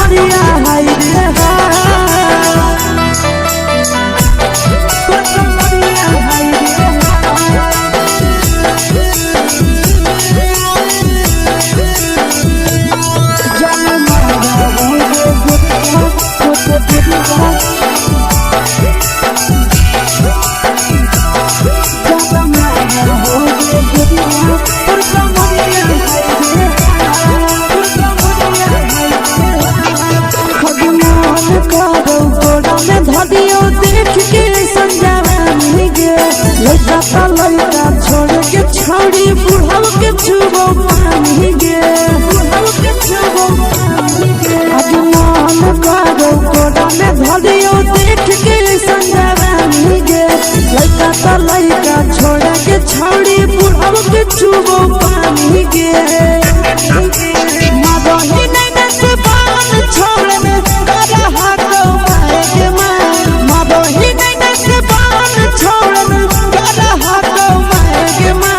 कमरिया हाय रे लड़का छोड़ के छौड़ी बुढ़ाव के छुबो पानी गे आज मन करो कोड़ा में धरियो देख के संजवानी गे लड़का छोड़ के छौड़ी बुढ़ाव के छुबो पानी गे मादही नहीं से बान छोड़ में करा हाथो माए के मां मादही नहीं से बान छोड़ में करा हाथो माए के मां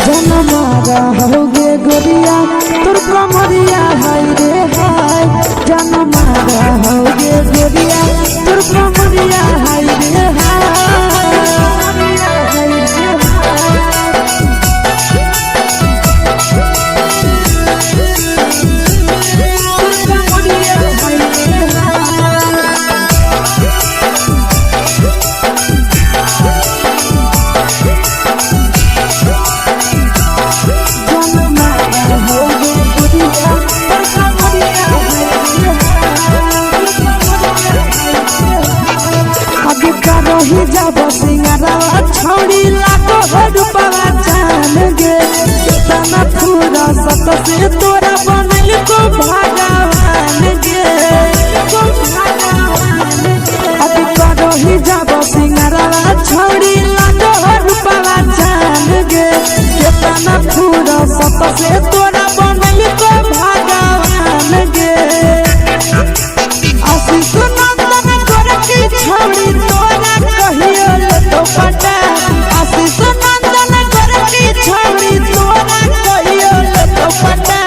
जनमारा होगे गोरिया तोर कमरिया हाय रे हाय जनमारा होगे गोरिया तोर कमरिया हाय रे हाय जब सिंगारा छौड़ी लाखो रुपवा जान गे तना पूरा सत से तोरा बनल को भगवान गे अभी करही जब सिंगारा छौड़ी लाखो रुपवा जान गे तना पूरा सत से तोरा बनल को भगवान गे आशीष नंदन करके छौड़ी तोरा कहियो तो पटा आशीष नंदन करके छौड़ी तोरा कहियो तो पटा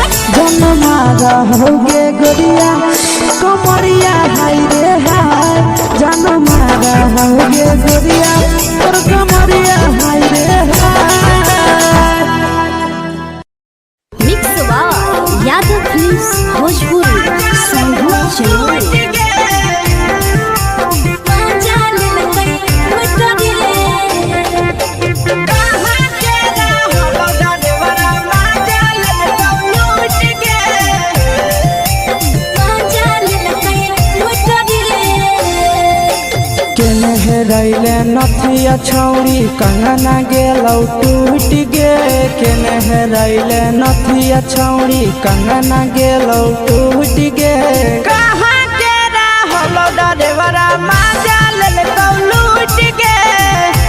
जनमारा होगे गोरिया कमरिया हाय रे हाय जनमारा होगे गोरिया तोर कमरिया हाय रे हाय मिक्सवा यादव फिल्म्स भोजपुरी संगीत चैनल रैले नथिया छौड़ी कंगना गेलौ टूट गे केने रैले नथिया छौड़ी कंगना गेलौ टूट गे कहाँ के रहलो डरेवरा माजा लेलकौ लूट गे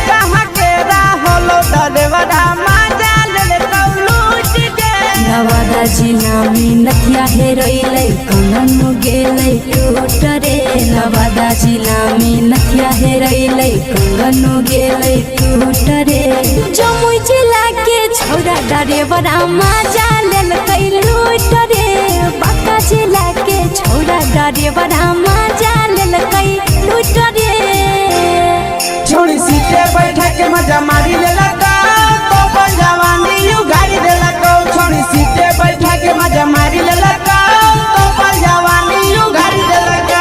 कहाँ के रहलो डरेवरा माजा लेलकौ लूट गे नवादा जिला में नथिया हेरैलै कंगन गेलै टूट रे नवादा जिला में नथिया हेरैलै कंगन गेलै टूट रे जमुई जिला के छौड़ा डरेवरा माजा लेलकै लूट रे बांका जिला के छौड़ा डरेवरा माजा लेलकै लूट रे छोड़ी सीटे बैठा के मजा मारी लेलकौ तो जवानी यू गाड़ी देलकौ छोड़ी सीटे बैठा के मजा मारी लेलकौ तो जवानी यू गाड़ी देलकौ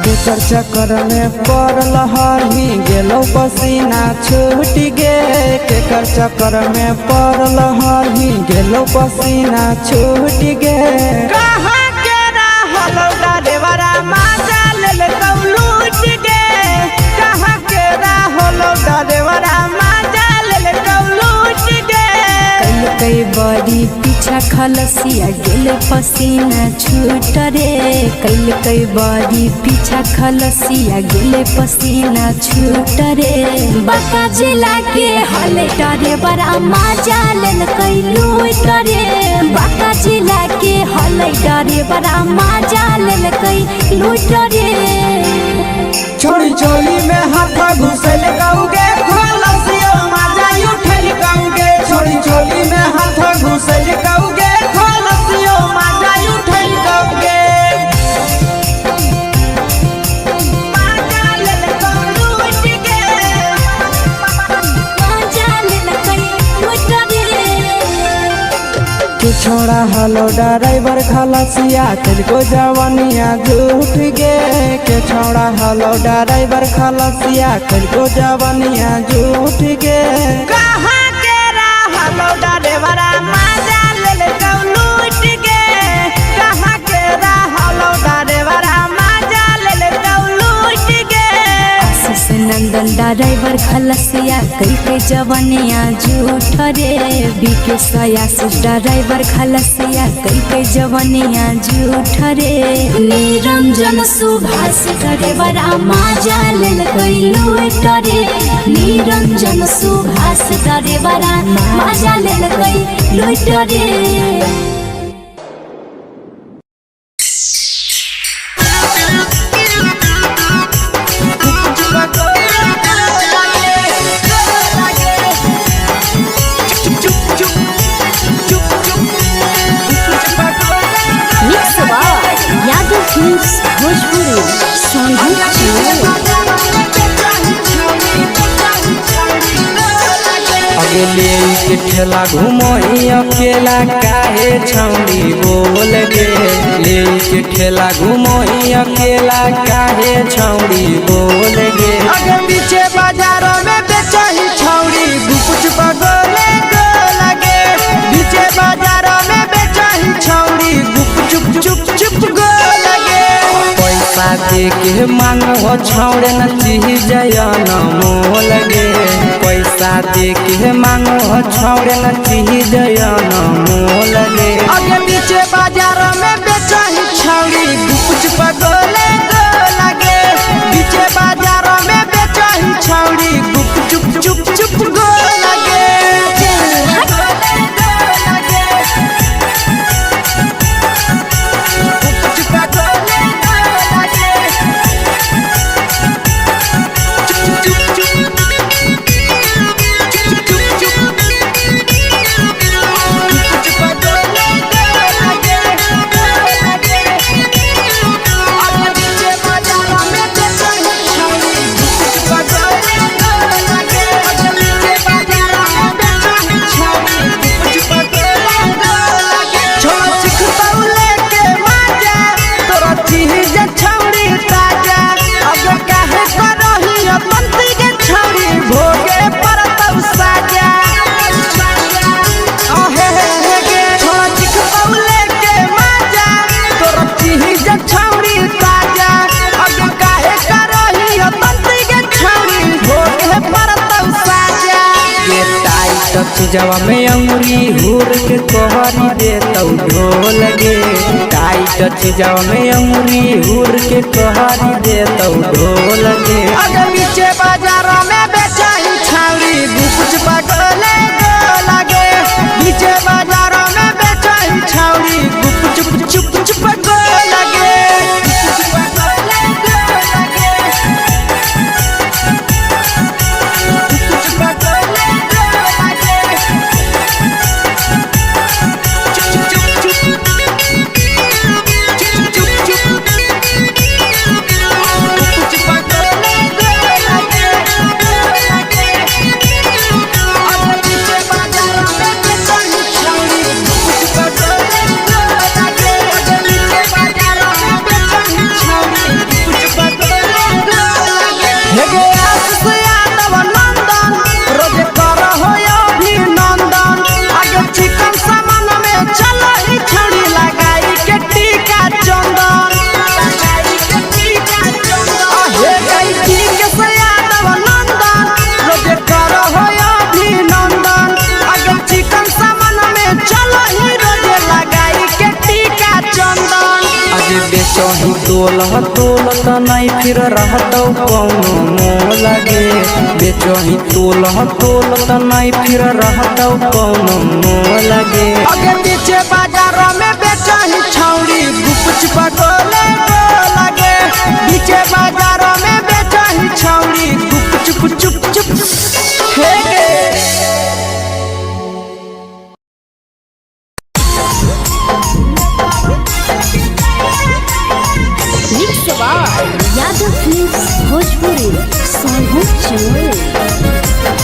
केकर चक्कर में पड़ल हरही गेलो पसीना छूट गे केकर चक्कर में पड़ल हरही गेलो पसीना छूट गे कहाँ के रहलो डरेवरा माजा लेलकौ लूट गे कहाँ के रहलो डरेवरा माजा लेलकौ लूट गे कई बड़ी पीछा खलसिया गेल पसीना छूट रे कई बड़ी पीछा खलसिया गेल पसीना छूट रे बांका जिला के हले डरेवरा माजा लेलकै लूट रे है डरे बड़ा मजा ले कई लूट रे छोड़ी चोली में हाथ घुसल गाऊगे खलसियो मजा उठल गाऊगे छोड़ी चोली में हाथ घुसल गाऊगे खलसियो मजा उठल गाऊगे छोड़ा हलो ड्राइवर खलसिया तुझको जवानिया झूठ गे के छोड़ा हलो ड्राइवर खलसिया तुझको जवानिया झूठ गे कहाँ के हलो ड्राइवर मजा ले लूट गे कहाँ के हलो ड्राइवर मजा ले लूट गे आशीष नंदन ड्राइवर खलसिया कई के जवानिया झूठ रे बीके आशीष ड्राइवर खलसिया कई के जवानिया झूठ रे निरंजन सुभाष ड्राइवर मजा ले कई लूट रे निरंजन सुभाष ड्राइवर मजा ले कई लूट रे भोजपुरी अगले के ठेला घूमो अकेला काहे छौड़ी बोल गे ले के ठेला घूमो अकेला काहे छौड़ी बोल गे अगे पीछे बाजारों में बेचही छौड़ी गुपुच पगोले गो लगे पीछे बाजारों में बेचही छौड़ी गुप चुप चुप गो लगे पैसा दे के मांगो छौड़े न चीज जयन मोल गे पैसा दे के मांगो छौड़े न चीज जयन मोल गे अगे पीछे बाजार में बेचही छौड़ी गुपुच पगोले गो लगे पीछे बाजार में बेचही छौड़ी गुप चुप गो लगे चीजवा में अंगुरी हुर के कोहरी दे तो ढोल गे टाइट चीजवा में अंगुरी हुर के कोहरी दे तो ढोल गे अगे पीछे बाजारों में बेचही छौड़ी गुपुच पगोले गो लगे पीछे बाजारों में बेचही छौड़ी गुप चुप गो लगे बेचही तोल त नहीं फिर रहतौ कौनो मोल गे बेचही तोल त नहीं फिर रहतौ कौनो मोल गे अगे पीछे बाजार में बेचही छौड़ी कुछ पकोले को लगे बीचे बाजारों में बेचा ही छौड़ी गुप चुप चुप चुप हे गे। यादव फिल्म्स भोजपुरी सोनू चमोली।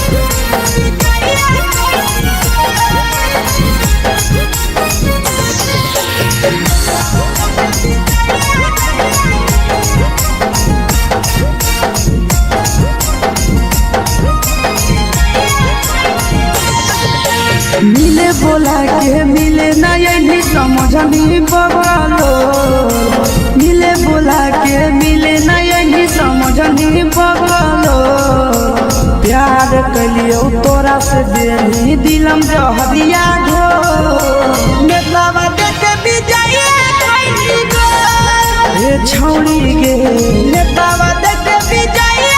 मिले बोला के मिले ना यही समझनी बगलो मिले बोला के मिले ना यही समझनी बगलो प्यार कलियो तोरा से देनी दिलम जहरिया घो नेतावा देख भी जाइए ये छौड़ी गे नेतावा देख भी जाइए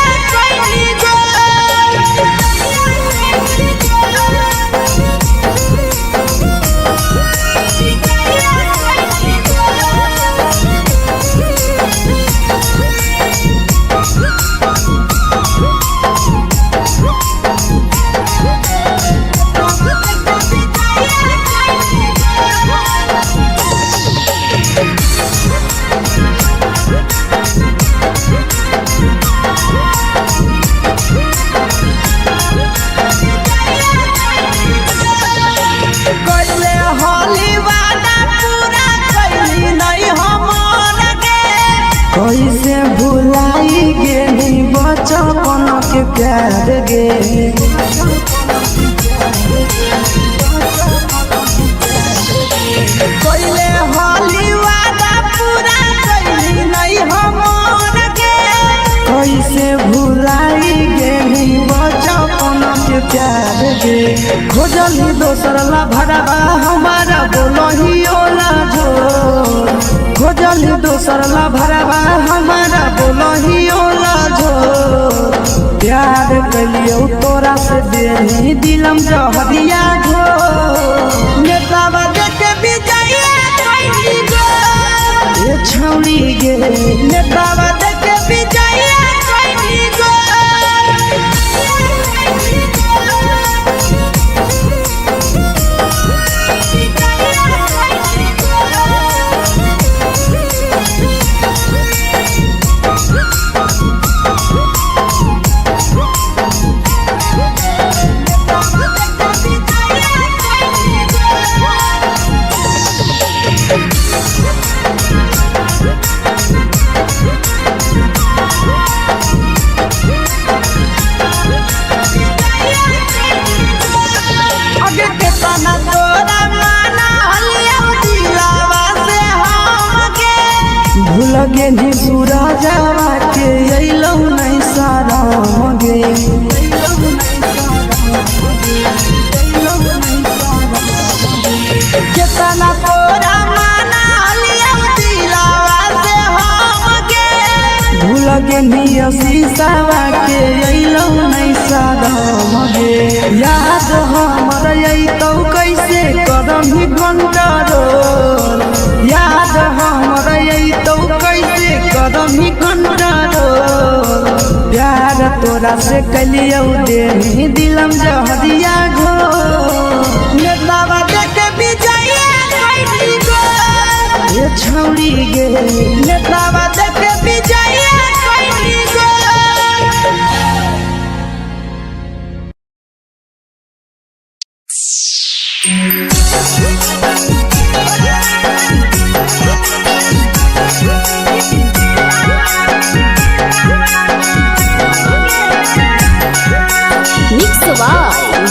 कैसे भुलाई गे नहीं बचपन के प्यार गे कैले होली वादा पूरा कैली नहीं हमर गे कैसे भुलाई गे नहीं बचपन के प्यार गे खोजली दोसर ला भरवा हमारा बोलही ओला जो खोजली दोसर ला भरवा हमारा बोलही ओला जो प्यार कलियो तोरा से देनी दिलम जहरिया घो नेतावा देख भी जाइए ये छौड़ी गे नेतावा देख भी जाइए लगे नी पूरा जावा के अइलौ नहीं सारा मगे केतना तोरा माना लिया दिलावा से हमगे भूल गे नी शीशावा के अइलौ नहीं सारा मगे याद हमर अइतौ कैसे करम कंट्रोल याद हमर अइतौ कैसे करम कंट्रोल प्यार तोरा से कलियो देनी दिलम जहरिया घो नेतावा देख भी जाइए ये छौड़ी गे नेतावा देख भी जाइए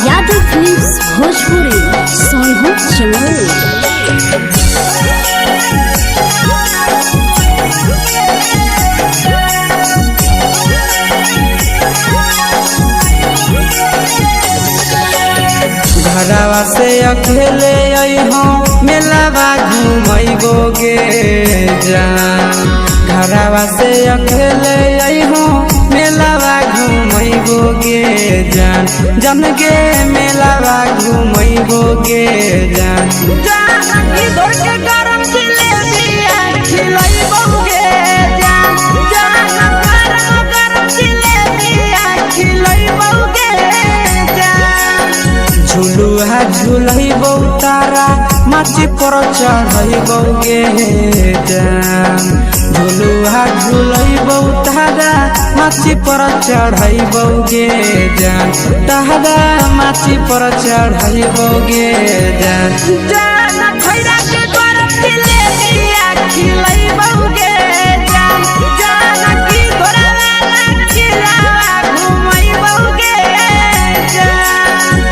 यादव फिल्म्स भोजपुरी सोनू चमोली। घरवा से अकेले अइहो मेलावा घूमैबो गे जान घरवा से अकेले अइहो मेलावा घूमैबो गे जान जन गे मेलावा घूमैबो गे जान इधर के गरम जिलेबी माची पर चढ़ैबौगे जान झुलुहा झुलैबौ तारा माची पर चढ़ैबौगे जान तारा माची पर चढ़ैबौगे जान जान खैरा के गरम दिले दिया खिलैबौगे जान जान की घोड़ा चिला घुमैबौगे जान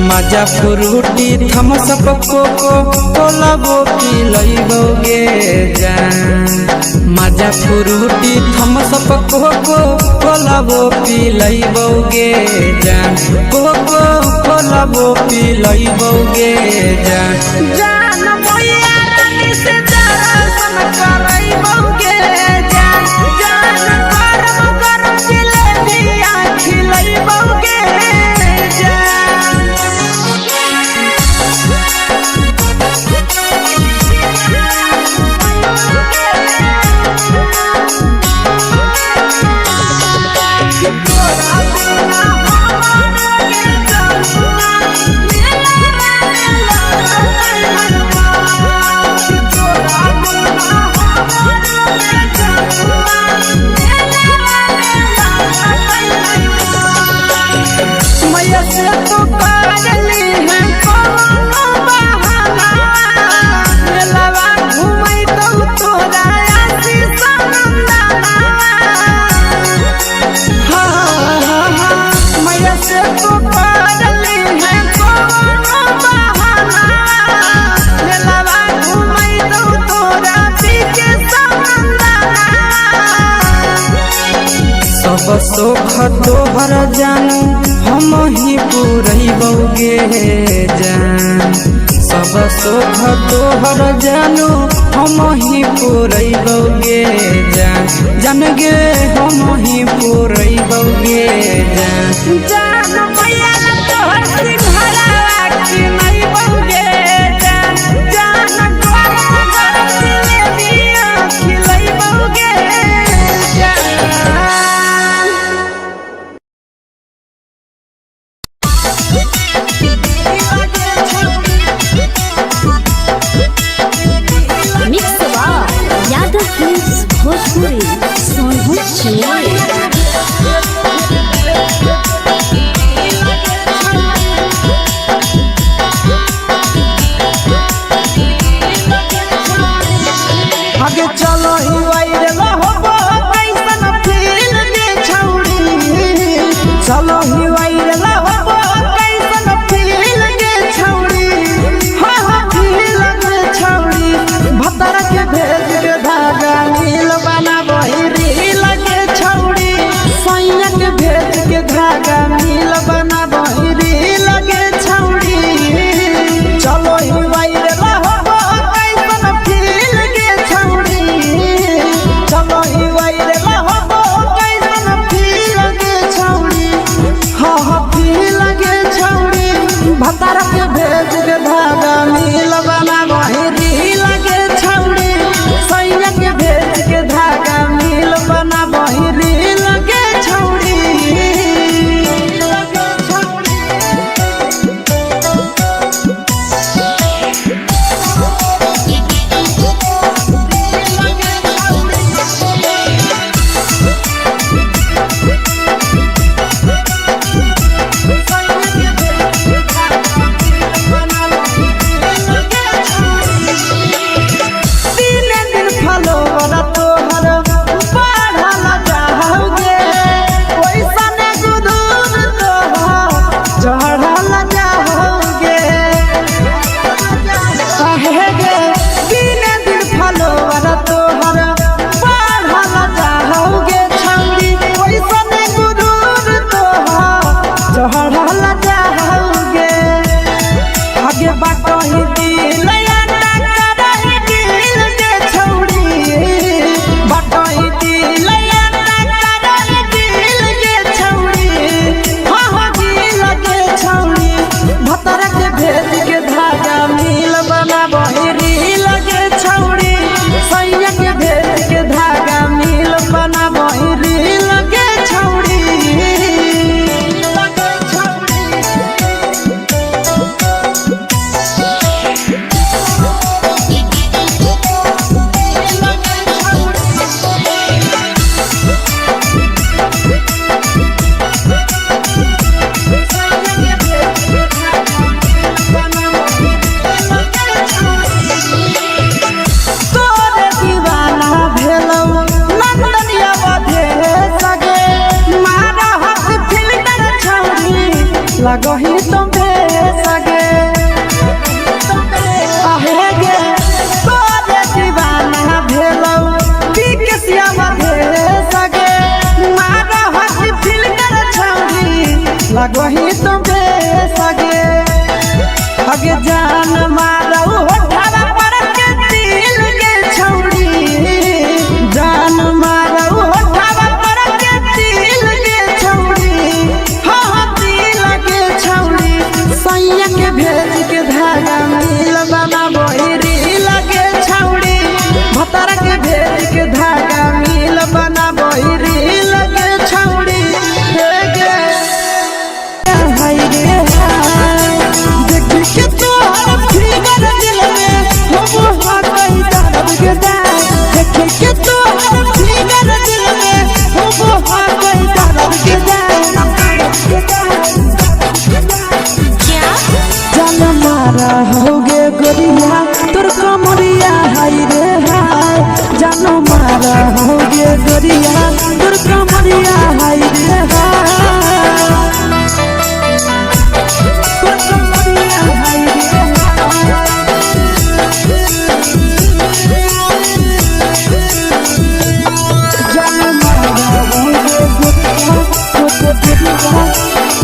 मजा फ्रूटी थम्सअप कोको कोला वो पी लैबौगे जान मजा फ्रूटी थम्सअप कोको कोला वो पी लैबौगे जान कोको कोला वो पी लैबौगे जान जान मोया रानी से दर्शन करैबौगे जान जान गरम गरम जिलेबिया खिलैबौगे जान सब सुख तोहर जानू हम ही पुरैबौगे जान सब सुख तोहर जानू हम ही पुरैबौगे जान जान गे हम ही पुरैबौगे जान जान मैया तोहर सिंघारा खिलैबौगे जान जान गरम गरम जिलेबिया खिलैबौगे जान भोजपुरी सोनू आगे चलो ही वायरल होबो कैसन फील दे छौड़ी चलो ही वायरल होबो कैसन फील दे छौड़ी हां हां फील दे छौड़ी भतर के भेज के धागा नील बना बहिरी लगे छौड़ी सैया के भेज के धागा नील बना बहिरी लगे छौड़ी चलो ही वायरल होबो कैसन फील दे छौड़ी चलो ही वायरल होबो कैसन फील दे छौड़ी हां हां लगे छौड़ी लगही तुम्हे सगे आहे गे तोरे दीवाना भेलौ बिकसिया बधे सगे मारा हसी फिल्टर छौरी लगही तुम्हे सगे अगे जान मारौ होठवा पर के दिल के छौरी जान मारौ होठवा पर के दिल के छौरी सैया के भेज के धागा मिल बना बहिरी लगे छौड़ी भतर के भेज के धागा मिल बना बहिरी लगे छौड़ी हाय रे देख के तो फिगर दिल में हो हाथई दर्द के देख के तो फिगर दिल में हो हाथई दर्द के जान मारा होगे गोरिया तोर कमरिया हाय रे हाय जान मारा होगे गोरिया तोर कमरिया हाय रे हाय तोर कमरिया हाय रे जान मारा होगे गोरिया तोर कमरिया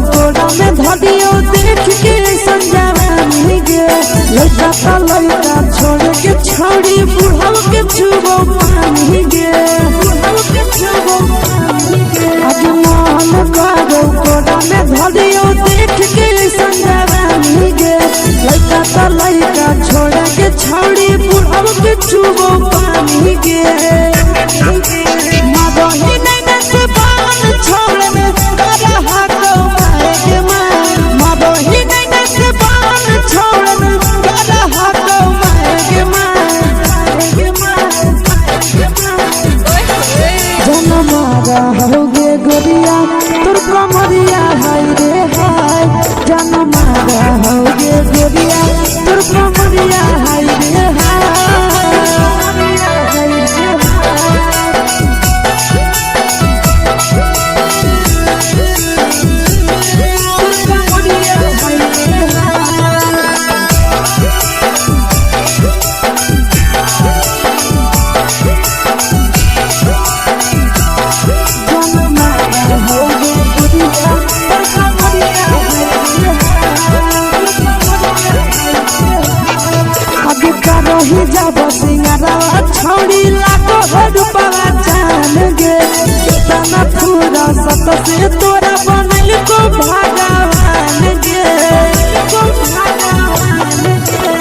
धडियो देख के संजावानी गे लड़का लड़का छोड़ के छौड़ी बुढ़ाव के छुबो पानी गे बुढ़ाव के छुबो पानी गे आज मन करो कोड़ा में धडियो देख के संजावानी गे लड़का लड़का छोड़ के छौड़ी बुढ़ाव के छुबो पानी गे मादही नहीं से बान छोड़ में करा हाथों माए के मादही नहीं से बान छोड़ में करा हाथों माए के जन मारा होगे गोरिया तोर कमरिया हाय रे हाय जन मारा होगे गोरिया तोर कमरिया हाय रे हाय ही जब सिंगारा छौड़ी लाखो रुपया जान गे कितना पूरा सत से तोरा बनल को भगवान गे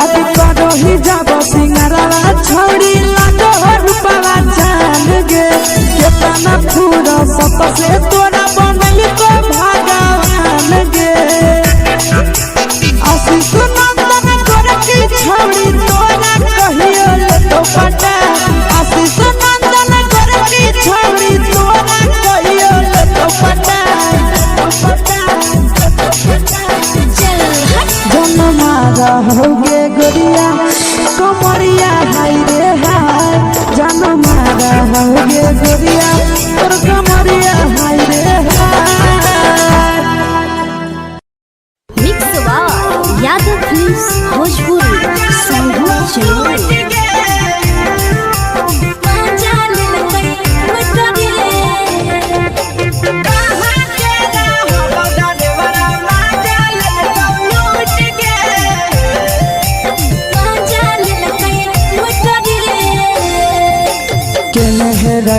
अभी करो ही जब सिंगारा छौड़ी लाखो रुपया जान गे कितना पूरा सत से तोरा बनल को भगवान गे आशीष नंदन कर की छौड़ी तोरा कहियो ले तो पटा आशीष नंदन कर की छौड़ी तोरा कहियो ले तो पटा जन मारा होगे गोरिया कमरिया हाय रे हाय जन मारा होगे गोरिया तोर कमरिया हाय रे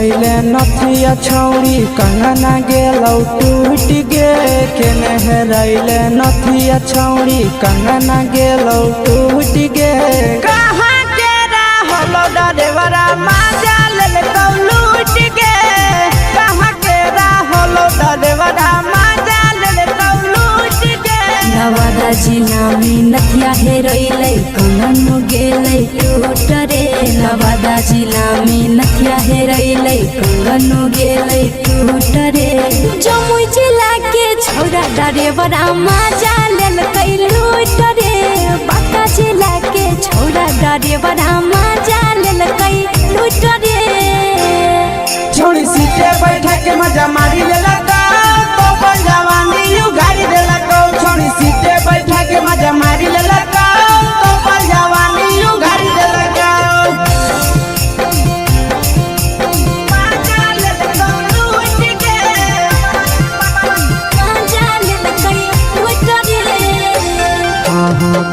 हेरैले नथिया छौरी कंगना गेलौ टूट गे केने हेरैले नथिया छौरी कंगना गेलौ टूट गे कहाँ के रहलो डरेवरा माजा लेलकौ लूट गे कहाँ के रहलो डरेवरा माजा लेलकौ लूट गे नवादा जिला में नथिया हेरैले कंगन गेलै टूट रे नवादा जिला में नथिया हेरैले कंगन गेलै टूट रे जमुई जिला के छौरा डरेवरा माजा लेलकै लूट रे बांका जिला के छौरा डरेवरा माजा लेलकै लूट रे छोड़ी सीटे बैठा के मजा मारी लेलकौ तो जवानी यू गाड़ी देलकौ छोड़ी सीटे बैठा के मजा मारी लेलकौ तो जवानी यू गाड़ी देलकौ माजा लेलकौ लूट गे माजा लेलकै लूट रे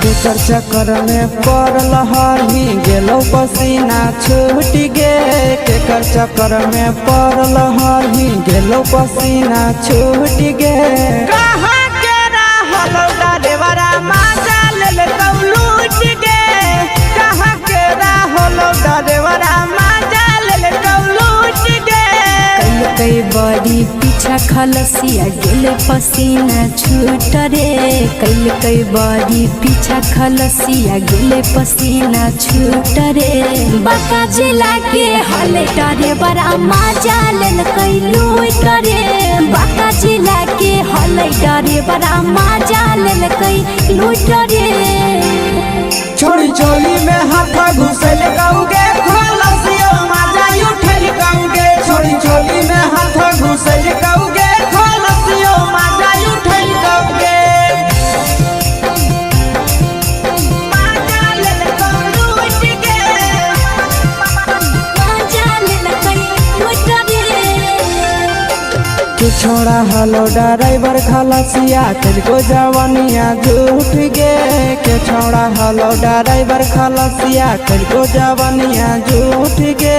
केकर चक्कर में पड़ल हरही गेलौ पसीना छूट गे केकर चक्कर में पड़ल हरही गेलौ पसीना छूट गे कहाँ के रहलो डरेवरा माजा लेलकौ लूट गे कहाँ के रहलो डरेवरा माजा लेलकौ लूट गे कई बड़ी पीछा खलसिया गेले पसीना छूट रे कई बड़ी पीछा खलसिया गेले पसीना छूट रे बांका जिला के हले डरे बड़ा माजा लेलकै लूट रे बांका जिला के हले डरे बड़ा माजा लेलकै लूट रे छोड़ी चोली में हाथ घुसल गौगे खलसियो माजा उठल गौगे छोड़ी चोली में हाथ घुसल गौगे खलसियो माजा उठल गौगे माजा लेलकौ लूट गे माजा लेलकै लूट रे तू छोड़ा हलो ड्राइवर खलसिया तेरे जवानिया झूठ गे के छोड़ा हलो ड्राइवर खलसिया तेरे जवानिया झूठ गे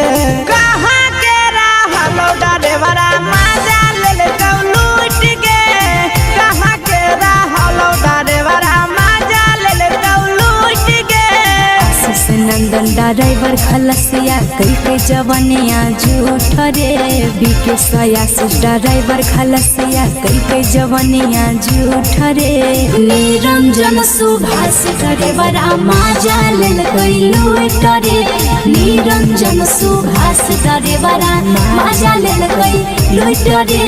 कहाँ के रहलो डरेवरा माजा लेलकौ लूट गे कहाँ के रहलो डरेवरा माजा लेलकौ लूट गे आशीष नंदन ड्राइवर खलसिया कई जवानिया झूठ रे बीके आशीष ड्राइवर खलसिया कई जवानिया झूठ रे निरंजन सुभाष ड्राइवरा माजा लेलकै लूट रे निरंजन सुभाष ड्राइवरा माजा लेलकै लूट रे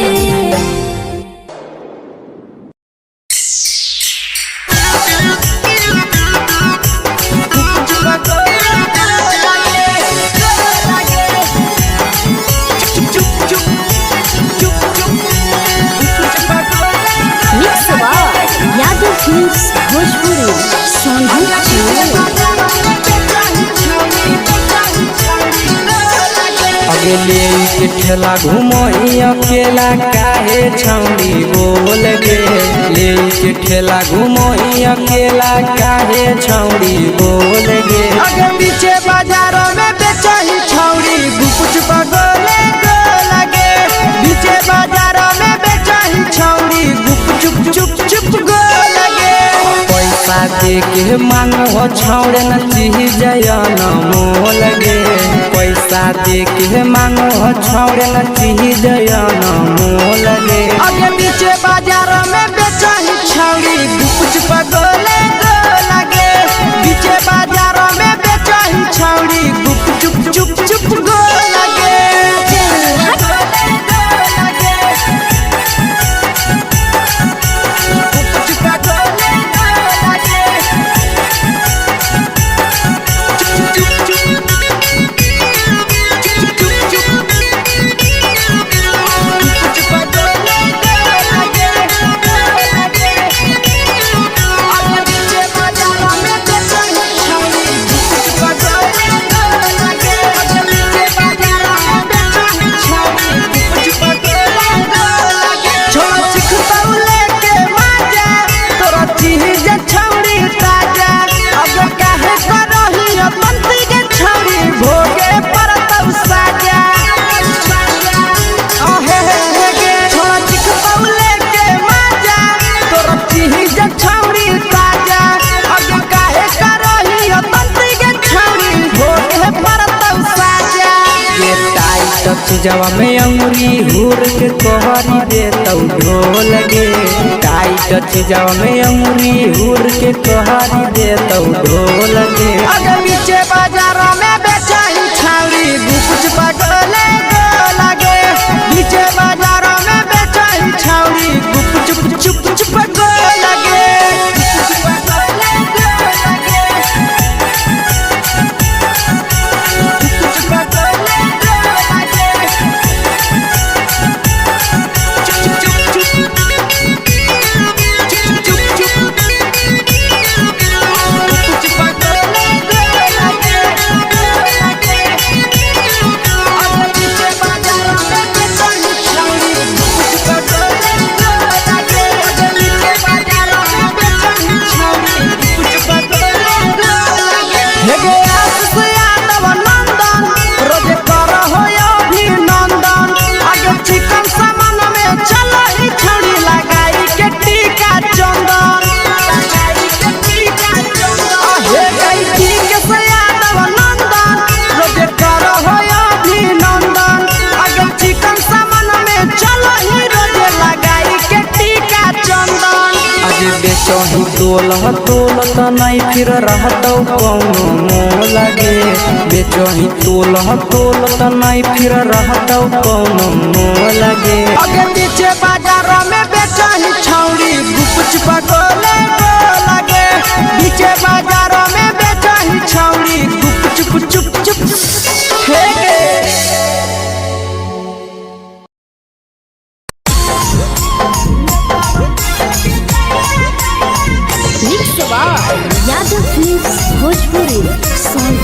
यादव फिल्म्स भोजपुरी अगले के ठेला घुमई अकेला काहे छौड़ी बोल गे ले के ठेला घुमई अकेला काहे छौड़ी बोल गे अगे पीछे बाजारों में बेचही छौड़ी गुपुच बगले गो लगे पीछे बाजारों में बेचही छौड़ी गुप चुप चुप चुप गो लगे पैसा दे के मांगो छौड़े न चीज न मोल गे पैसा दे के मांगो छौड़े न चीज न मोल गे अगे पीछे बाजारों में बेचही छौड़ी गुपुच बगले गो लगे पीछे बाजारों में बेचही छौड़ी गुप चुप चुप चुप गो लगे चीजवा में अंगुरी हुर के कोहरी दे तो ढोल गे। टाइट चीजवा में अंगुरी हुर के कोहरी दे तो ढोल गे। अगर पीछे बाजारों में बेचाई छावरी कुछ पटोले लगे। पीछे बाजारों में बेचाई छावरी चुप चुप चुप लगे। बेचही तोल त नहीं फिर रहतौ कौनो मोल गे। बेचही तोल त नहीं फिर रहतौ कौनो मोल गे। अगे पीछे बाजारों में बेचही छौरी गुपच पटोले लगे। पीछे बाजारों में बेचही छौरी गुप चुप चुप हे यादव फिल्म्स भोजपुरी साहब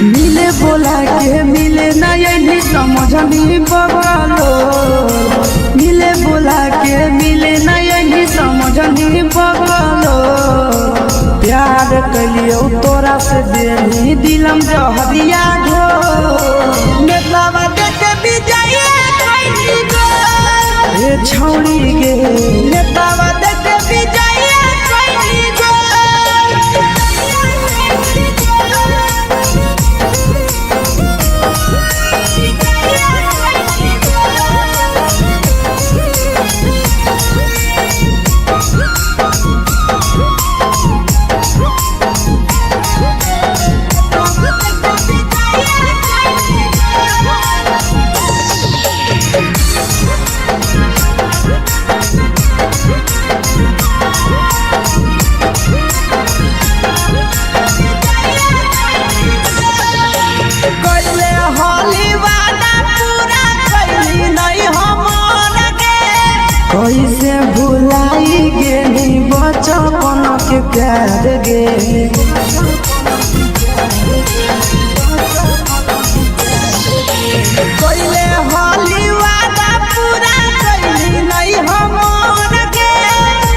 मिले बोला के मिले ना यही समझ नहीं बगलो। मिले बोला के मिले ना यही समझ नहीं बगलो। प्यार कलियो तोरा से देनी दिलम जहरिया घो। नेतावा देखे भी जाइए ए छौड़ी गे। नेतावा देखे भी जाइए कैसे भुलाई गेली बचपन के प्यार गे। कोइले होली वादा पूरा कैली नहीं हमर के।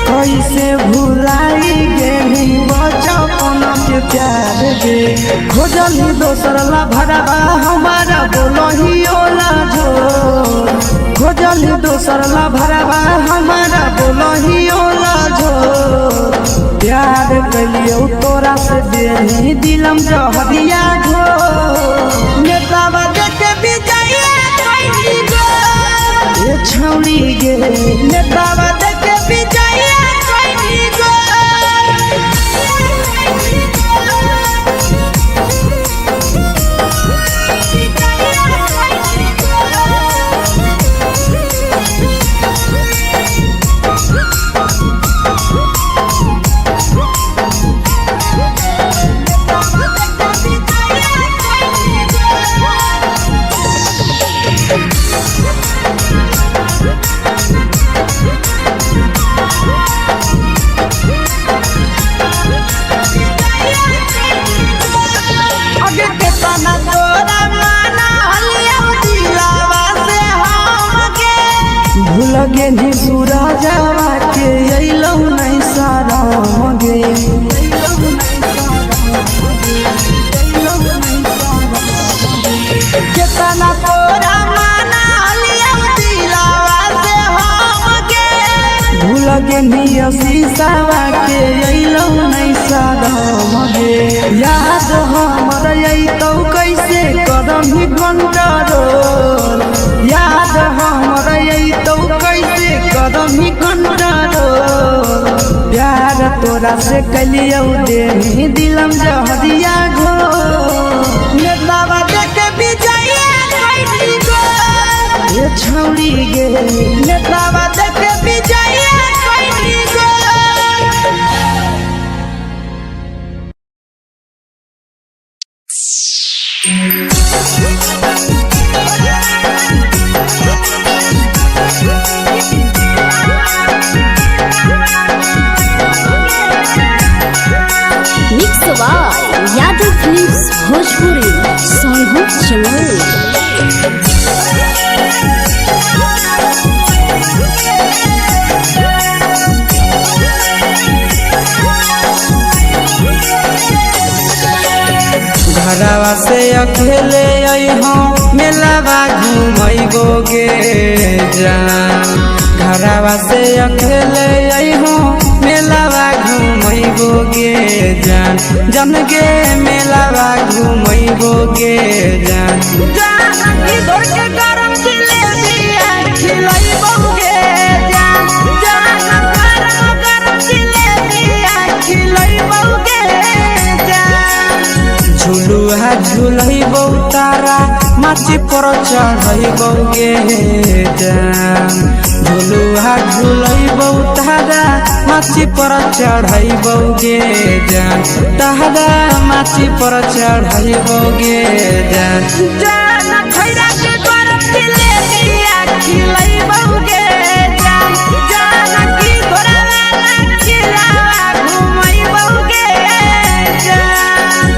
कैसे भुलाई गेली बचपन के प्यार गे। खोजली दोसर ला भरवा हमारा बोलही ओला जो। खोजली दोसर ला भरवा हमारा बोलही ओला जो। प्यार कलियो तोरा से देनी दिलम जहरिया घो। नेतावा देखे भी जाइए ए छौड़ी गे। नेतावा देखे भी जाइए केतना तोरा माना लिया दिलावा से हमके भूल गे निया शीशावा के अइलौ नहीं सादम गे याद हमर अइतौ कैसे करम ही कंट्रोल याद हमर अइतौ कैसे करम ही कंट्रोल प्यार तोरा से कलियौ देनी दिलम जहरिया घो नेतावा देख विजया कैदी गो ये छौड़ी गे नेतावा देख विजया कैदी गो mix by Yadav Films Bhojpuri Sonu चमल। घरवा से अकेले अइहों मेलावा घूमैबो गे जान घरवा से अकेले अइहों मेलावा घूमैबो गे जान जन गे मेलावा घूमैबो गे जान जानकी दौड़ के गरम जिलेबिया खिलैबो गे जान जान गरम जिलेबिया खिलैबो गे जान झुलुहा झुलैबो तारा माची पर चढ़ैबो गे जान झुलुहा झुलैबो तारा माची पर चढ़ैबो गे जान तारा माची पर चढ़ैबो गे जान जान खैरा के गरम जिलेबिया खिलैबो गे जान जानकी घोड़ा वाला खिलावा घुमैबो गे जान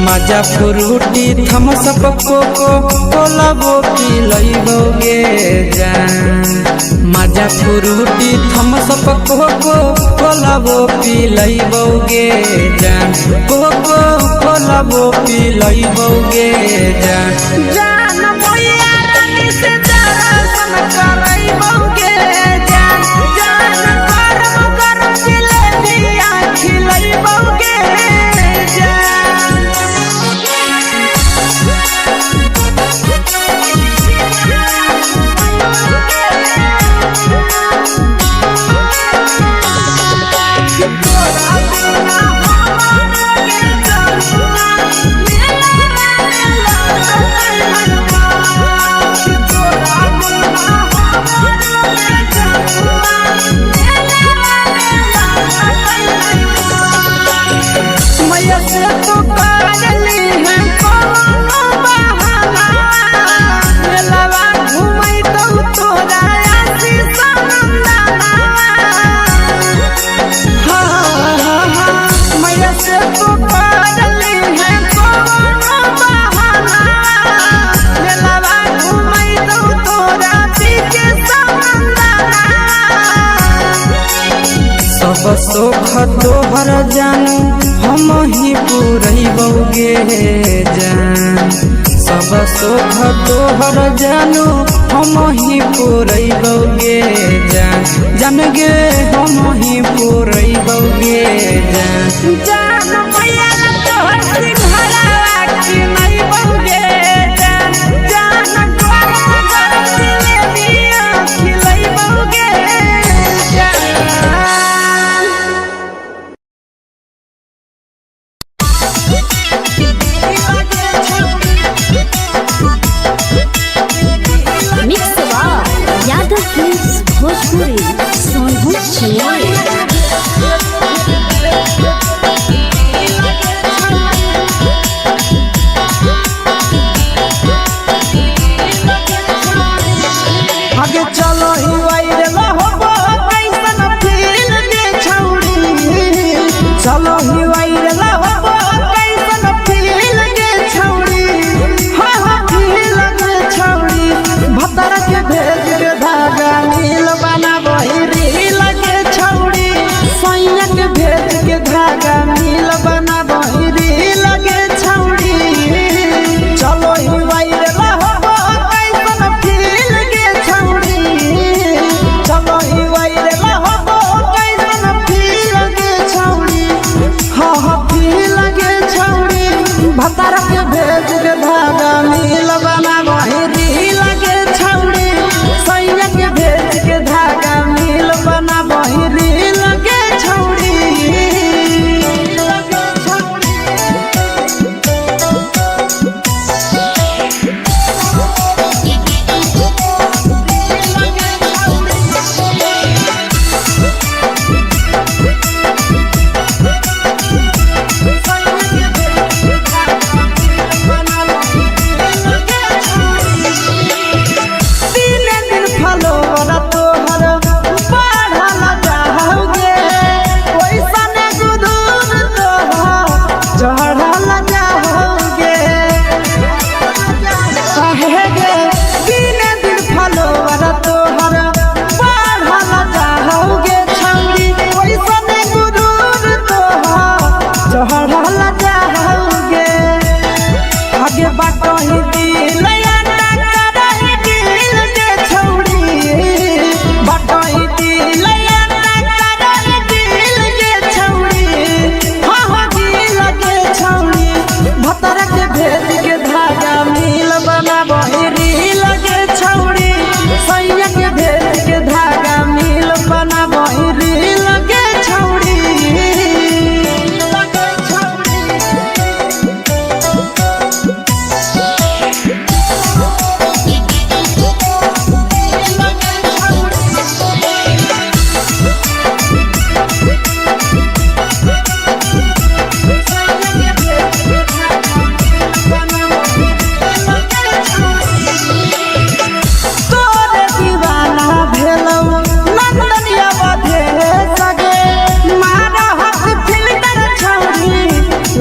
मजा फ्रूटी थम्स अप कोको कोला वो पी लइबो गे जान मजा फ्रूटी थम्स अप कोको कोला वो पी लइबो गे जान कोको कोला वो पी लइबो गे जान जान भैया रानी से दर्शन करैबो गे जान जान गरम गरम जिलेबिया खिलैबो गे जान मैया से तो काजली है कोनो बहाना मेलावा घूमै तो तोरा आशीष नंदना मैया से तो काजली है कोनो बहाना मेलावा घूमै तो तोरा पीछे नंदना सब सुख तोहर जानू हम ही पूरैबो गे जान सब सुख तोहर जानू हम ही पूरैबो गे जान जान गे हम ही पूरैबो गे जान जान मैया तोहर सिंघरावा खिलैबो गे जान जान गरम गरम जिलेबिया खिलैबो गे जान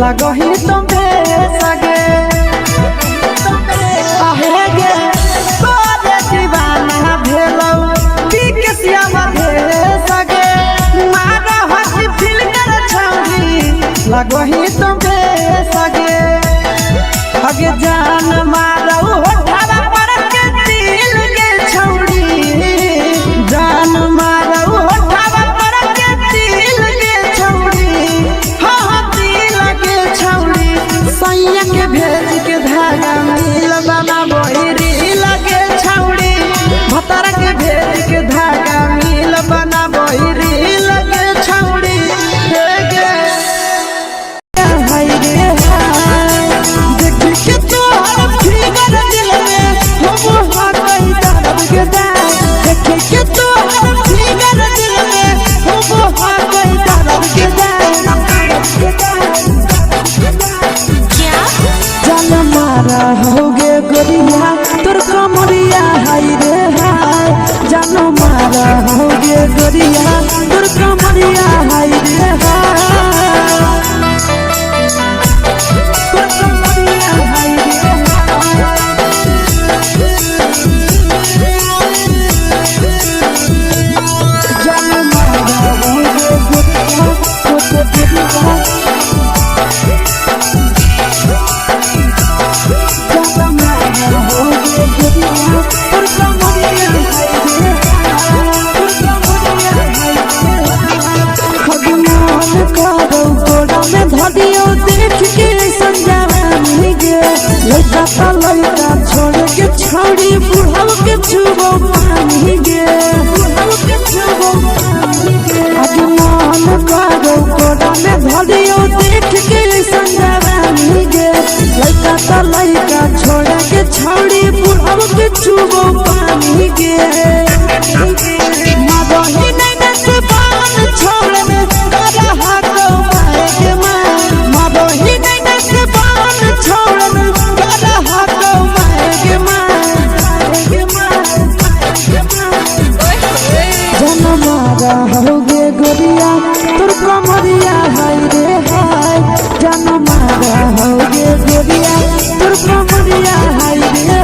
लगही तुम सगे आहे गे तोरे दीवाना भेलौ पी के सियावा भे सगे मारा हसी फिल कर छौरी लगही तुम सगे हगे जान मारौ होठवा पर के दिल के छौरी जान मारौ होठवा पर के दिल के छौरी हाँ दिल के छौरी सैया के भेज के धागा मिल बाबा बोरी लगे छौरी भतर के भेज के धागा मिल बना बोरी लगे छौरी हे गे हाय रे हाय देख के तोहर फिगर दिल में हम हाथ दर्द के दाग देख के तोहर फिगर दिल में हम हाथ दर्द के जान मारा होगे गोरिया तोर कमरिया हाय रे हाय जान मारा होगे गोरिया तोर कमरिया हाय रे हाय तोर कमरिया हाय रे जान मारा होगे गोरिया तोर कमरिया धदियो देख के संजावानी गे लइका ता लइका छोड़ के छौड़ी बुढ़ाव के छुबो पानी गे बुढ़ाव के छुबो पानी गे आज मन करो कोड़ा में धदियो देख के संजावानी गे लइका ता लइका छोड़ के छौड़ी बुढ़ाव के छुबो पानी गे मादही नहीं नस बान छोड़ में करा हाथ माए के मादही नहीं नस बान छोड़ में करा हाथ माए के जन मारा होगे गोरिया तोर कमरिया हाय रे हाय जन मारा होगे गोरिया तोर कमरिया हाय रे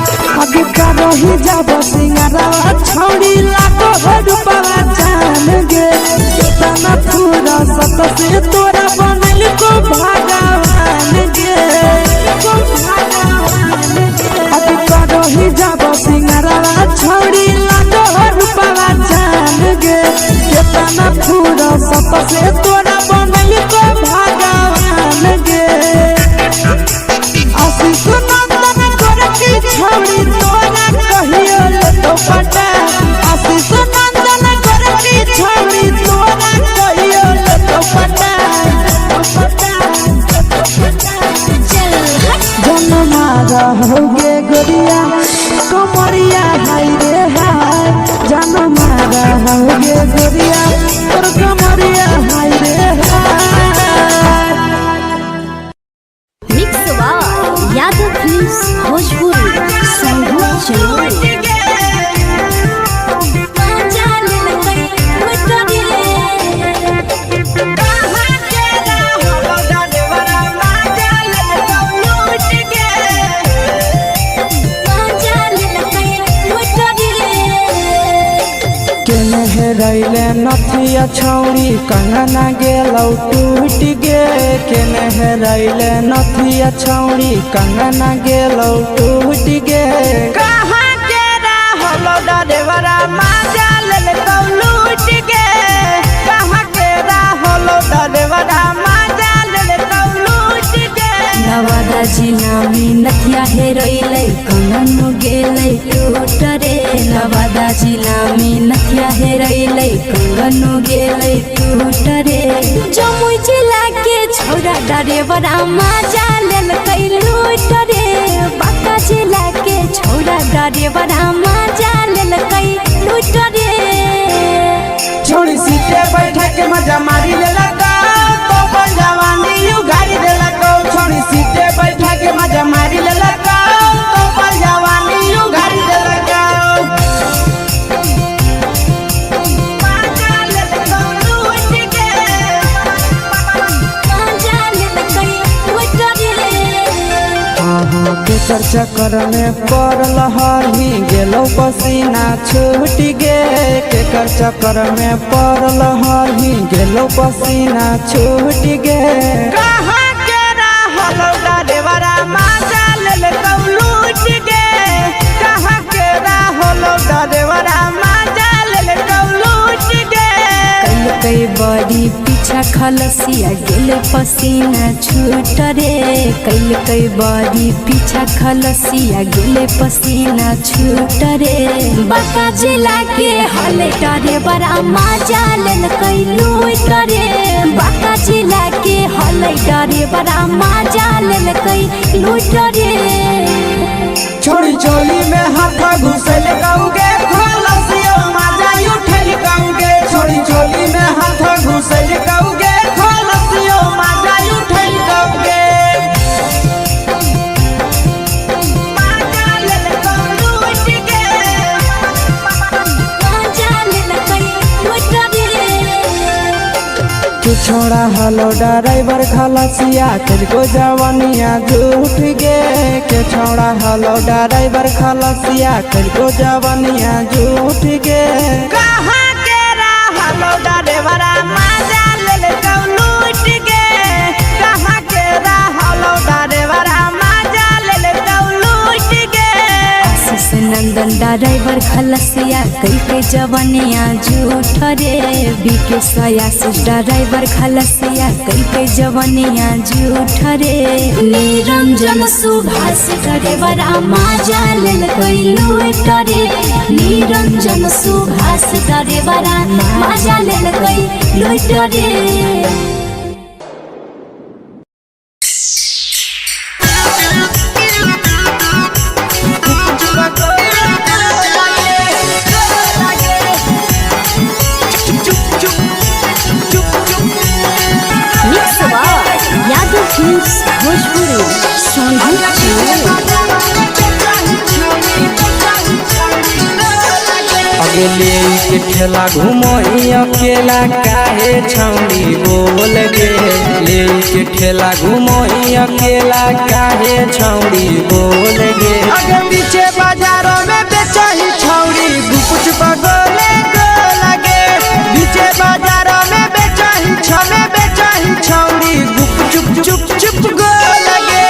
रही जब सिंगारा छौड़ी लाखो रुपवा जान गे तना पूरा सत से तोरा बनल को भगवान गे अब रही जब सिंगारा छौड़ी लाखो रुपवा जान गे तना पूरा सत से तोरा बनल को भगवान गे आशीष नंदन गोरखी छौड़ी तोरा कहियो तो पटा आशीष नंदन गोरखी छौड़ी तोरा कहियो तो पटा जन मारा होगे गोरिया कमरिया हाय रे हाय जन मारा होगे गोरिया तोर कमरिया हाय रे हाय मिक्स यादव फिल्म्स भोजपुरी संगीत चलो रैले नथिया छौड़ी कंगना गेलौ टूट गे केने रैले नथिया छौड़ी कंगना गेलौ टूट गे कहाँ के रहलो डरेवरा माजा ले कौ लूट गे कहाँ के रहलो डरेवरा माजा ले कौ लूट गे नवादा जिला में नथिया हेरैलै कंगन गेलै टूट रे नवादा जिला में नथिया हेरैलै कंगन गेलै टूट रे जमुई जिला के छौरा डरेवरा माजा लेलकै लूट रे बांका जिला के छौरा डरेवरा माजा लेलकै मजा मारी ले लगा तो पल जवानी उगारी दे लगा छोड़ी सीटे बैठा के मजा मारी ले लगा तो पल जवानी उगारी दे लगा केकर चक्कर में पड़ल हरही गेलो पसीना छूट गे केकर चक्कर में पड़ल हरही गेलो पसीना छूट गे कहाँ के रहलो डरेवरा मजा ले लूट गे कहाँ के रहलो डरेवरा मजा ले लूट गे कई बड़ी पीछा खलसिया गेल पसीना छूट रे कई बड़ी पीछा खलसिया गेल पसीना छूट रे बाका जिला के हले डरे बड़ा मजा लेल कई लूट रे बाका जिला के हले डरे बड़ा मजा लेल कई लूट रे छोड़ी चोली में हाथ घुसल गाऊंगे खलसियो मजा उठल गाऊंगे छोड़ी चोली में हाथ घुसल गाऊंगे खलसियो मजा उठल गाऊंगे मजा ले लूट गे मजा लेल कई लूट रे तू छोड़ा हलो ड्राइवर खलसिया तुझको जवानिया झूठ गे के छोड़ा हलो ड्राइवर खलसिया तुझको जवानिया झूठ गे कहाँ के रहलो डरेवरा मजा ले लूट गे कहाँ के रहलो डरेवरा मजा ले लूट गे आशीष नंदन ड्राइवर खलसिया कई के जवानिया झूठ रे बीके आशीष ड्राइवर खलसिया कई के जवानिया झूठ रे निरंजन सुभाष ड्राइवरा मजा लेल कई लूट रे निरंजन सुभाष ड्राइवरा मजा लेल कई लूट रे यादव फिल्म्स भोजपुरी अगले के ठेला घुमोई अकेला काहे छौड़ी बोल गे ले के ठेला घुमोई अकेला काहे छौड़ी बोल गे अगे पीछे बाजारों में बेचही छौड़ी गुपुच बगले गो लगे पीछे बाजारों में बेचही छौड़ी गुप चुप चुप चुप गो लगे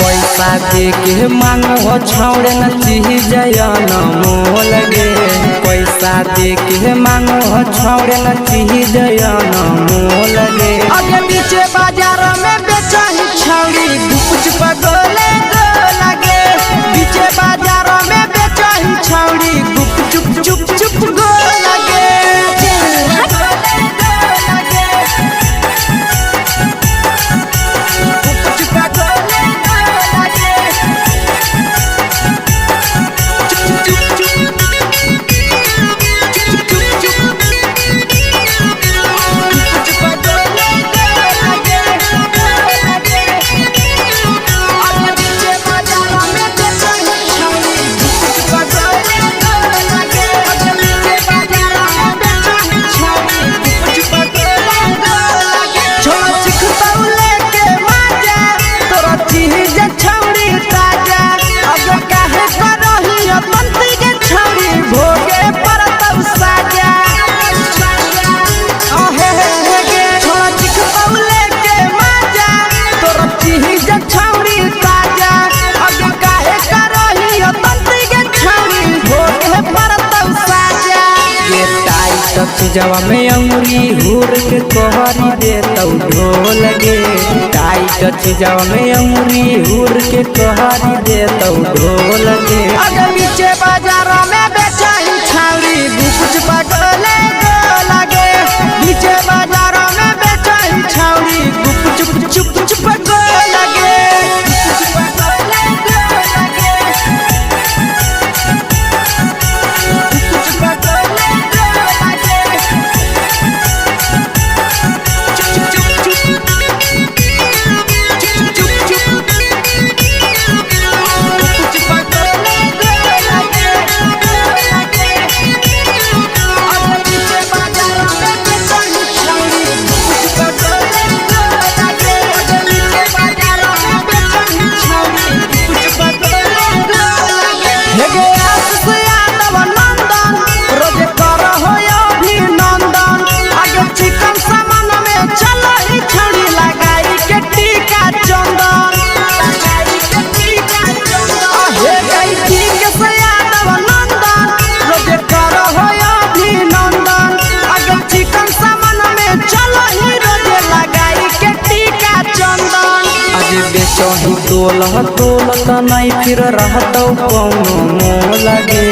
पैसा दे के मांगो छौड़े न चीज न मोल गे पैसा दे के मांगो छौड़े न चीज न मोल गे अगे पीछे बाजारों में बेचही छौड़ी गुपुच बगले गो लगे पीछे बाजारों में बेचही छौड़ी गुप चुप चुप चुप गो लगे जवा में अंगुरी हुर के कोहरी दे तौ ढोल गे टाइट जवा में अंगुरी हुर के कोहरी दे तौ ढोल गे अगे पीछे बाजारों में बेचही छौड़ी गुपुच बगले गो लगे पीछे बाजारों में बेचही छौड़ी गुप चुप चुप चुप गो लगे तोलह तोलत नहीं फिर रहतौ कौनो मोह लगे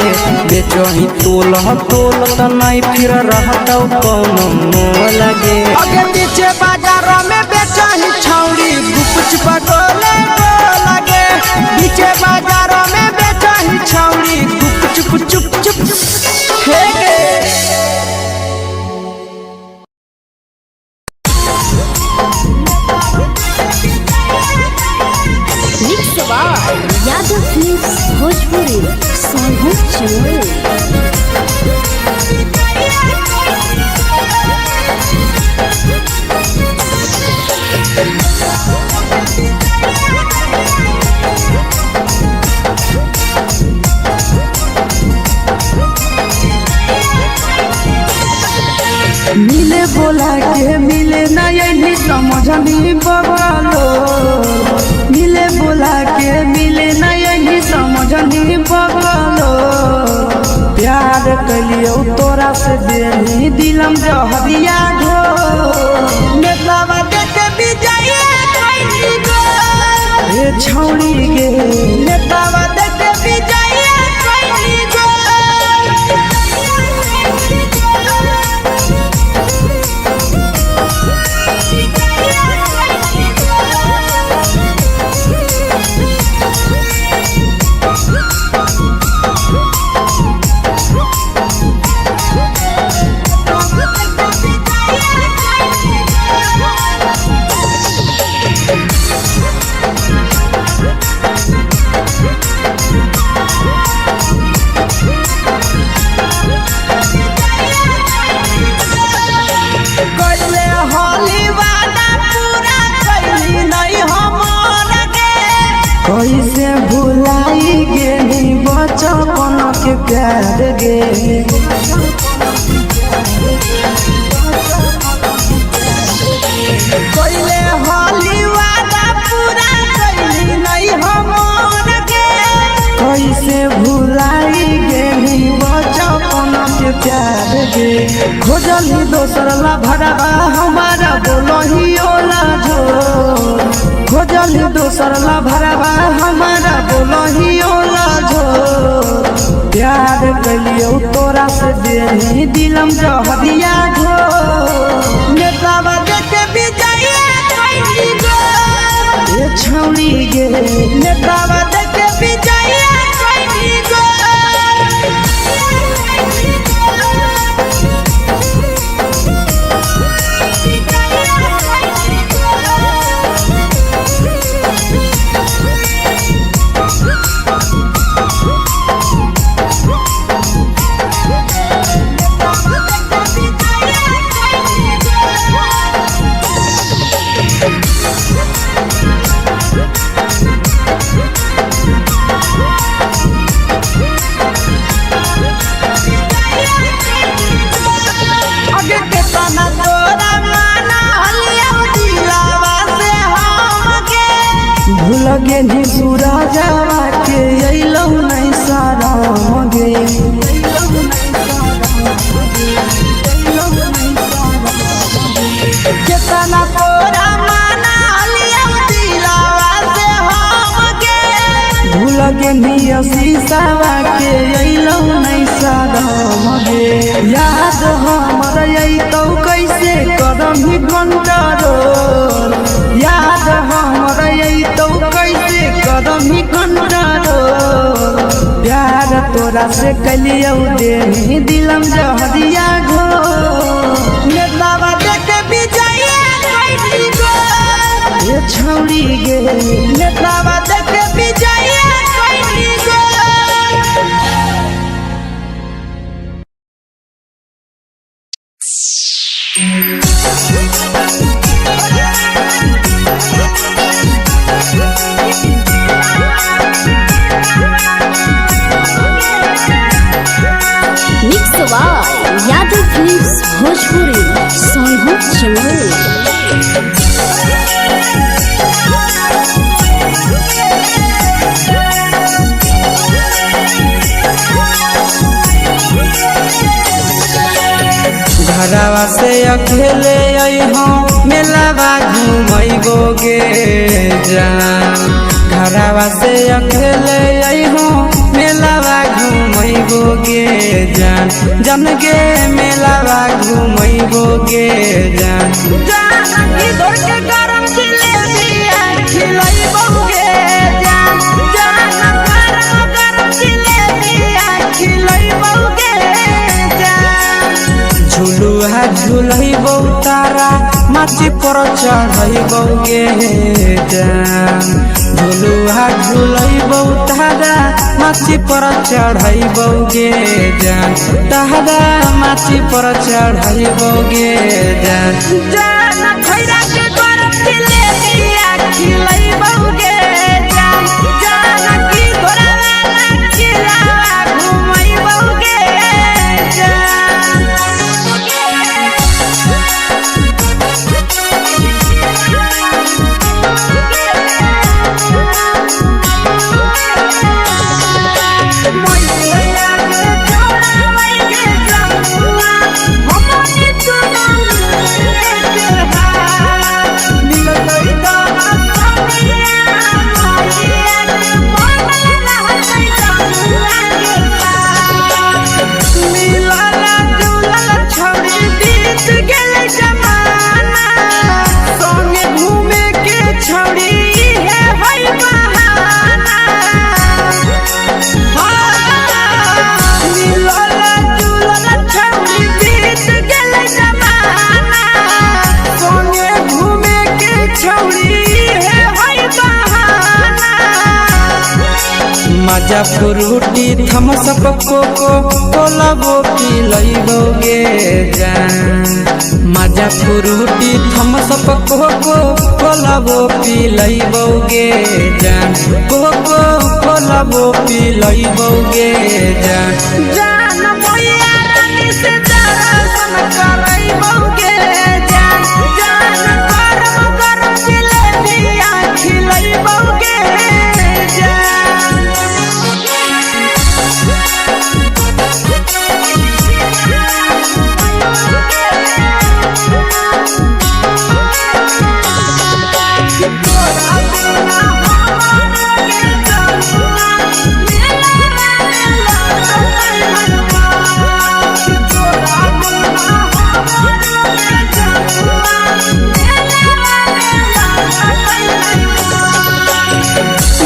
बेचही तोलह तोलत नहीं फिर रहतौ कौनो मोह लगे आगे पीछे बाजारों में बेचही छौड़ी गुप पटोले लगे पीछे बाजारों में बेचही छौड़ी गुप चुप चुप चुप फेंके यादव फिल्म्स भोजपुरी सोनू चमोली। मिले बोला के मिले नहीं समझनी बगलो मिले बोला के मिले नहीं समझनी बगलो प्यार कलियो तोरा से देनी दिलम जहरिया ढो नेतावा देखे विजय कैली गो ए छौड़ी गे नेतावा देखे विजय कैली गो कैसे भुलाई गेली बचपन के प्यार गे कैले होली वादा पूरा कैली नहीं हमर गे कैसे भुलाई गेली बचपन के प्यार गे खोजली दोसर ला भरवा हमारा बोलही ओला झोर खोजली दोसर ला भरवा हमारा बोलही ओला झोर प्यार कलियो तोरा से देनी दिलम जहरिया ढोर नेतावा देखे विजय कैली गो ए छौड़ी गे नेतावा देखे विजय कैली गो लगे नी सूरजवा के अइलौ नहीं सारा मगे केतना तोरा माना लिया दिलावा से हम गे भूल गे नी शीशावा के अइलौ नहीं सारा मगे याद हमर अइतौ कैसे करम ही कंट्रोल याद हमर अइतौ कैसे करम ही कंट्रोल प्यार तोरा से कलियौ देनी दिलम जहरिया घो नेतावा देखे विजय कैली गो ए छौड़ी गे नेतावा देखे विजय कैली गो यादव फिल्म्स भोजपुरी सोनू चमोली। घरवा से अकेले अइहो मेलावा घूमैबो गे जान घरवा से अकेले अइहो मेलावा घूमैबो गे जान जन गे मेलावा घूमैबो गे जान जानकी दौड़ के गरम जिलेबिया खिलैबो गे जान गरम जिलेबिया खिलैबो गे जान झुलुहा झुलैबो तारा माची पर चढ़ैबो गे जान झुलुहा झुलैबो तारा माची पर चढ़ैबो गे जान तारा माची पर चढ़ैबो गे जान जान खैरा के गरम जिलेबिया खिलैबो गे जान जानकी घोड़ावाला खिलावा घुमैबो गे मजा फ्रूटी थम्स अप कोको कोला वो पिलैबो गे जान मजा फ्रूटी थम्स अप कोको कोला वो पिलैबो गे जान कोको कोला वो पिलैबो गे जान जान मोया रानी से दर्शन करैबो गे जान गरम गरम जिलेबिया खिलैबो गे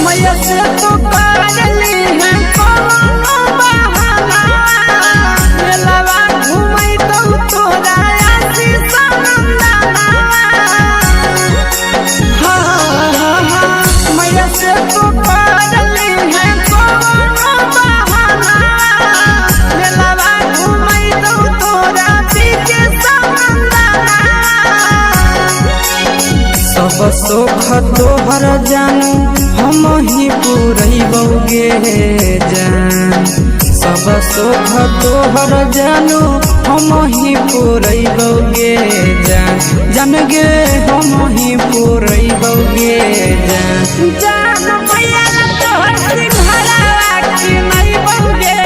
मैया से तो पागली है कोनो बहाना मेलावा घूमै तो तोरा आसी सनंदना मैया से तो पागली है कोनो बहाना मेलावा घूमै तो तोरा पीछे सनंदना सब सुख तोहर जानू हम ही पुरैबो गे जान सब सुख तोहर जानू हम ही पुरैबो गे जान जन गे हम ही पुरैबो गे जान जान मैया तोहर सिंघरावा खिलैबो गे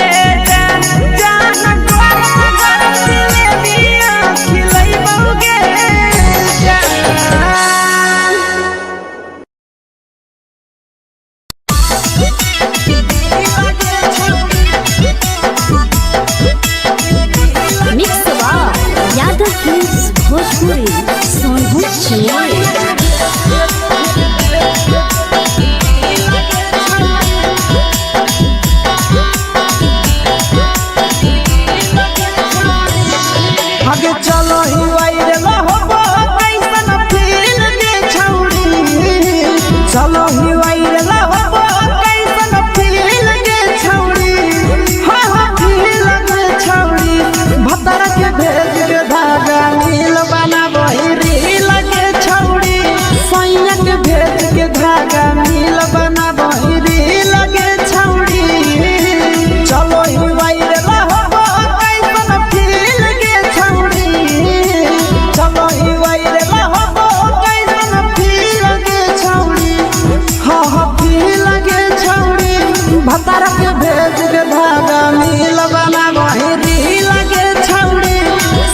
जान गरम गरम जिलेबिया खिलैबो गे मिक्स यादव फिल्म्स भोजपुरी सोनभद्र चेन्नई आगे चलो ही वायरल होबो कैसन फील के छौड़ी चलो ही वायरल होबो कैसन फील के छौड़ी हाँ फील के छौड़ी भतर के भेज के धागा नील बना बहिरी लगे छौड़ी सैया के भेज के धागा नील बना बहिरी लगे छौड़ी चलो ही वायरल होबो कैसन फील के छौड़ी चलो ही वायरल होबो कैसन फील के छौड़ी हाँ फील के छौड़ी भतर के भेज के धागा नील बना बहिरी लगे छौड़ी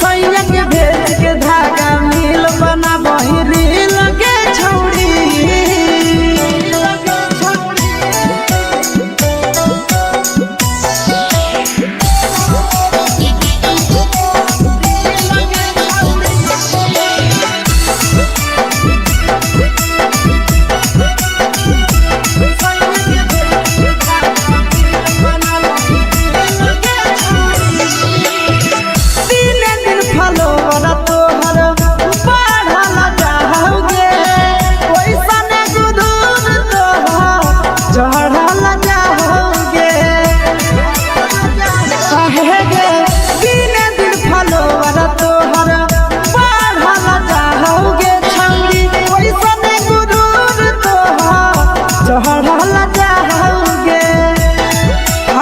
सैया के भेज के धागा नील बना बहिरी लगे छौड़ी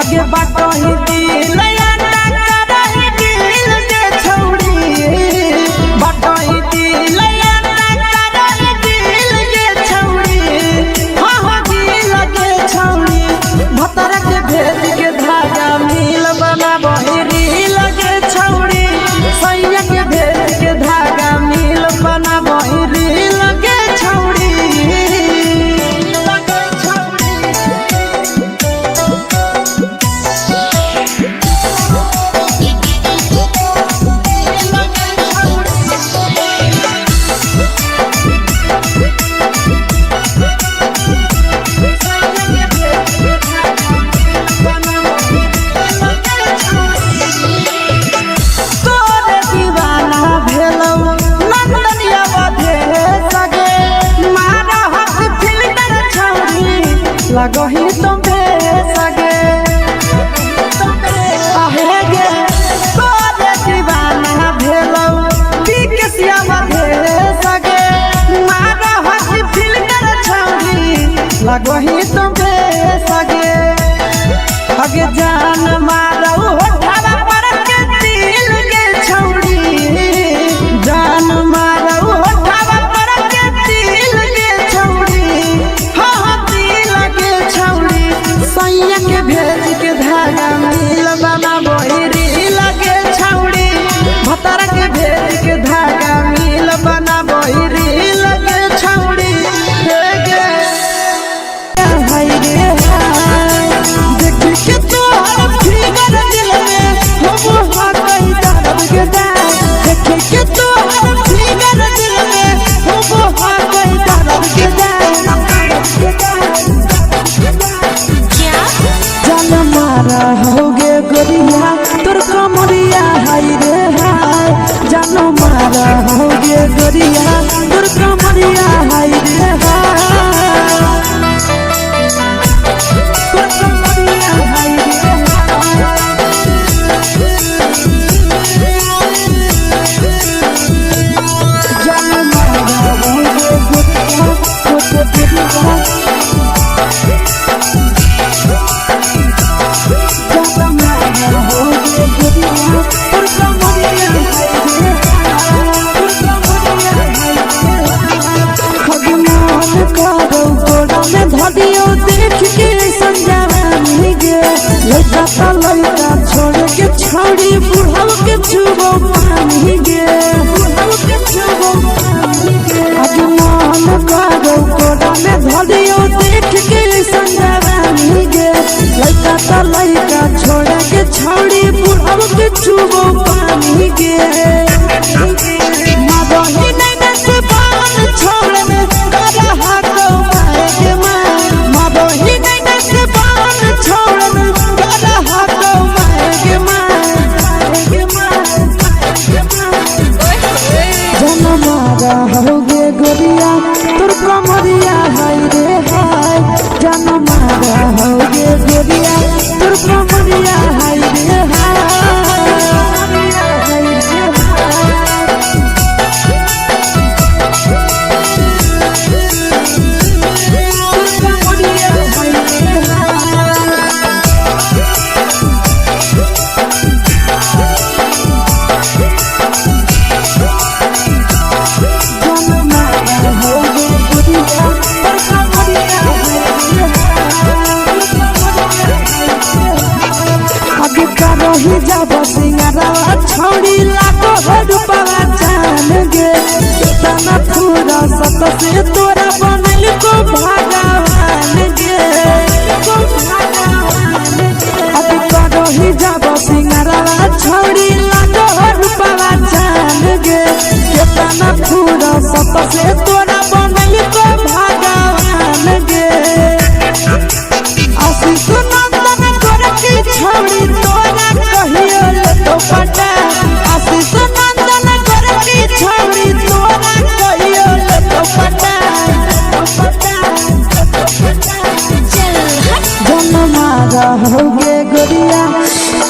आगे बाटही दिल अंडा करही दिल के छौड़ी बाटही दिल अंडा करही दिल के छौड़ी हाँ दिल के छौड़ी भतर के भेज के धागा मिल बना बहिरी लगे छौड़ी सैया के भेज के धागा मिल बना बहिरी लगे छौड़ी लगही तुम्हे सगे आहे गे तोरे दीवाना भेलौ की केसिया बधे सगे मारा हसी फिल्टर छौड़ी लगही तुम्हे सगे अगे जान मारौ होठवा पर के दिल के छौड़ी जान मारौ होठवा पर के दिल के छौड़ी हाँ सैया के भेज के धागा मिल बना बहिरी लगे छौड़ी भतर के भेज के धागा मिल बना बहिरी लगे छौड़ी हाय रे देख के तोहर फिगर दिल में हो कहीं दर्द के देख के तोहर फिगर दिल में हो कहीं दर्द के जान मारा होगे गोरिया तोर कमरिया हाय रे हाय जान मारा होगे गोरिया तोर कमरिया हाय रे हाय तोर कमरिया हाय रे जान मारा होगे गोरिया तोर कमरिया धदियो देख के संजावानी गे लइका ता लइका छोड़ के छौड़ी बुढ़ाव के छुबो पानी गे बुढ़ाव के छुबो पानी गे आज मन करो कोडा में धदियो देख के संजावानी गे लइका ता लइका छोड़ के छौड़ी बुढ़ाव के छुबो पानी गे मादही नहीं से बाल छोड़ में करा हाथो मारे मादही नहीं से बाल छोड़ में करा हाथो मारे जन मारा होगे गोरिया तोर कमरिया हाय रे हाय जन मारा होगे गोरिया तोर कमरिया हाय रे हाय रही जब सिंगरवा छौड़ी लाखो रुपया जान गे तना पूरा सत से तोरा बनल को भगवान गे को भगवान गे रही जब सिंगरवा छौड़ी लाखो रुपया जान गे तना पूरा सत से तोरा बनल को भगवान गे आशीष नंदन गोरखी छौड़ी तोरा कहियो तो पटा आशीष नंदन गोरखी छौड़ी तोरा कहियो तो पटा जन मारा होगे गोरिया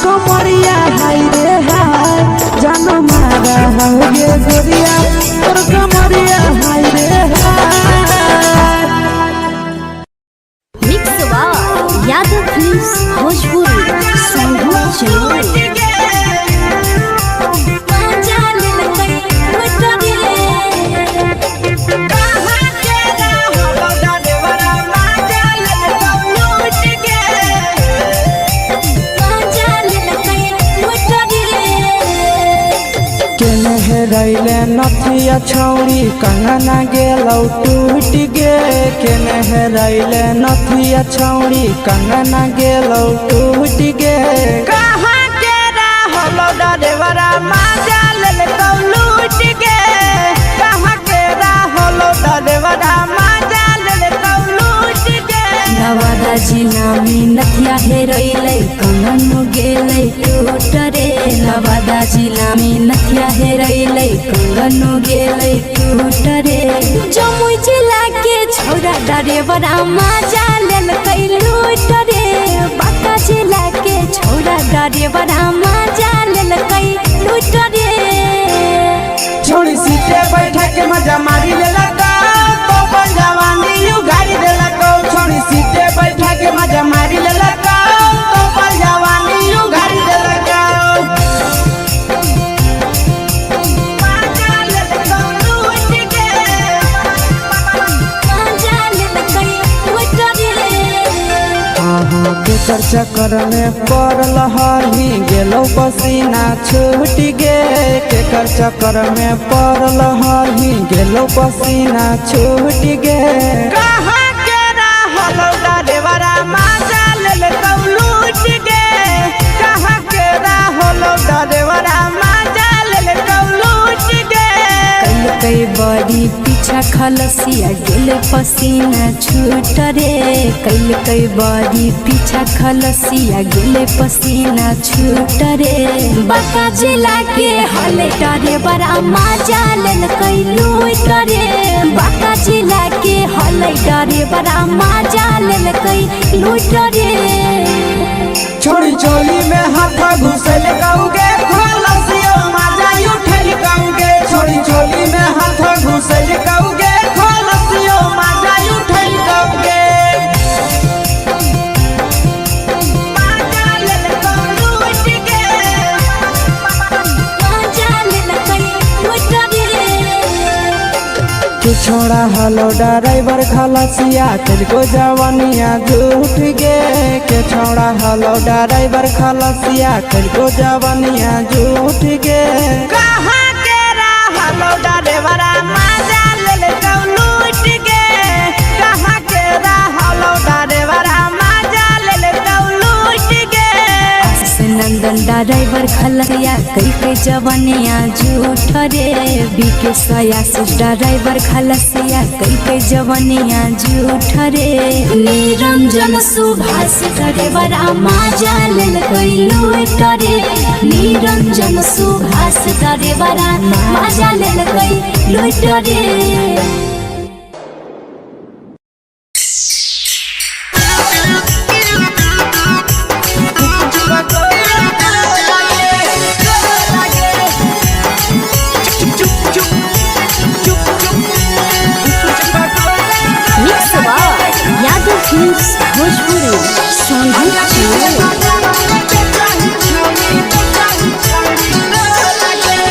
कमरिया हाय रे हाय जन मारा होगे गोरिया तोर कमरिया हाय रे हाय मिक्स यादव फिल्म्स भोजपुरी। हेरैले नथिया छौरी कंगना गेलौ टूट गे केने हेरैले नथिया छौरी कंगना गेलौ टूट गे कहाँ के रहलो डरेवरा माजा लेल कौ लूट गे कहाँ के रहलो डरेवरा माजा लेल कौ लूट गे नवादा जिला में नथिया हेरैले कंगन गेलै टूट रे नवादा जिला में नथिया हेरैले कंगन गेलै टूट रे जमुई जिला के छौरा डरेवरा माजा लेल कै लूट रे बांका जिला के छौरा डरेवरा माजा लेल कै लूट रे छोड़ी सीटे बैठा के मजा मारी लेला तो बन जवानी यू गाड़ी देला को छोड़ी सीटे बैठा के मजा मारी लेला तो बन जवानी यू गाड़ी देला को माजा लेल कौ लूट गे माजा लेल कै लूट रे केकर चक्कर में पड़ल हरही गेलौ पसीना छूट गे केकर चक्कर में पड़ल हरही गेलौ पसीना छूट गे कहाँ के रहलो डरेवरा माजा लेल कौ लूट गे कहाँ के रहलो डरेवरा माजा लेल कौ लूट गे कई बड़ी पीछा खलसिया गेल पसीना छूट रे कई बड़ी पीछा खलसिया गेल पसीना छूट रे बांका जिला के हले डरेवरा माजा लेल कई लूट रे बांका जिला के हले डरेवरा माजा लेल कई लूट रे छोड़ी चोली में हाथ घुसल कौगे खलसियो माजा उठल कौगे छोड़ी चोली में हाथ घुसल कौगे खलसियो माजा उठल कौगे माजा लेल कौ लूट गे माजा लेल कई लूट रे तू छोड़ा हलो ड्राइवर खलसिया तेरे जवानिया झूठ गे के छोड़ा हलो ड्राइवर खलसिया तेरे जवानिया झूठ गे कहाँ के रहलो डरेवरा माजा लेल कौ लूट गे कहाँ के रहलो डरेवरा माजा लेल कौ लूट गे नंदन ड्राइवर खलसिया कई जवानिया झूठ रे बीके सयासी ड्राइवर खलसिया कई जवानिया झूठ रे निरंजन सुभाष ड्राइवरा माजा लेल कई लूट रे निरंजन सुभाष ड्राइवरा माजा लेल कई लूट रे यादव फिल्म्स भोजपुरी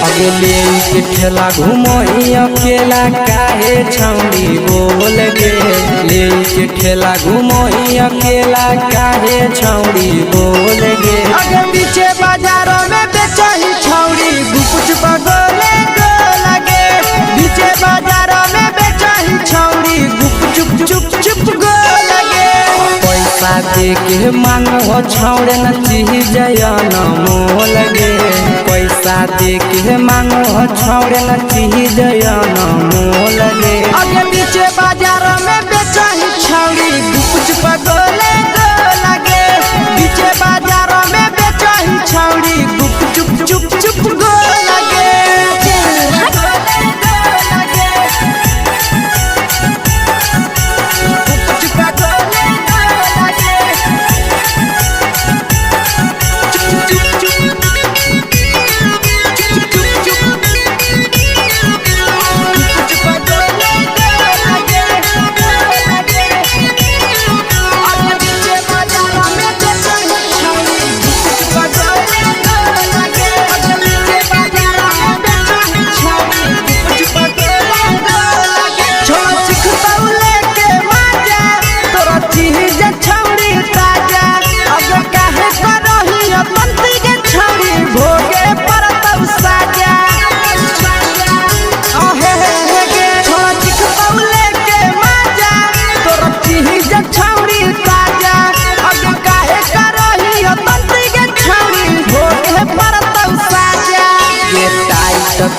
अगले के ठेला घुमोई अकेला काहे छौड़ी बोल गे ले के ठेला घुमोई अकेला काहे छौड़ी बोल गे आगे पीछे बाजारों में बेचही छौड़ी गुपुच बगोले गो लगे पीछे बाजारों में बेचही छौड़ी गुप चुप चुप चुप गो लगे पैसा दे के मांगो छौड़े न चीज न मोल गे पैसा दे के मांगो छौड़े न चीज न मोल गे आगे पीछे बाजारों में बेचही छौड़ी गुपुच बगोले गो लगे पीछे बाजारों में बेचही छौड़ी गुप चुप चुप चुप गो लगे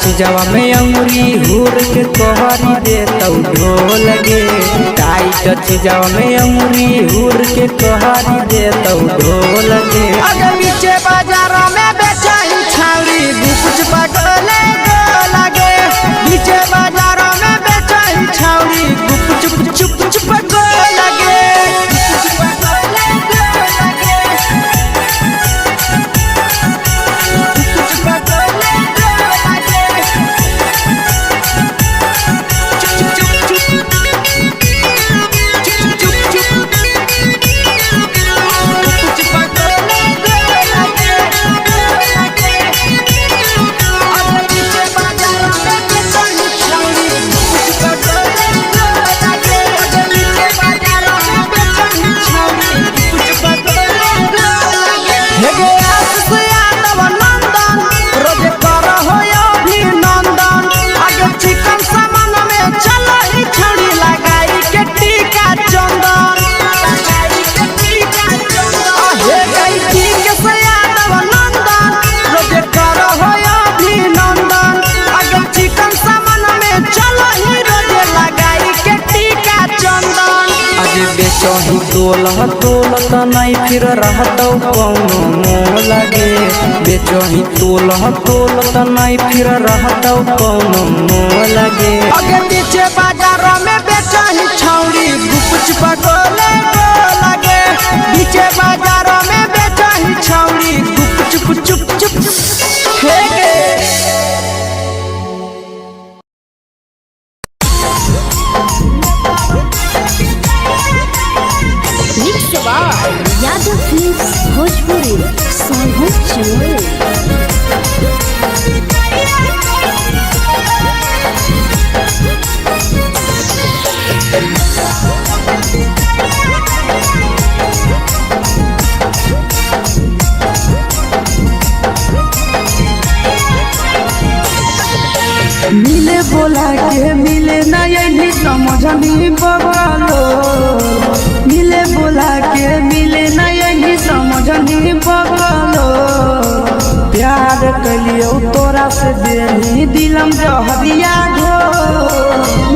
चीजवा में अंगुरी हुर के कहरी दे तो ढोल गे टाइट चीजवा में अंगुरी हुर के कहरी दे तो ढोल गे अगर नीचे बाजार में बेचाई छावरी कुछ पटोले लगे नीचे बाजार में बेचाई छावरी चुप चुप चुप लगे बेचही तोलत नहीं फिर रहतौ कौनो मोह लगे बेचही तोलत नहीं फिर रहतौ कौनो मोह लगे अगे नीचे बाजार में बेचही छौरी गुपच पटोले लगे नीचे बाजार में बेचही छौरी गुप चुप चुप हे गे यादव फिल्म्स भोजपुरी सोनू चोर मिले बोला के मिले नहीं समझनी बगलो मिले बोला के मिले नहीं समझनी बगलो प्यार कलियो तोरा से देनी दिलम जहरिया घो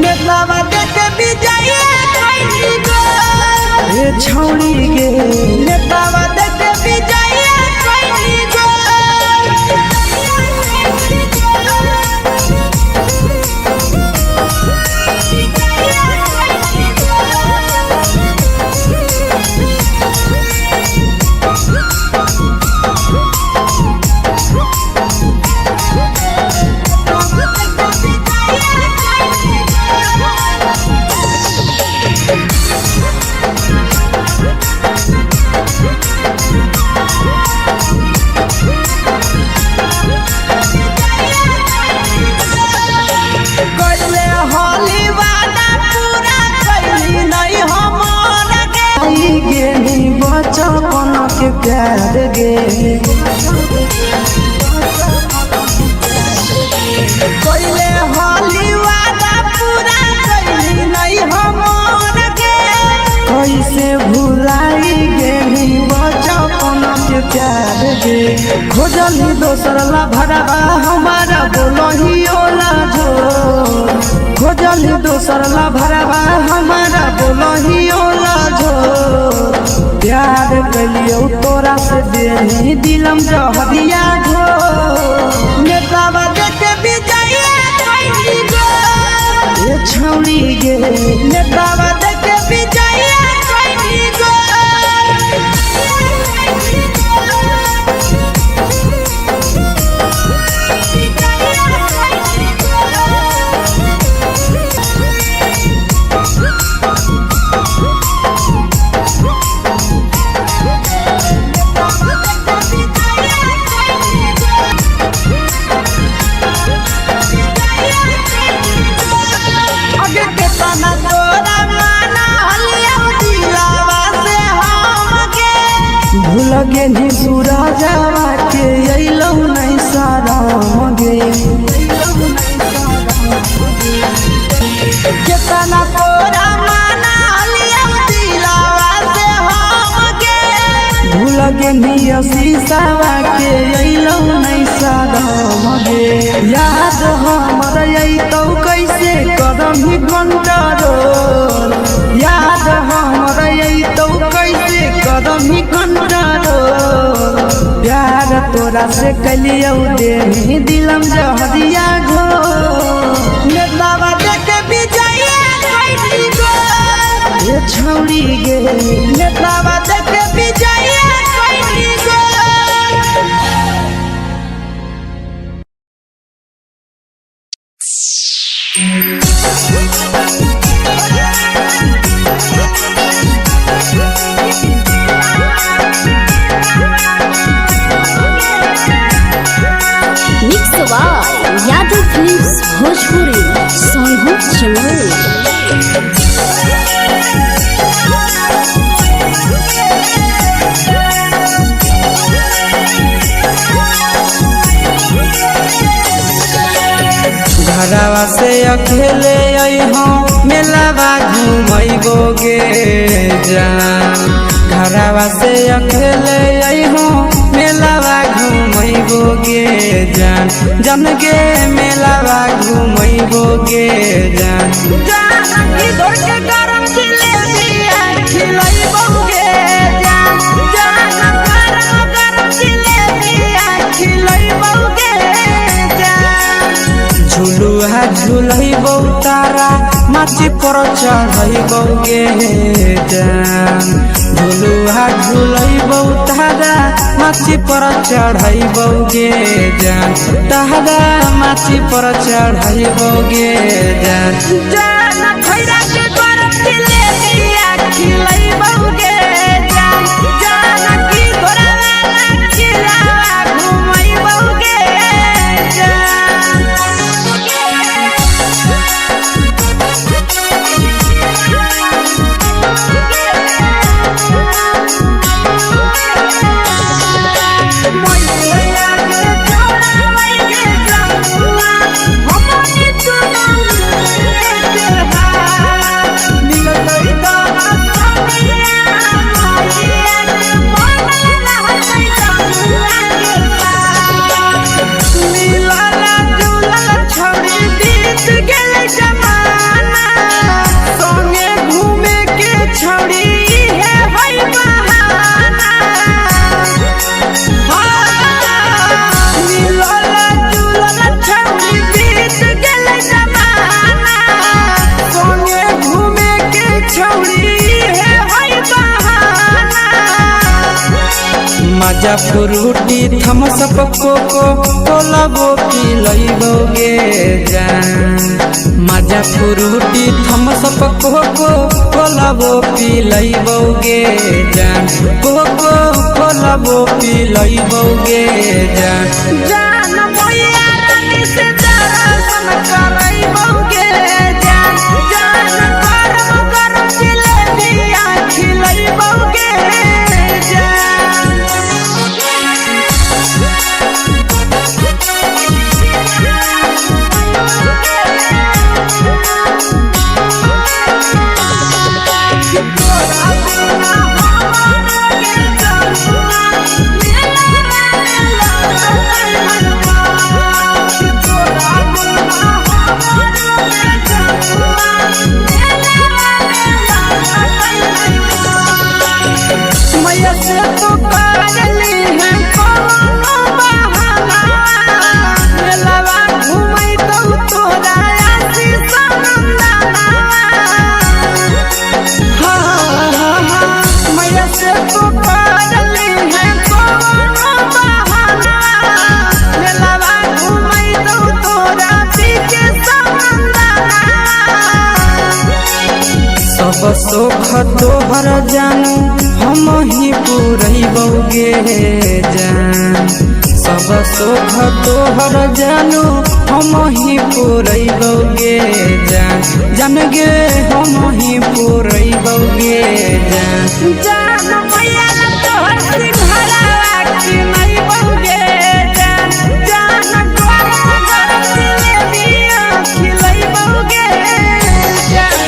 नेतावा देते विजय कोई गो हे छौड़ी गे नेतावा देते विजय कोई गो बचपन के प्यार गे कोइले होली वादा पूरा कइली नहीं हमर के कैसे भुलाई गेली बचपन के प्यार गे खोजली दोसर ला भरवा हमारा बोलही ओला जो खोजली दोसर ला भरवा हमारा बोलही ओला जो प्यार कलियो तोरा से देनी दिलम जहरिया घो नेतावा देते विजय कोई गो ये छौड़ी गे नेतावा देते विजय कोई गो लगे नी सूरजवा के अइलौ नहीं सारा गे केतना तोरा माना लिया दिलावा से हम गे लगे निया शीशावा के अइलो नहीं सादम गे याद हमर अइतौ कैसे करम ही कंट्रोल याद हमर अइतौ कैसे करम ही कंट्रोल प्यार तोरा से कलियौ दे दिलम जहरिया घो नेतावा देखे विजय कैली गो ये छौड़ी गे नेतावा देखे विजय कैली गो। Mix by Yadav Films Bhojpuri Sonu Chaman. घरवा से अकेले अइहो मेलावा घूमैबो गे जान घरवा से अकेले अइहो मेलावा घूमैबो गे जान जन गे मेलावा घूमैबो गे जान जान इधर के गरम जिलेबिया खिलैबो गे जान जान गरम जिलेबिया खिलैबो गे जान झुलुहा झुलैबो तारा माची पर चढ़ैबो गे जान झुलुहा झुलैबो तारा माची पर चढ़ैबो गे जान तारा माची पर चढ़ैबो गे जान जान खैरा के गरम जिलेबिया खिलैबो गे जान जान की घोड़ावाला खिलावा घुमैबो गे जान। मजा फ्रूटी थमसप कोको कोलाबो पिलैबो गे जान मजा फ्रूटी थमसप कोको कोलाबो पिलैबो गे जान कोको कोलाबो पिलैबो गे जान जान मैया रानी से दर्शन करैबो गे जान जान गरम गरम जिलेबिया खिलैबो गे जान। सब सुख तोहर जानू हम ही पुरैबो गे जान सब सुख तोहर जानू हम ही पुरैबो गे जान जान गे हम ही पुरैबो गे जान जान मैया तोहर सिंघरावा खिलैबो गे जान जान गरम गरम जिलेबिया खिलैबो गे जान।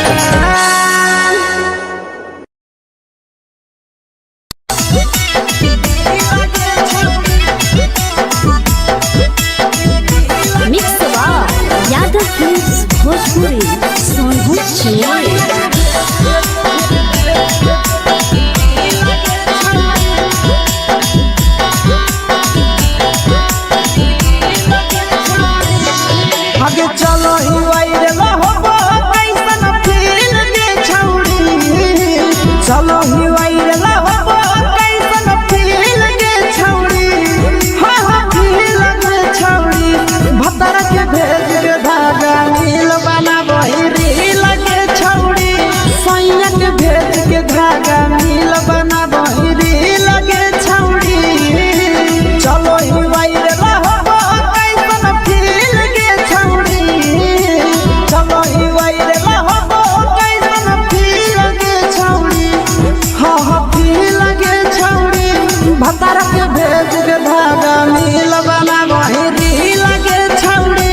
के भेज के धागा मिल बना बहिरी लगे छौड़ी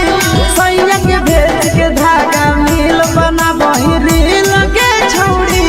सैया के भेज के धागा मिल बना बहिरी लगे छौड़ी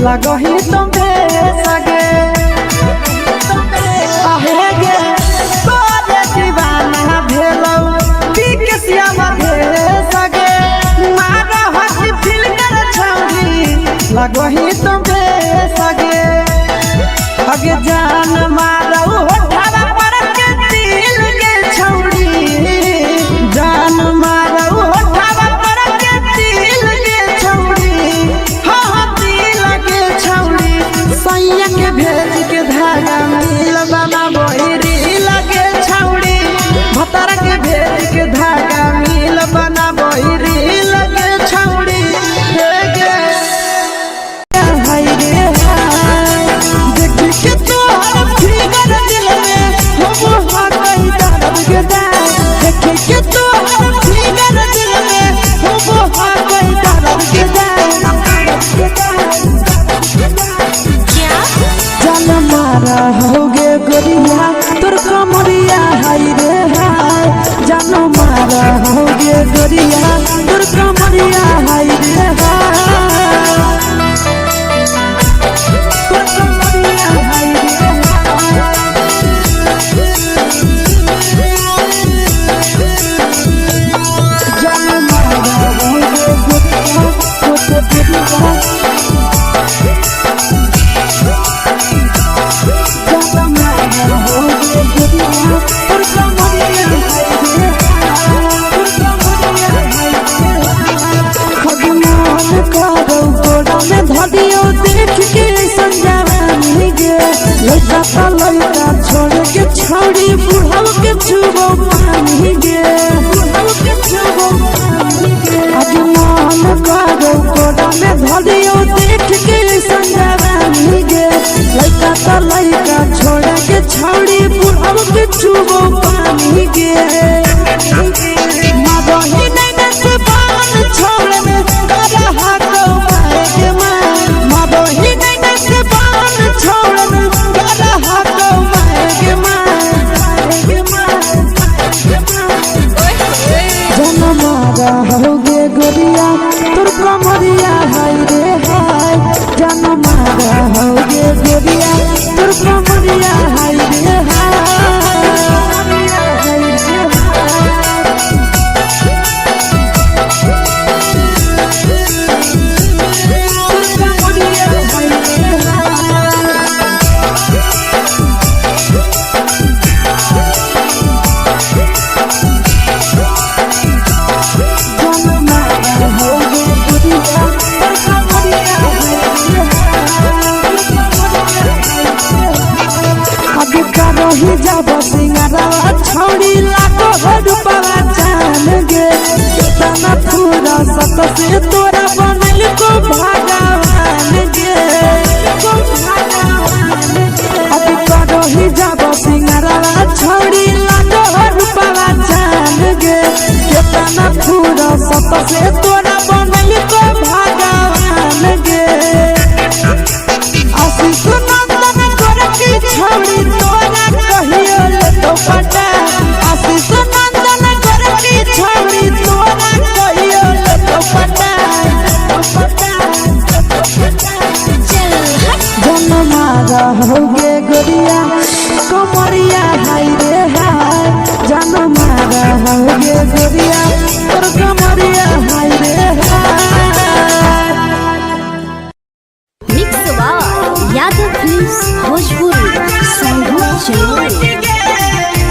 लगही तुम्हे सगे आहे गे तोरे दीवाना भेलौ बिकसिया बधे सगे मारा हसी फिल्टर छौड़ी लगही तुम्हे सगे अगे जान मारौ होठवा पर के दिल के छौड़ी जान मारौ होठवा पर के दिल के छौड़ी सैया के भेज के धागा मिल बना बहिरी लगे छौड़ी भतार के भेज के धागा मिल बना बहिरी लगे छौड़ी हाय रे हाय देख के तोहर फिगर दिल में हो गई दर्द के दाग देख के तोहर फिगर दिल में हो गई दर्द के दाग जान मारा होगे गोरिया तोर कमरिया हाय रे हाय जान मारा होगे गोरिया तोर कमरिया हाय रे हाय तोर कमरिया हाय रे जान मारा होगे गोरिया तोर कमरिया धदियो देख के संजानी गे लइका ता लइका छोड़ के छौड़ी बुढ़ाव के छुबो पानी गे बुढ़ाव के छुबो पानी गे आज मन कागो कोडा में धदियो देख के संजानी गे लइका ता लइका छोड़ के छौड़ी बुढ़ाव के छुबो पानी गे मादही नहीं से बान छोड़ में करा हाथो के मादही नहीं से बान छोड़ में करा हाथो के जन मारा होगे गोरिया तोर कमरिया हाय रे हाय जन मारा होगे गोरिया तोर कमरिया हाय रे हाय रही जब सिंगारवा छौड़ी लाखो रुपया जान गे केतना पूरा सत से तोरा बनल को भगवान गे अब रही जब सिंगारवा छौड़ी लाखो रुपया जान गे केतना पूरा सत से तोरा बनल को भगवान गे आशीष नंदन गोरखी छौड़ी तोरा कहियो ले तो पटा आशीष नंदन गोरखी छौड़ी तोरा कहियो ले तो पटा जनमा रहोगे गोरिया कमरिया हाय रे हाय जनमा रहोगे गोरिया तोर कमरिया हाय रे हाय। Mix by Yadav Films Bhojpuri Sangeet channel.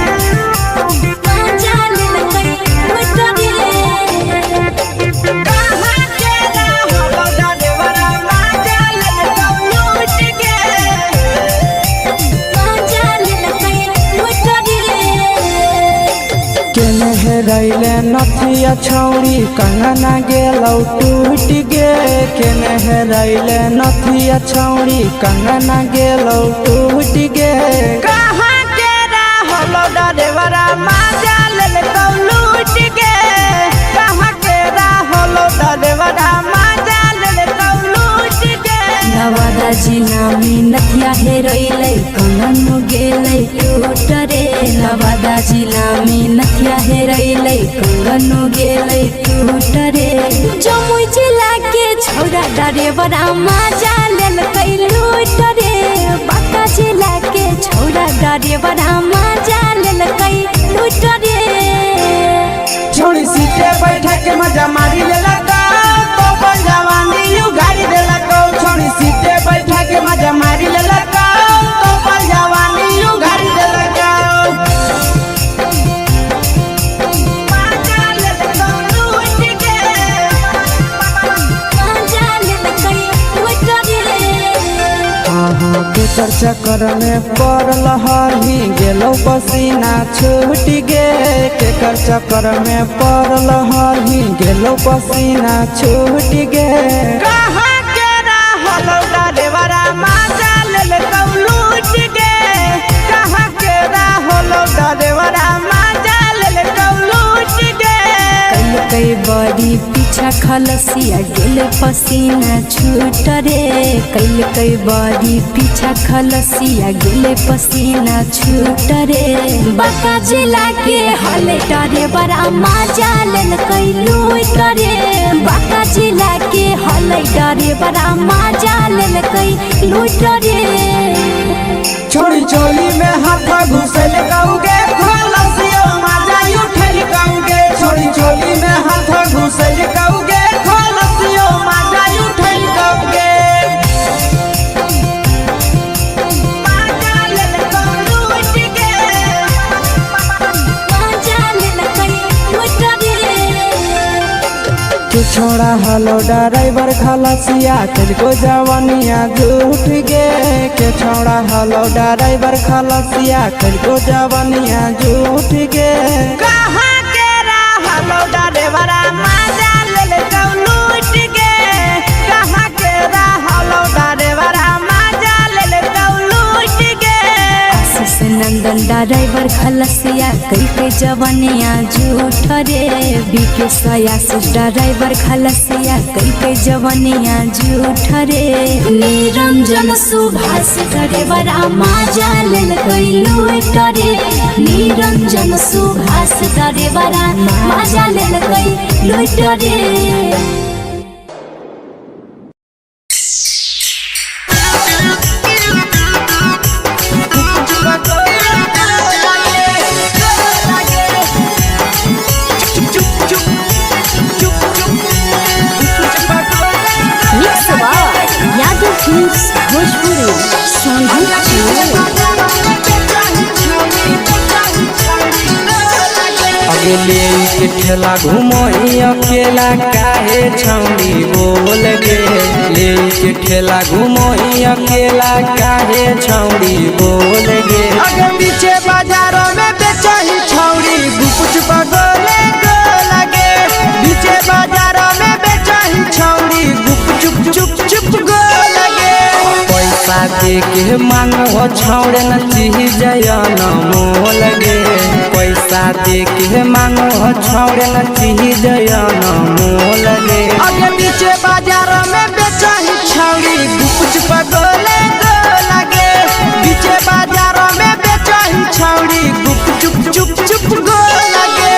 रैले नथिया छौड़ी कंगना गेलौ टूट गे केने रैले नथिया छौड़ी कंगना गेलौ टूट गे कहाँ के रहलो डरेवरा माजा लेल कौ लूट गे कहाँ के रहलो डरेवरा माजा लेल कौ लूट गे नवादा जिला में नथिया हेरैलै कंगन गेलै टूट रे नवादा जिला में नथिया हेरैलै कंगन गेलै टूट रे जमुई जिला के छौड़ा डरेवरा माजा लेलकै लूट रे बांका जिला के छौड़ा डरेवरा माजा लेलकै लूट रे छोड़ी सीटे बैठा के मजा मारी लेला तो बन जवानी यू गाड़ी देला को छोड़ी सीटे बैठा के मजा मारी लेला तो बन जवानी यू गाड़ी देला को केकर चक्कर में पड़ल हरही गेलौ पसीना छूट गे केकर चक्कर में पड़ल हरही गेलौ पसीना छूट गे कहाँ के रहलो डरेवरा माजा लेल कौ लूट गे कहाँ के रहलो डरेवरा माजा लेल कौ लूट गे कई बड़ी पीछा खलसिया गेल पसीना छूट रे कई बड़ी पीछा खलसिया गेल पसीना छूट रे बांका जिला के हले डरे बड़ा माजा लेल कई लूट रे बांका जिला के हले डरे बड़ा माजा लेल कई लूट रे छोड़ी चोली में हाथ घुसल कौगे खलसियो माजा उठल कौगे छोड़ी चोली में हाथ घुसल कौगे खलसियो माजा उठल कौगे माजा लेल कौ लूट गे माजा लेल कई लूट रे के छोड़ा हलो ड्राइवर खलसिया तेलको जवानिया झूठ गे के छोड़ा हलो ड्राइवर खलसिया तेलको जवानिया झूठ गे कहाँ के रहलो डरेवरा माजा लेल कौ लूट गे कहाँ के रहलो डरेवरा माजा लेल कौ लूट गे आशीष नंदन ड्राइवर खलसिया कई जवानिया झूठ रे बीके आशीष ड्राइवर खलसिया कई जवानिया झूठ रे निरंजन सुभाष ड्राइवरा माजा लेल कई लूट रे निरंजन सुभाष ड्राइवरा माजा लेल कई लूट remix by Yadav Films Bhojpuri संगीत अगले के ठेला घुमोई अकेला काहे छौड़ी बोल गे ले के ठेला घुमोई अकेला काहे छौड़ी बोल गे अगे बीचे बाजारों में बेचही छौड़ी गुपुच पगोले गो लगे बीचे बाजारों में बेचही छौड़ी गुप चुप चुप चुप गो लगे पैसा दे के मांगो छौड़े न चीज न मोह लगे पैसा दे के मांगो छौड़े न चीज न मोह लगे आगे बीचे बाजारों में बेचही छौड़ी गुपुच पगोले गो लगे बीचे बाजारों में बेचही छौड़ी गुप चुप चुप चुप गो लगे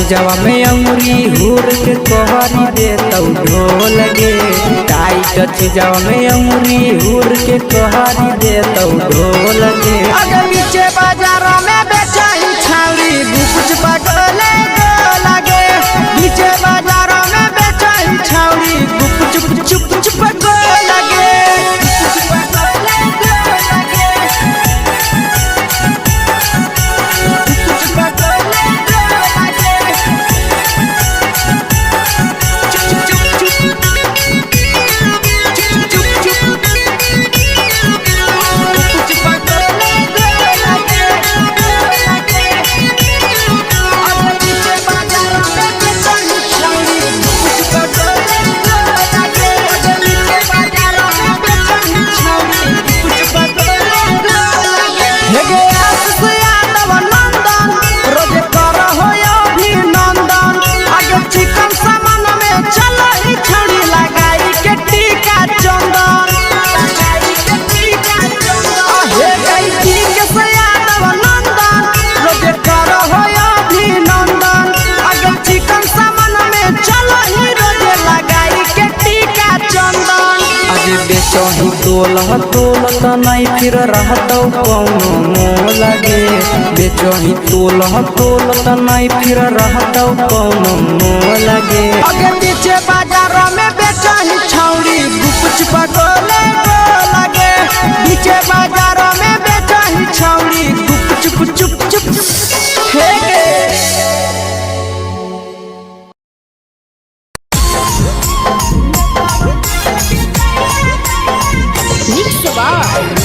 जवा में अंगुरी हुर के कोहरी दे तो ढोल गे टाइट जवा में अंगुरी हुर के कोहरी दे तो ढोल गे अगर बीचे बाजारों में बेचही छौड़ी गुपुच पगोले गो लगे बीचे बाजारों में बेचही छौड़ी गुप चुप चुप चुप गो लगे बेचही तोलत नहीं फिर रहतौ कौनो मोह लगे बेचही तोलत नहीं फिर रहतौ कौनो मोह लगे अगे बीचे बाजारों में बेचही छौड़ी गुपुच पगोले गो लगे बीचे बाजारों में बेचही छौड़ी गुप चुप चुप चुप हे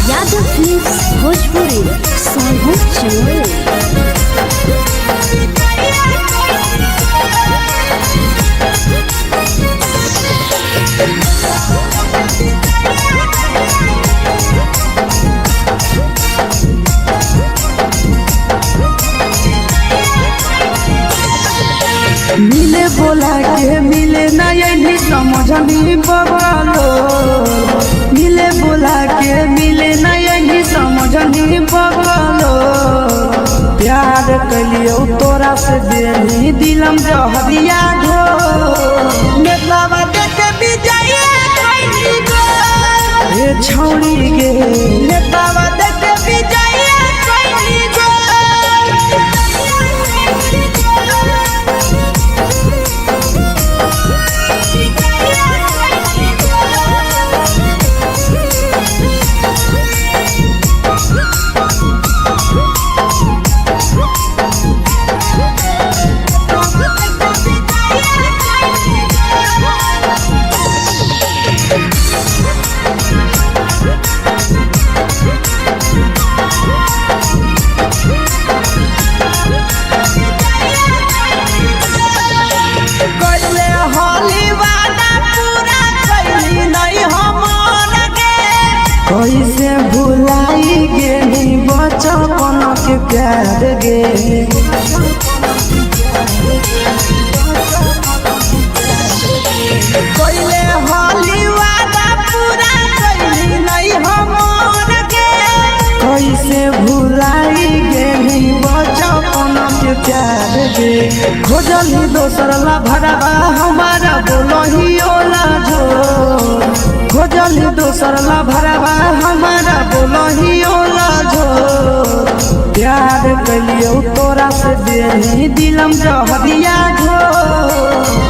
यादव फिल्म्स भोजपुरी साहू चैनल मिले बोला के मिले नहीं समझनी बगलो मिले बोला के मिले नहीं समझनी बगलो प्यार कलियो तोरा से देनी दिलम जहरिया ढो नेतावा देखे बिजैया कोई गो ए छौड़ी गे नेतावा देखे बिजैया कोई गो प्यार गे। कोइले होली वादा पूरा कइली नहीं हमर के, कैसे भुलाई गेली बचपन के प्यार गे। खोजली दोसर ला भरवा हमारा बोलही ओला जो, खोजली दोसर ला भरवा हमारा बोलही ओला जो। प्यार कलियो तोरा से देनी दिलम जहरिया झो।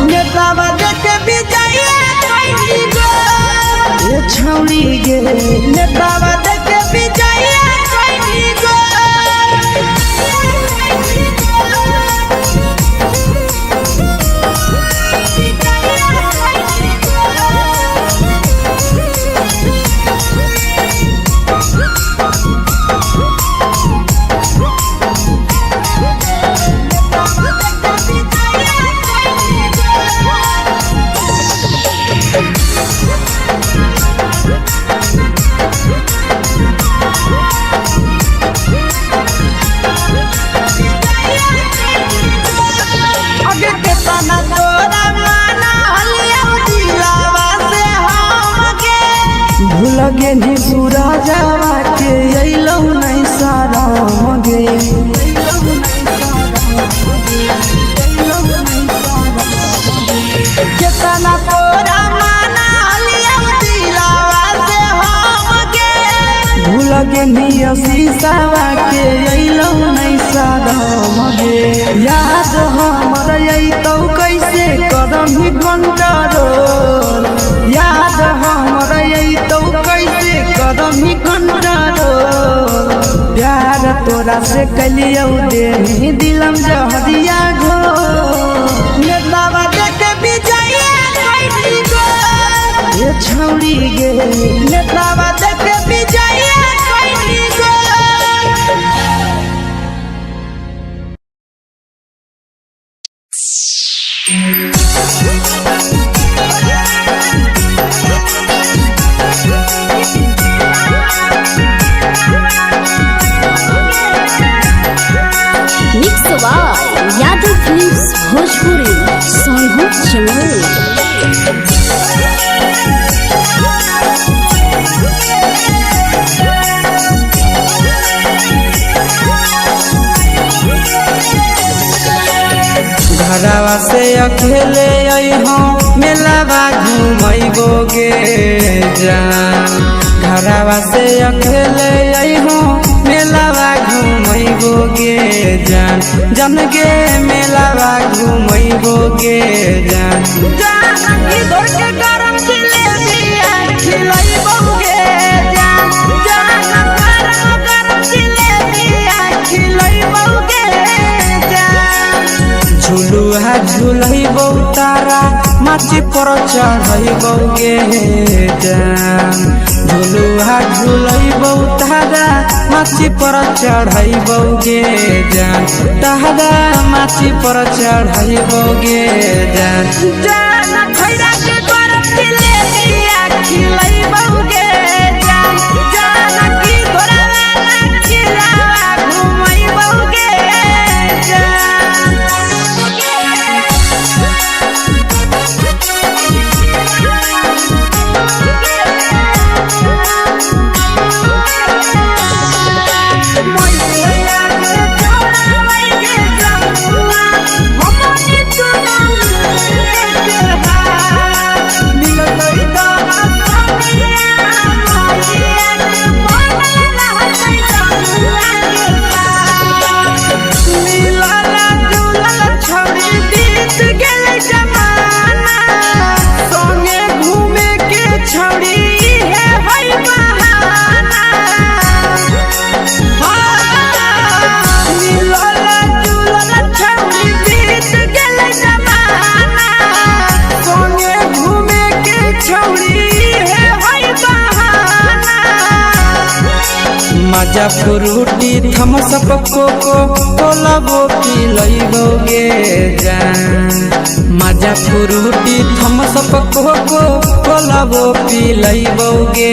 नेतावा देखे विजया कइली गो, ये छौरी गे नेतावा देखे विजया कइली गो। आगे के तना तोरा माना हलिया दिलावा से हमके, भूल गेली पूरा जावा के अइलौ नहीं सारा गे। केतना तोरा माना हलिया दिलावा से हमके। भूल गेली शीशावा के अइलौ नहीं सारा गे। याद हमर अइतौ कैसे करम ही कंट्रोल, याद हमर अइतौ कैसे करम ही कंट्रोल। प्यार तोरा से कलियौ देनी दिलम जहरिया घो। नेतावा देखे विजया कइली गो, ये छौरी गे नेतावा देखे विजया कइली गो। Mix by Yadav Films Bhojpuri Sonu चमोली। घरवा से अकेले अइहो मेलावा घुमैबो गे जान। घरवा से अकेले अइहो मेलावा घुमैबो गे जान। जन गे मेलावा घुमैबो गे जान। जानकी घोर के गरम जिलेबिया खिलैबौ गे जान, गरम जिलेबिया खिलैबौ गे जान। झुलुहा झुलैबौ तारा माची पर चढ़ैबौ गे जान। झुलुहा झुलैबौ तारा माची पर चढ़ैबौ गे जान। तारा माची पर चढ़ैबौ गे जान। जान खैरा के गरम जिलेबिया खिलैबौ गे जान, जानकी घोर वाला खिलावा घुमैबौ गे जान। मैया के चौरावै के जमुआ, हमनी तुना के हाथ। मिलतै दाना मजा फ्रूटी थमसप कोको कोला वो पी लइबोगे जान मजा फ्रूटी थमसप कोको कोला वो पी लइबोगे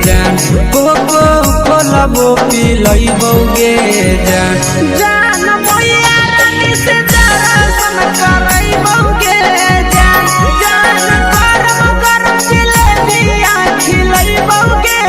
जान कोको कोला वो पी लइबोगे जान जान मैया रानी से दर्शन करइबोगे जान जान गरम गरम जिलेबिया खिलइबोगे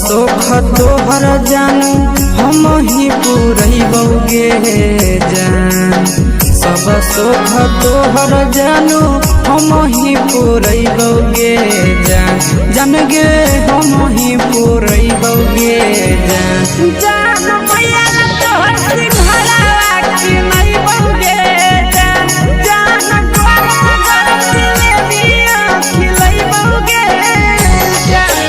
सोख तोहर जानू हम ही पूरइबोगे जान सब सोख तोहर जानू हम ही पूरइबोगे जान जान गे हम ही पूरइबोगे जान जान मैया तोहर सिंघाड़ा खिलइबोगे जान जान गरम गरम जिलेबिया खिलइबोगे जान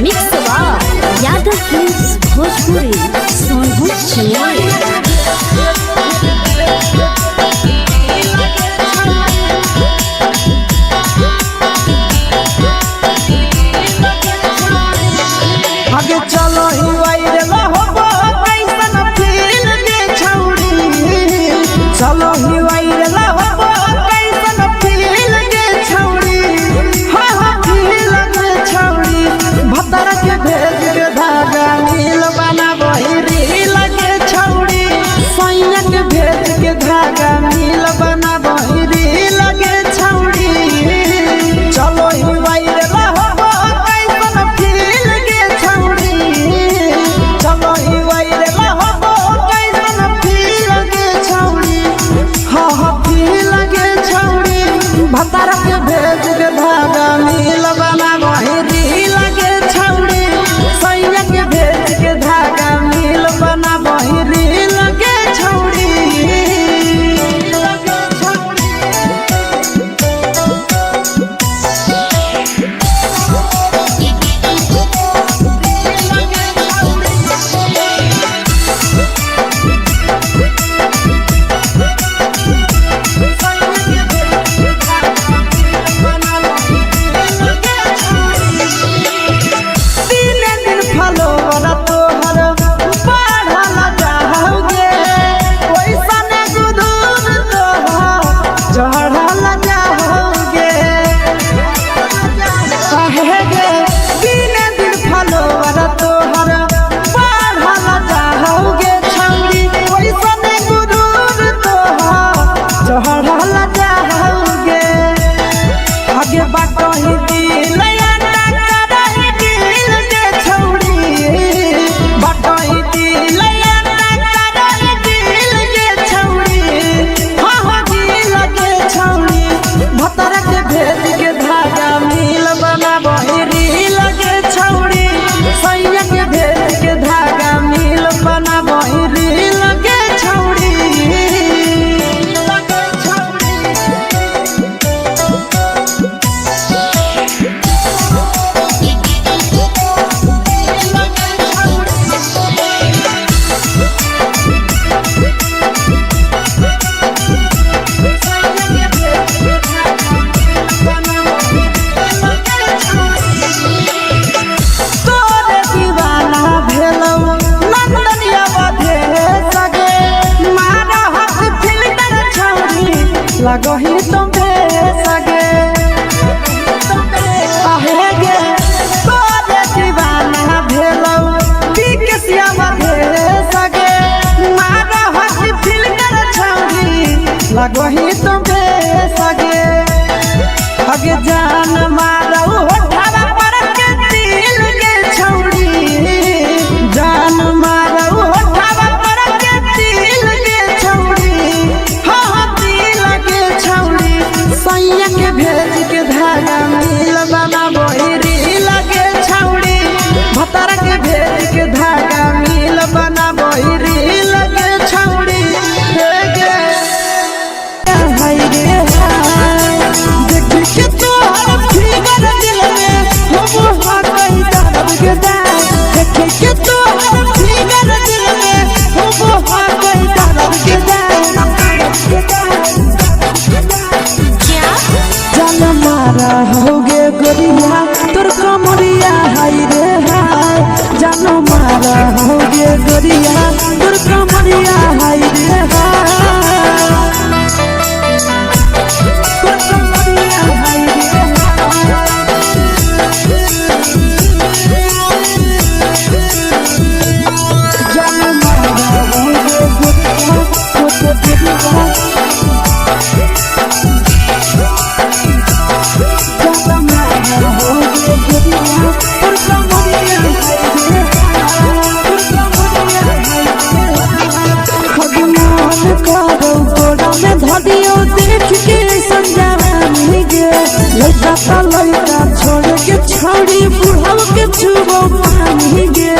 मिक्स यादव फिल्म्स भोजपुरी सोनू चिन्मय आगे चलो ही वायरल होबो कैसन फील के छौड़ी चलो ही वायरल होबो कैसन फील के छौड़ी हा हा फील के छौड़ी भतर के भेज के धागा नील बनाबो रील के छौड़ी सैया के भेज के धागा नील बनाबो रील के छौड़ी चलो ही वायरल होबो कैसन फील के छौड़ी चलो ही वायरल होबो कैसन फील के छौड़ी हा हा फील के छौड़ी भतर के भेज के धागा नील बनाबो रील के छौड़ी सैया के भेज के धागा नील बनाबो रील के छौड़ी बना लगो ही तुम्हे सगे अगे जान मारो होठवा पर के दिल के छौड़ी जान मारो होठवा पर के दिल के छौड़ी हाँ दिल के छौड़ी सैया के भेज के धागा मिल बना बोरी लगे छौड़ी भतर के भेज के धागा मिल बना बोरी लगे छौड़ी के तो फिगर दिल में हम हाथ दर्द के देखे के तो फिगर दिल में हम हाथ दर्द के जान मारा होगे गोरिया तोर कमरिया हाय रे हाय जान मारा होगे गोरिया तोर कमरिया हाय रे हाय लड़का छोड़ के छौड़ी बुढ़ाव के छुबो पानी गे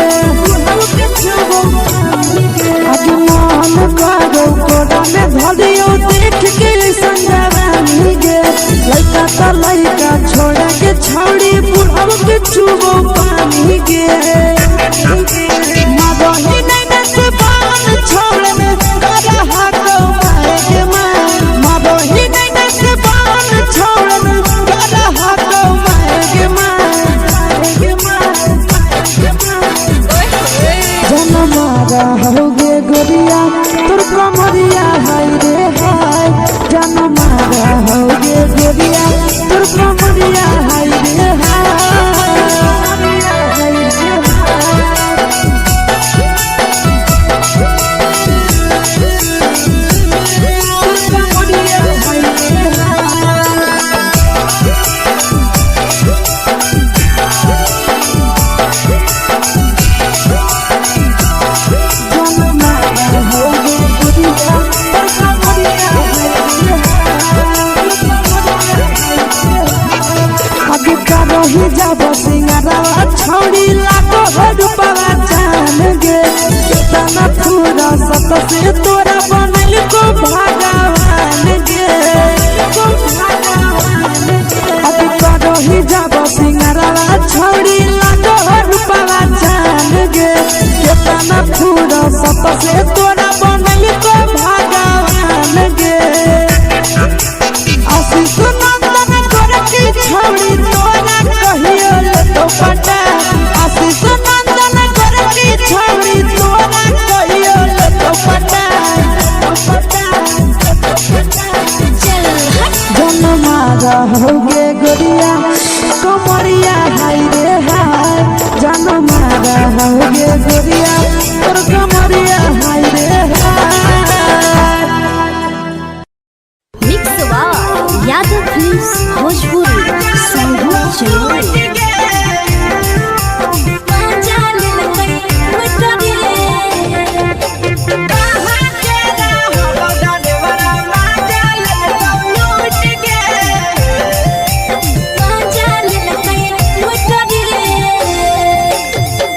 मन करो कोड़ा में धरियो देख के संजवानी गे लड़का छोड़ के छौड़ी बुढ़ाव के छुबो पानी गे मदही नहीं से बान छोड़ में करा हाथो मारे के मदही नहीं से बान छोड़ में करा हाथो मारे के जनमारा होगे गोरिया तोर कमरिया हाय रे हाय जनमारा होगे गोरिया तोर कमरिया हाय रे ही जब सिंगारा छौड़ी लागो रूपवा जान गे कितना पूरा सत से तोरा बनल को भगवान गे अभी करो ही जब सिंगारा छौड़ी लागो रूपवा जान गे कितना पूरा सत से तोरा बनल को भगवान गे आशीष नंदन कर की छौड़ी तोरा कहियो तो पटा आशीष नंदन कर की छौड़ी तोरा कहियो तो पटा जनमारा होगे गोरिया कमरिया हाय रे हाय जनमारा होगे गोरिया तोर कमरिया हाय रे हाय मिक्सवा यादव फिल्म्स भोजपुरी संगीत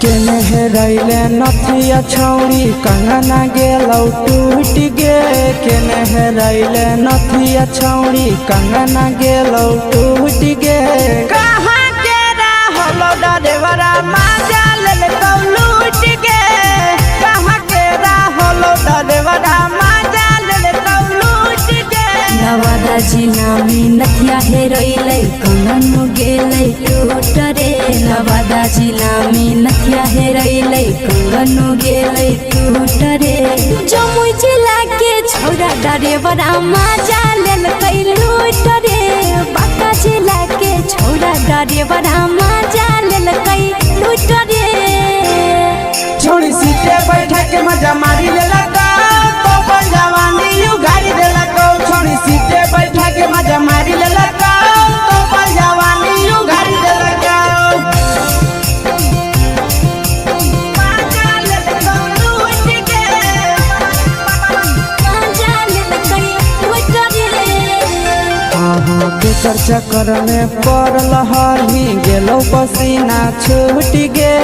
चलो रैले नथिया छौड़ी कंगना गेलौ टूट गे केने रैले नथिया छौड़ी कंगना गेलौ टूट गे कहाँ के रहलो डरेवरा माजा लेलकौ लूट गे कहाँ के रहलो डरेवरा माजा लेलकौ लूट गे नवादा जिला में नथिया हेरोइलै कंगन गेलै टूट रे नवादा जिला में नथिया हेरोइलै कंगन गेलै टूट रे जमुई जिला के छौरा डरेवरा माजा लेलकै लूट रे बांका जिला के छौरा डरेवरा माजा लेलकै लूट रे छोड़ी सीटे बैठा के मजा मारी लेलकौ तो जवानी यू गाड़ी देलकौ चक्कर में पड़ल हरही गेलो पसीना छूट गे।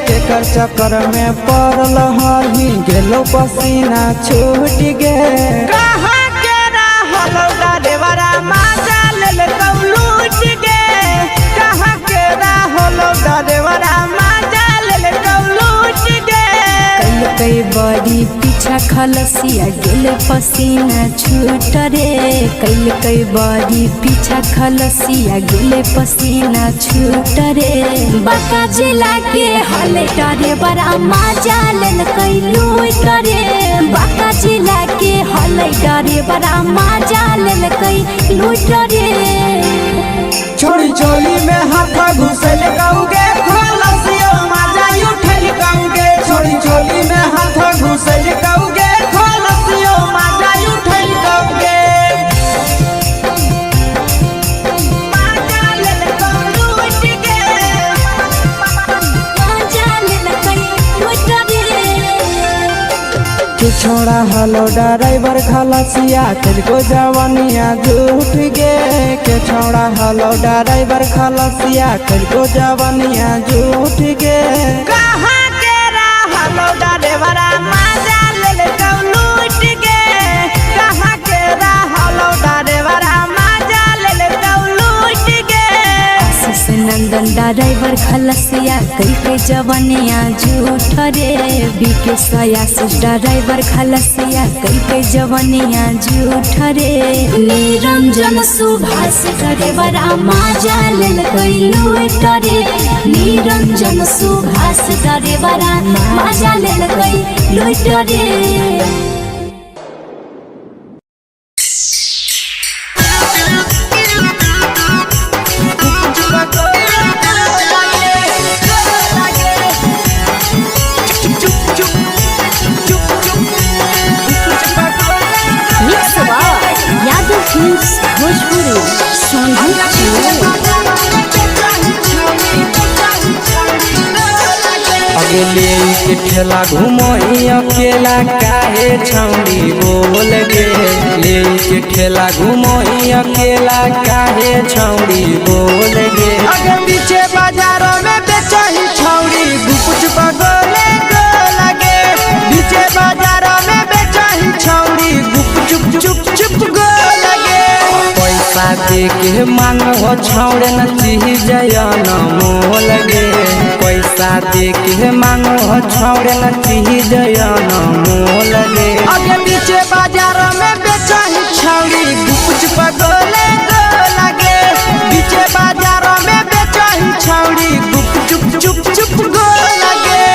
केकर चक्कर में पड़ल हरही गेलो पसीना छूट गे। कहाँ के रहल डरेवरा माजा लेल लूट गे। कहाँ के रहल डरेवरा माजा लेल लूट गे। कई बड़ी पीछा खलसिया गेल पसीना छूट रे। कई बड़ी पीछा खलसिया गेल पसीना छूट रे। बाका जिला के हले डरे बड़ा मजा लेल कई लूट रे। बाका जिला के हले डरे बड़ा मजा लेल कई लूट रे। छोड़ी चोली में हाथ घुसल गौगे खलसियो माजा उठल गौगे। छोड़ी चोली में हाथ घुसल गौगे खलसियो माजा उठल गौगे। माजा लेल लूट गे। मजा लेल कई लूट रे। के छोड़ा हलो ड्राइवर खलसिया तेलको जवानिया झूठ गे। के छोड़ा हलो ड्राइवर खलसिया तेलको जवानिया झूठ गे। कहाँ के रहल डरेवरा माजा लेल लूट गे। कहाँ के रहल डरेवरा माजा लेल लूट गे। आशीष नंदन ड्राइवर खलसिया कई के जवनिया झूठ रे। बीके आशीष ड्राइवर खलसिया कई के जवनिया झूठ रे। निरंजन सुभाष ड्राइवर मजा लेल कई लूट रे। निरंजन सुभाष ड्राइवर मजा लेल कई लूट रे। यादव फिल्म्स भोजपुरी अगले के ठेला घूमो अकेला काहे छौड़ी बोल गे। ले के ठेला घूमो अकेला काहे छौड़ी बोल गे। आगे पीछे बाजारों में बेचही छौड़ी गुपचुप गोले गो लगे। पीछे बाजारों में बेचही छौड़ी गुपचुप चुप चुप गो लगे। पैसा दे के मांगो छौड़े न चीज न मोल गे। पैसा दे के मांगो छौड़े न चीज न मोल गे। आगे पीछे बाजारों में बेचही छौड़ी गुपचुप गोले गो लगे। पीछे बाजारों में बेचही छौड़ी गुपचुप चुप चुप गो लगे।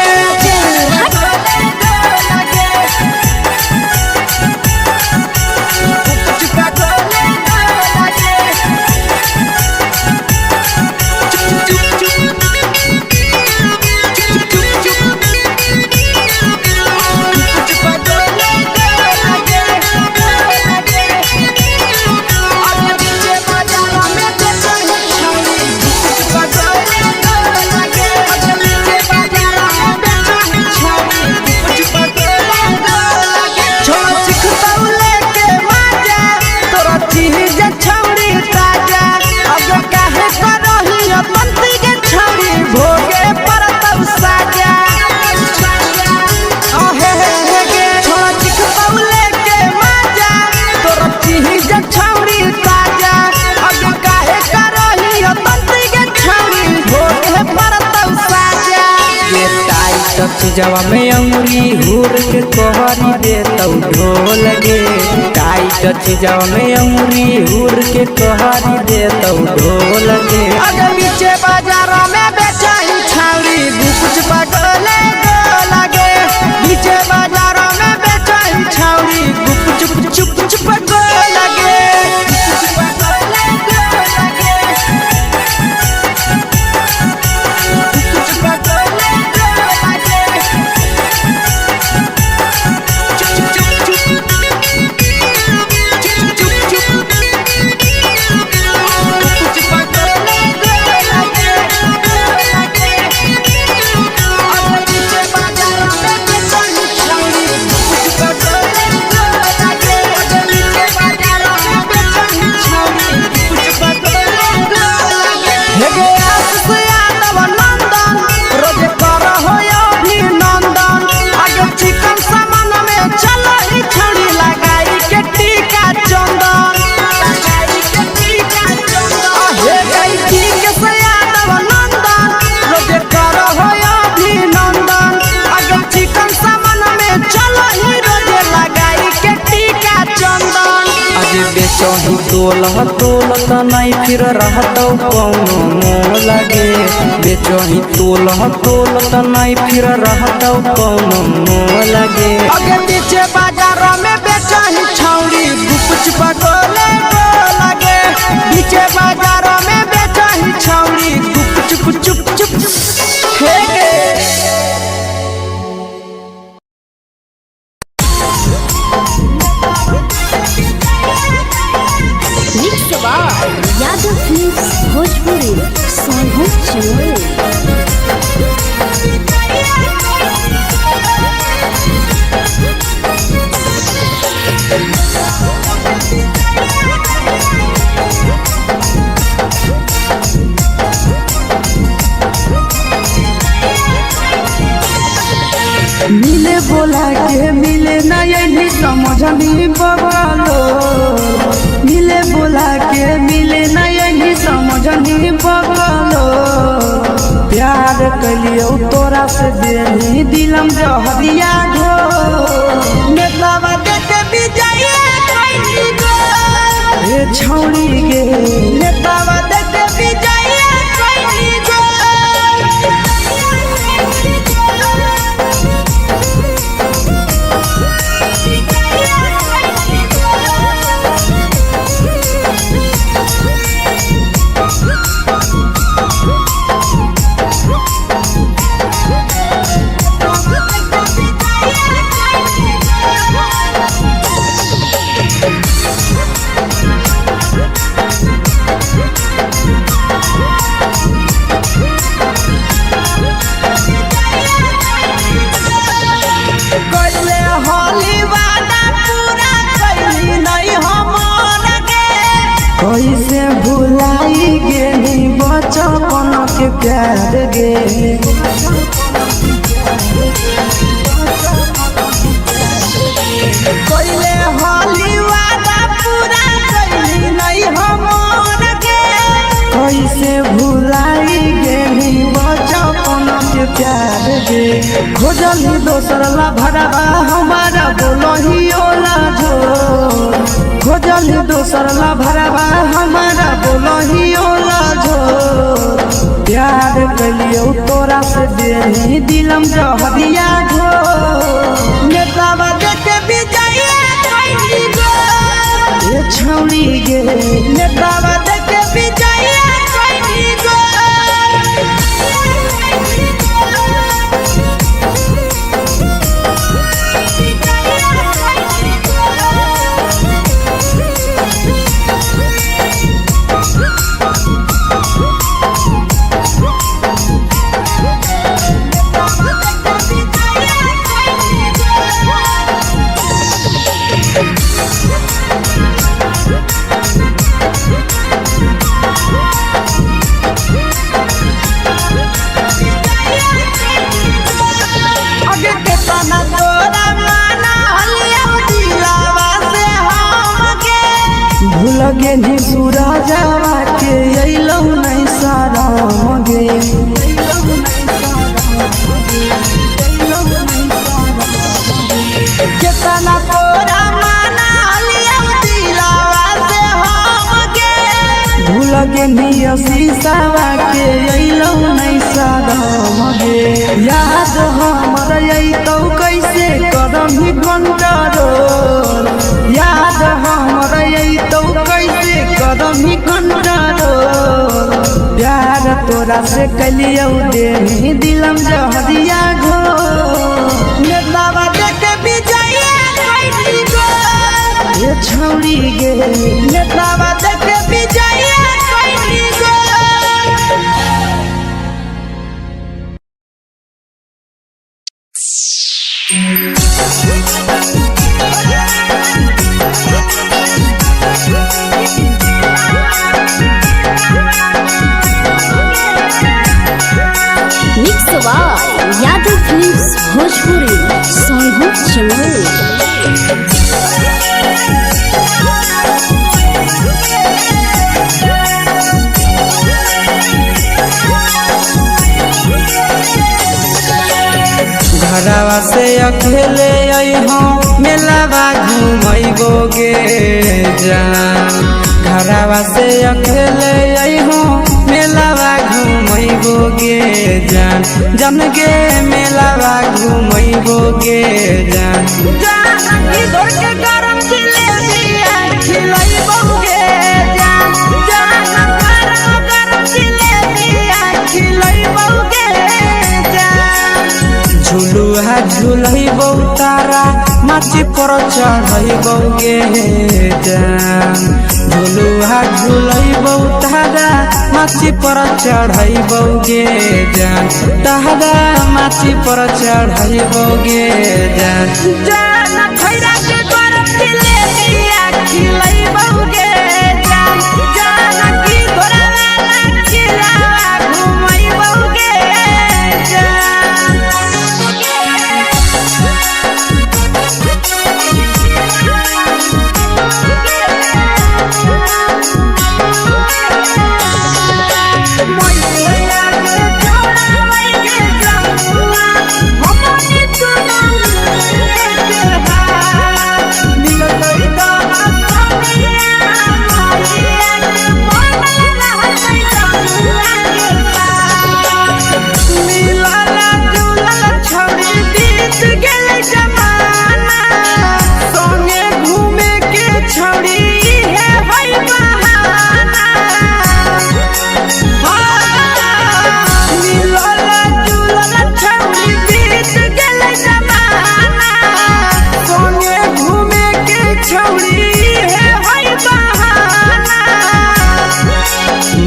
जवा में अंगुरी हुर के तोहरी दे तौ ढोल गे। टाइट चीजवा में अंगुरी हुर के तोहरी दे तौ ढोल गे। आगे पीछे बाजारों में बेचही छौड़ी गुपचुप गोले गो लगे। पीछे बाजारों में बेचही छौड़ी गुपचुप चुप चुप गो लगे। Bye. बेचही तोलह तोलत नहीं फिर रहतौ कौनो मोह लगे बेचही तोलह तोलत नहीं फिर रहतौ कौनो मोह लगे अगे पीछे बाजारों में बेचही छौड़ी गुपच पगोले लगे पीछे बाजारों में बेचही छौड़ी गुपचुप चुप चुप फेंके यादव फिल्म्स भोजपुरी सोनू चमोली। मिले बोला के मिले ना यही समझनी बगलो मिले बोला के मिले ना यही समझनी बगलो प्यार कलियो तोरा से देनी दिलम जहरिया घो नेतावा देखे विजय कैली गो ए छौड़ी गे नेतावा देखे विजय कैली गो कैसे भुलाई गेली बचपन के प्यार गे कोइले होली वादा पूरा कैली नहीं हमर के कैसे भुलाई गेली बचपन के प्यार गे खोजली दोसर ला भरवा हमारा बोलही ओला जो खोजली दोसर ला भरवा हमारा बोलही ओला जो प्यार कलियो तोरा से देनी दिलम जहरिया घो नेतावा देखे विजय कैली गो ए छौड़ी गे नेतावा देखे विजय कैली गो लगे नी सूरजवा के अइलौ नहीं सारा मगे केतना तोरा माना लिया दिलावा से हमके भूल गे नी शीशावा के अइलौ नहीं सारा मगे याद हमर अइतौ कैसे करमी कंट्रोल याद हमर अइतौ कैसे करमी कंट्रोल प्यार तोरा से कलियो देनी दिलम जहरिया घो नेतावा देखे विजय कैली गो ए छौड़ी गे नेतावा देखे विजय कैली गो यादव फिल्म्स भोजपुरी सोनू चमोली। घरवा से अकेले अइहो मेलावा घुमैबो गे जान घरवा से अकेले अइहो मेलावा घूमैबो गे जान जन गे मेलावा घूमैबो गे जान जानकी दौड़ के गरम जिलेबिया खिलैबो गे जान गरम जिलेबिया खिलैबो गे जान झुलुहा झुलैबो तारा माची पर चढ़ैबो गे जान झुलुहा झुलैबो तारा माची पर चढ़ैबो गे जान तारा माची पर चढ़ैबो गे जान जान खैरा के गरम जिलेबिया खिलैबो गे जान जानकी घोड़ा खिलावा घुमैबो गे जान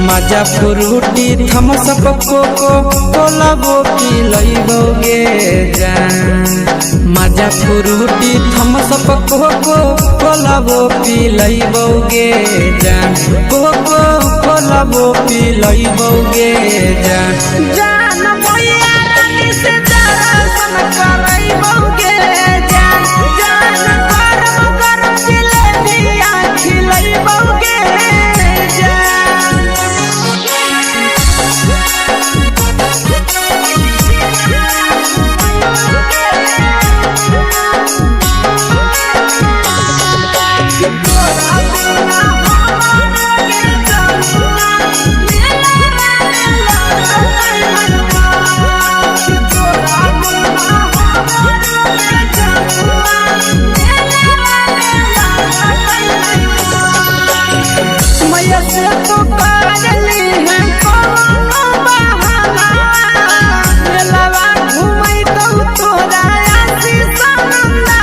मजा फ्रूटी थम्स अप कोको कोला वो पिलैबो गे जान मजा फ्रूटी थम्स अप कोको कोला वो पिलैबो गे जान कोको कोला वो पिलैबो गे जान जान मैया रानी से दर्शन करैबो गे जान गरम गरम जिलेबिया खिलैबो गे जान मैया से तो पागली है कोनो बहाना मेलावा घुमै तो तोरा आसी सनंदना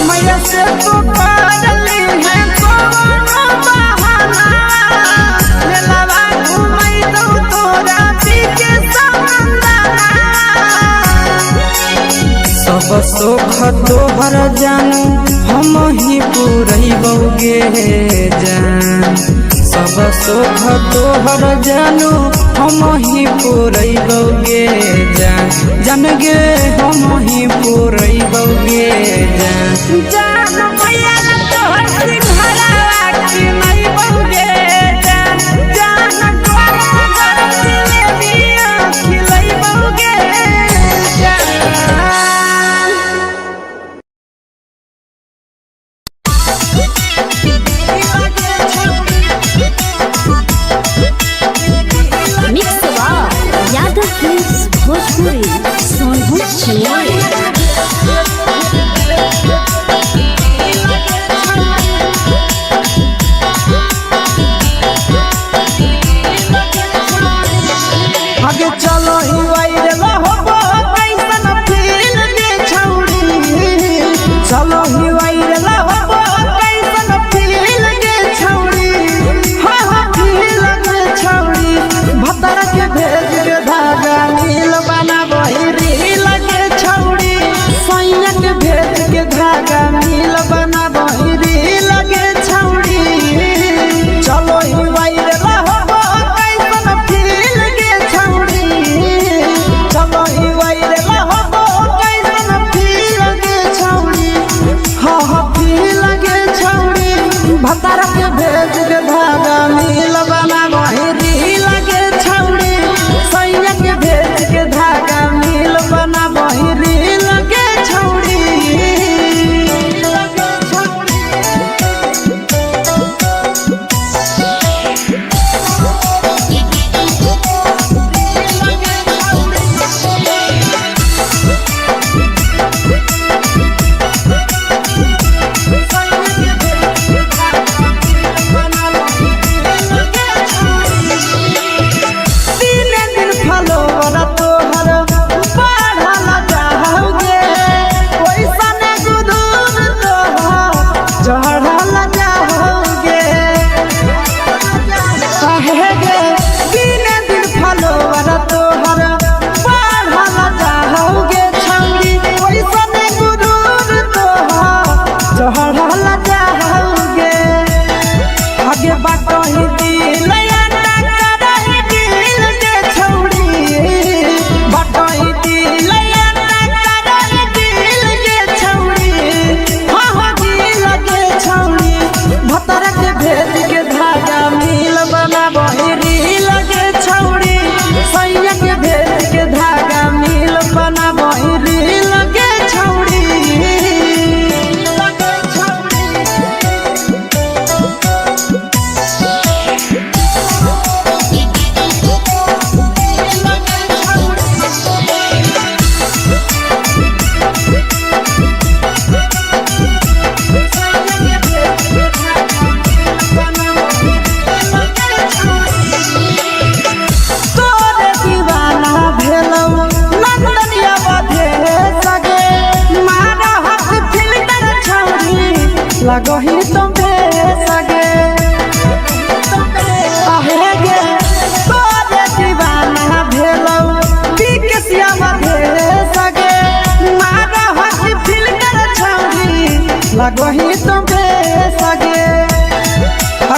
मैया से तो पागली है कोनो बहाना मेलावा घुमै तो तोरा पीके सनंदना सब सुख तोहर जानू हम ही पुरैबो गे जान सब सुख तोहर जानू हम ही पुरैबो गे जान जन गे हम ही पुरैबो गे जान जान मैया तोहर सिंघरावा खिलैबो गे जान गरम गरम जिलेबिया खिलैबो गे जान मिक्स यादव फिल्म्स भोजपुरी सोनभद्र चिन्मय।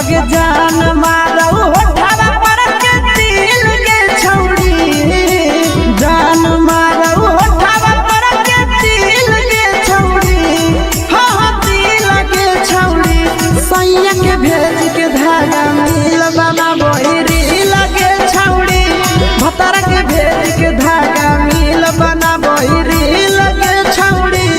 अगे जान मारो होठावा पर के दिल के छौड़ी जान मारो होठावा पर के दिल के छौड़ी हाँ दिल के छौड़ी सैया के भेज के धागा मिल बना बोरी लगे छौड़ी भतार के भेज के धागा मिल बना बोरी लगे छौड़ी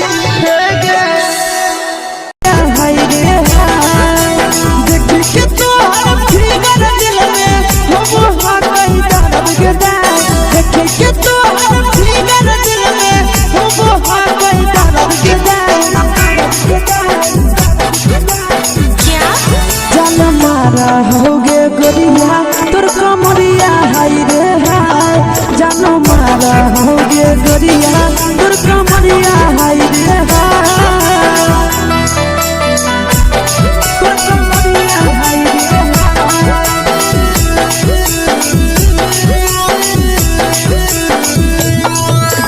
होगे गोरिया तोर कमरिया हाय रे हाय जानो मारा होगे गोरिया तोर कमरिया हाय रे हाय तोर कमरिया हाय रे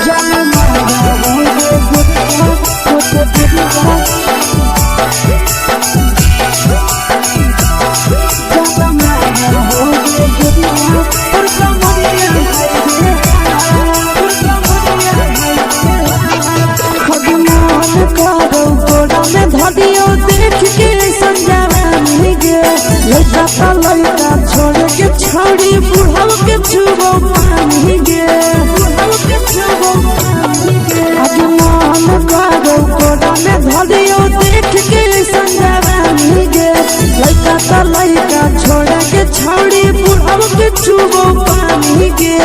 जानो मारा होगे गोरिया तोर कमरिया धदियो देख के संजावानी गे लइका का लइका छोड़ के छौड़ी बुढ़ाव के छुबो पानी गे बुढ़ाव के छुबो पानी गे आगे मन करो कोडा में धदियो देख के संजावानी गे लइका का लइका छोड़ के छौड़ी बुढ़ाव के छुबो पानी गे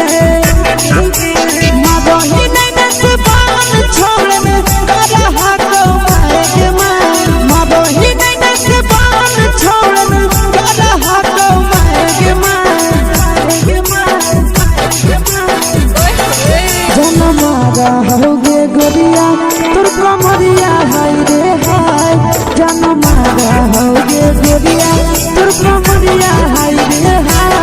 मादही नहीं नस बान छोड़ में करा हाको माए के मादही नहीं नस बान छोड़ में करा हाको माए के जन मारा होगे गोरिया तोर कमरिया हाय रे हाय जन मारा होगे गोरिया तोर कमरिया हाय रे हाय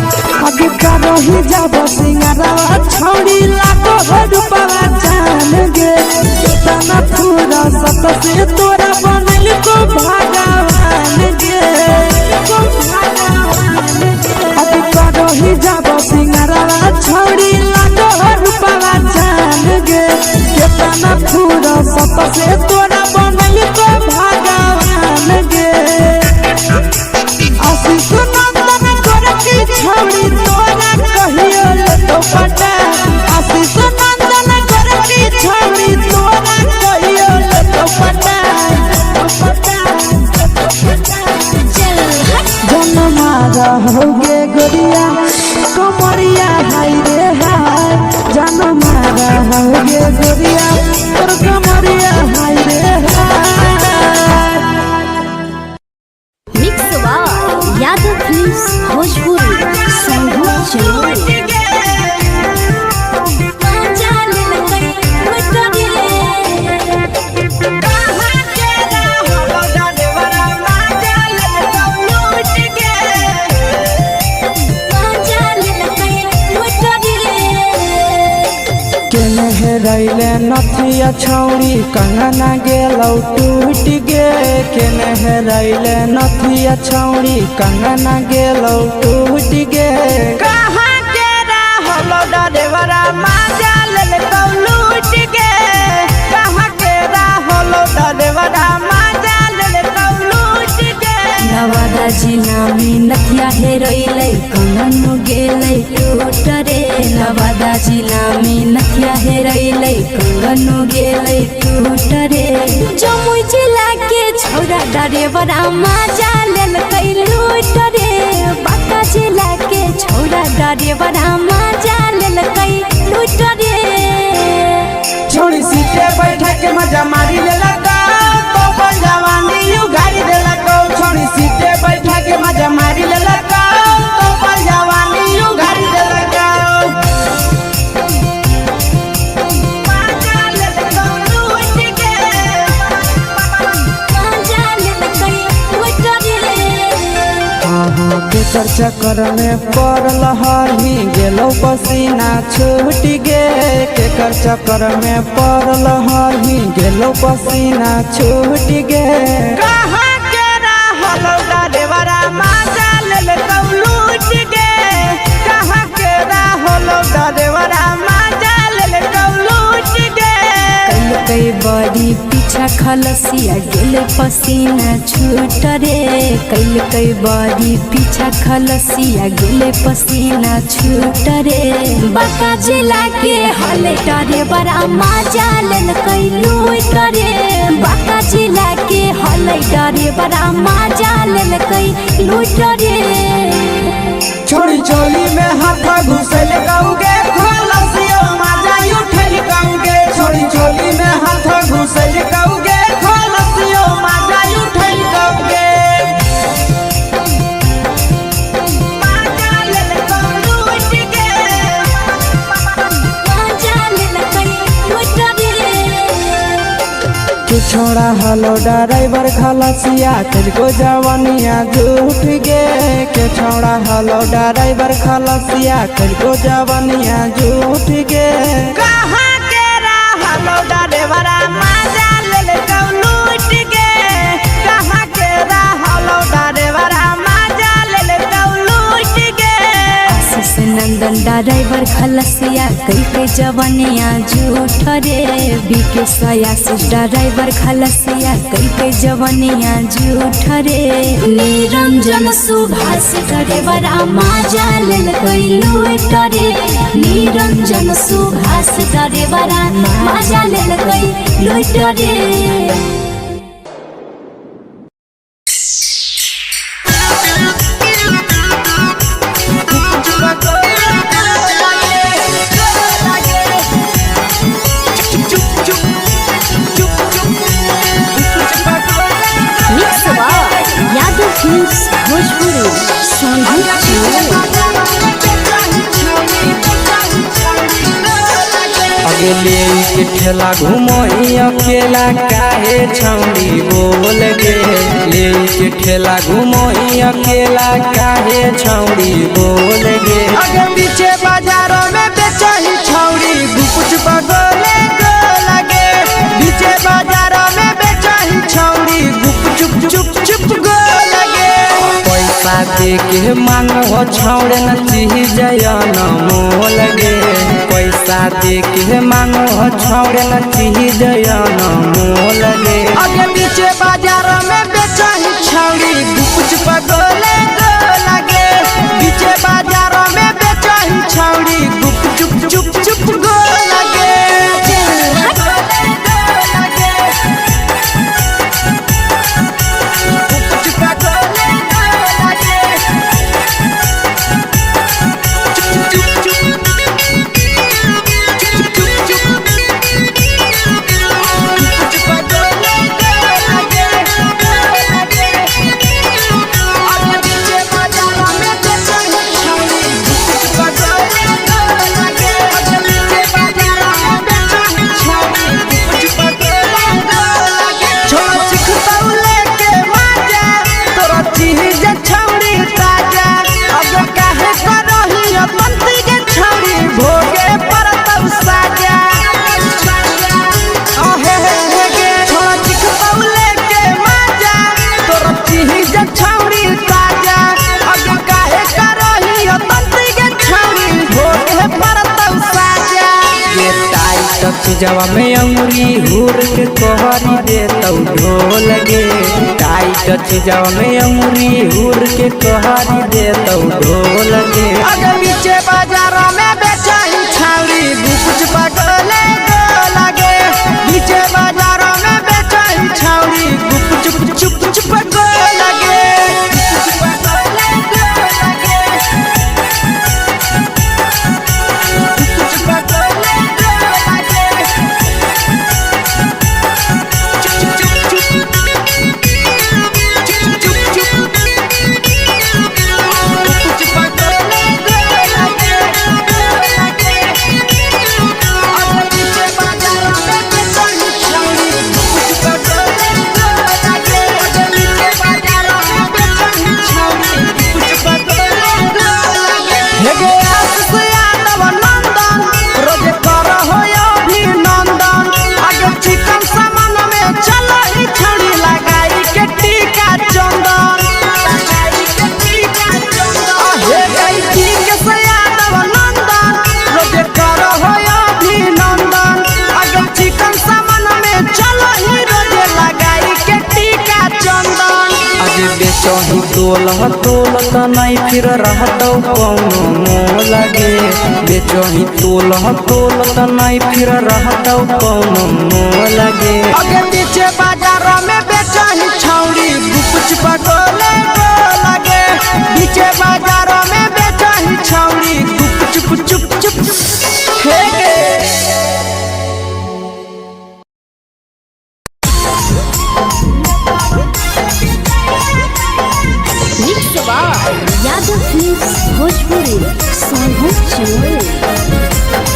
ही जब सिंगारा छौड़ी लाखो रुपया जान गे तना पूरा सत से तोरा बनल को भगवान गे अभी करो ही जब सिंगारा छौड़ी लाखो रुपया जान गे तना पूरा सत से तोरा बनल को भगवान गे आशीष नंदन कर की छौड़ी तोरा कहियो ले तो पटा आशीष नंदन कर की छौड़ी तोरा कहियो ले तो पटा जन मारा होगे गोरिया कमरिया हाय रे हाय जन मारा होगे गोरिया तोर कमरिया हाय रे हाय mix by Yadav Films Bhojpuri संगीत चलो रैले नथिया छौड़ी कंगना गेलौ टूट गे केने रैले नथिया छौड़ी कंगना गेलौ टूट गे कहाँ के रहलो डरेवरा माजा लेलकौ लूट गे कहाँ के रहलो डरेवरा माजा लेलकौ लूट गे नवादा जिला में नथिया हेरैलै कंगन गेलै टूट रे नवादा जिला में नथिया हेरैलै कंगन गेलै टूट रे जमुई जिला के छौरा डरेवरा माजा लेलकै लूट रे बांका जिला के छौरा डरेवरा माजा लेलकै लूट रे छोड़ी सीटे बैठा के मजा मारी लेलकौ तो अपन जवानी यू गाड़ी देलकौ छोड़ी सीटे बैठा के मजा मारी लेलकौ तो केकर चक्कर में पड़ल हरही गेलो पसीना छूट गे केकर चक्कर में पड़ल हरही गेलो पसीना छूट गे कहाँ के रहलो डरेवरा माजा लेल लूट गे कहाँ के रहलो डरेवरा माजा लेल लूट गे कई बड़ी पीछा खलसिया गेल पसीना छूट रे कई बड़ी पीछा खलसिया गेल पसीना छूट रे बांका जिला के हले डरे बड़ा मजा लेल कई लूट रे बांका जिला के हले डरे बड़ा मजा लेल कई लूट रे छोड़ी चोली में हाथ घुसल गौगे खलसियो माजा उठल गौगे छोड़ी चोली में हाथ घुसल गौगे खलसियो माजा उठल गौगे माजा लेल लूट गे मजा लेल कई लूट रे तू छोड़ा हलो ड्राइवर खलसिया तुझको जवानिया झूठ गे के छोड़ा हलो ड्राइवर खलसिया तुझको जवानिया झूठ गे कहाँ के रहलो डरेवरा माजा लेल लूट गे कहाँ के रहलो डरेवरा माजा लेल लूट गे आशीष नंदन ड्राइवर खलसिया कई जवानिया झूठ रे बीके आशीष ड्राइवर खलसिया कई जवानिया झूठ रे निरंजन सुभाष ड्राइवरा मजा लेल कई लूट रे निरंजन सुभाष ड्राइवरा मजा लेल कई लूट रे यादव फिल्म्स भोजपुरी अगले के ठेला घुमोई अकेला काहे छौड़ी बोल गे ले के ठेला घुमोई अकेला काहे छौड़ी बोल गे आगे पीछे बाजारों में बेचही छौड़ी कुछ बगले को लगे पीछे बाजारों में बेचही छौड़ी चुप चुप चुप गो लगे पैसा दे के मांगो छौड़े न चीज न मोल गे पैसा दे के मांगो छौड़े न चीज न मोल गे आगे पीछे बाजारों में बेचही छौड़ी कुछ बगले को लगे पीछे बाजारों में बेचही छौड़ी चुप चुप चुप गो लगे जवा में अंगुरी हुर के कोहरी दे तौ ढोल गे टाइट चीजवा में अंगुरी हुर के कोहरी दे तौ ढोल गे अगर पीछे बाजारों में बेचही छौड़ी कुछ बगले को लगे पीछे बाजारों में बेचही छौड़ी चुप चुप चुप गो लगे हेगे आशीष यादव नंदन रोज कर हो अभिनंदन आगे चिकन सामान में चलो ही छड़ी लगाई के टीका चंदन हे गई ठीक से यादव नंदन रोज कर हो अभिनंदन आगे चिकन सामान में चलो ही रोज लगाई के टीका चंदन आज बेचही तोलत नहीं फिर रहतौ कौनो मोह लगे बेचही तोलत नहीं फिर रहतौ कौनो मोह लगे आगे पीछे बाजार में बेचही छौड़ी गुपचुप गोले गो लगे पीछे बाजार में बेचही छौड़ी गुपचुप चुप चुप हे गे यादव फिल्म्स भोजपुरी सोनू चंदेल।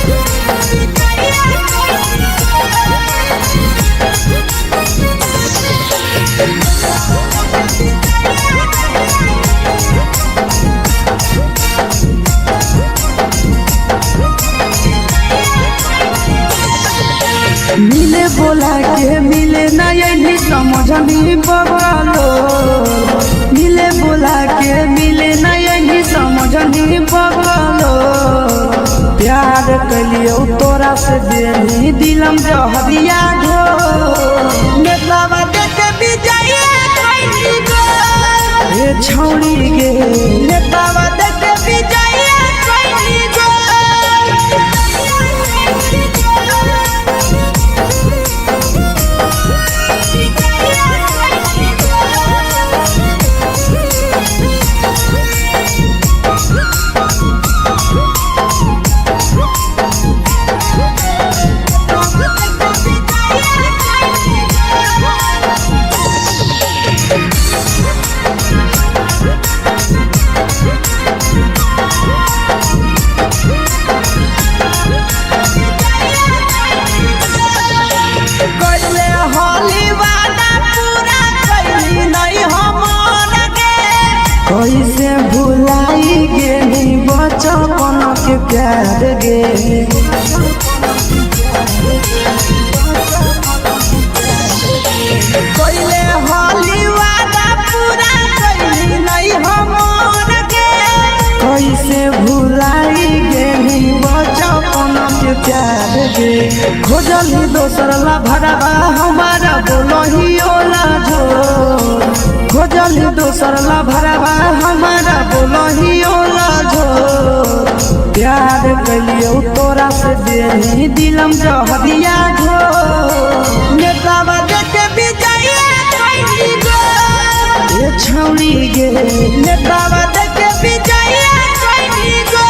मिले बोला के मिले नहीं समझनी बगलो मिले बोला के मिले नहीं समझनी बगलो प्यार कलियो तोरा से देनी दिलम जहरिया घो नेतावा देखे विजय कोई गो हे छौड़ी गे नेतावा देखे विजय कोई गो कैसे भुलाई गेली बचपन के प्यार गे कोइले होली वादा पूरा कैली नहीं हमर के कैसे भुलाई गेली बचपन के प्यार गे खोजली दोसर ला भरवा हमारा बोलही ओला जो खोजली दोसर ला भरवा हमारा बोलही ओला जो प्यार कलियो तोरा से देनी दिलम जहरिया घो नेतावा देखे विजय कोई गो ये छौड़ी गे नेतावा देखे विजय कोई गो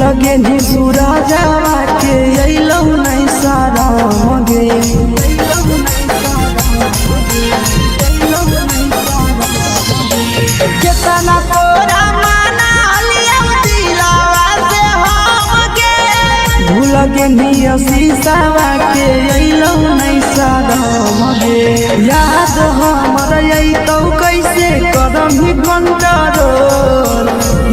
लगे नी सूरजवा के अइलौ नहीं सारा गे केतना तोरा माना लिया दिलावा से हम के भूल गे नी शीशावा के अइलौ नहीं सारा गे याद हमर अइतौ कैसे कदम ही कंट्रोल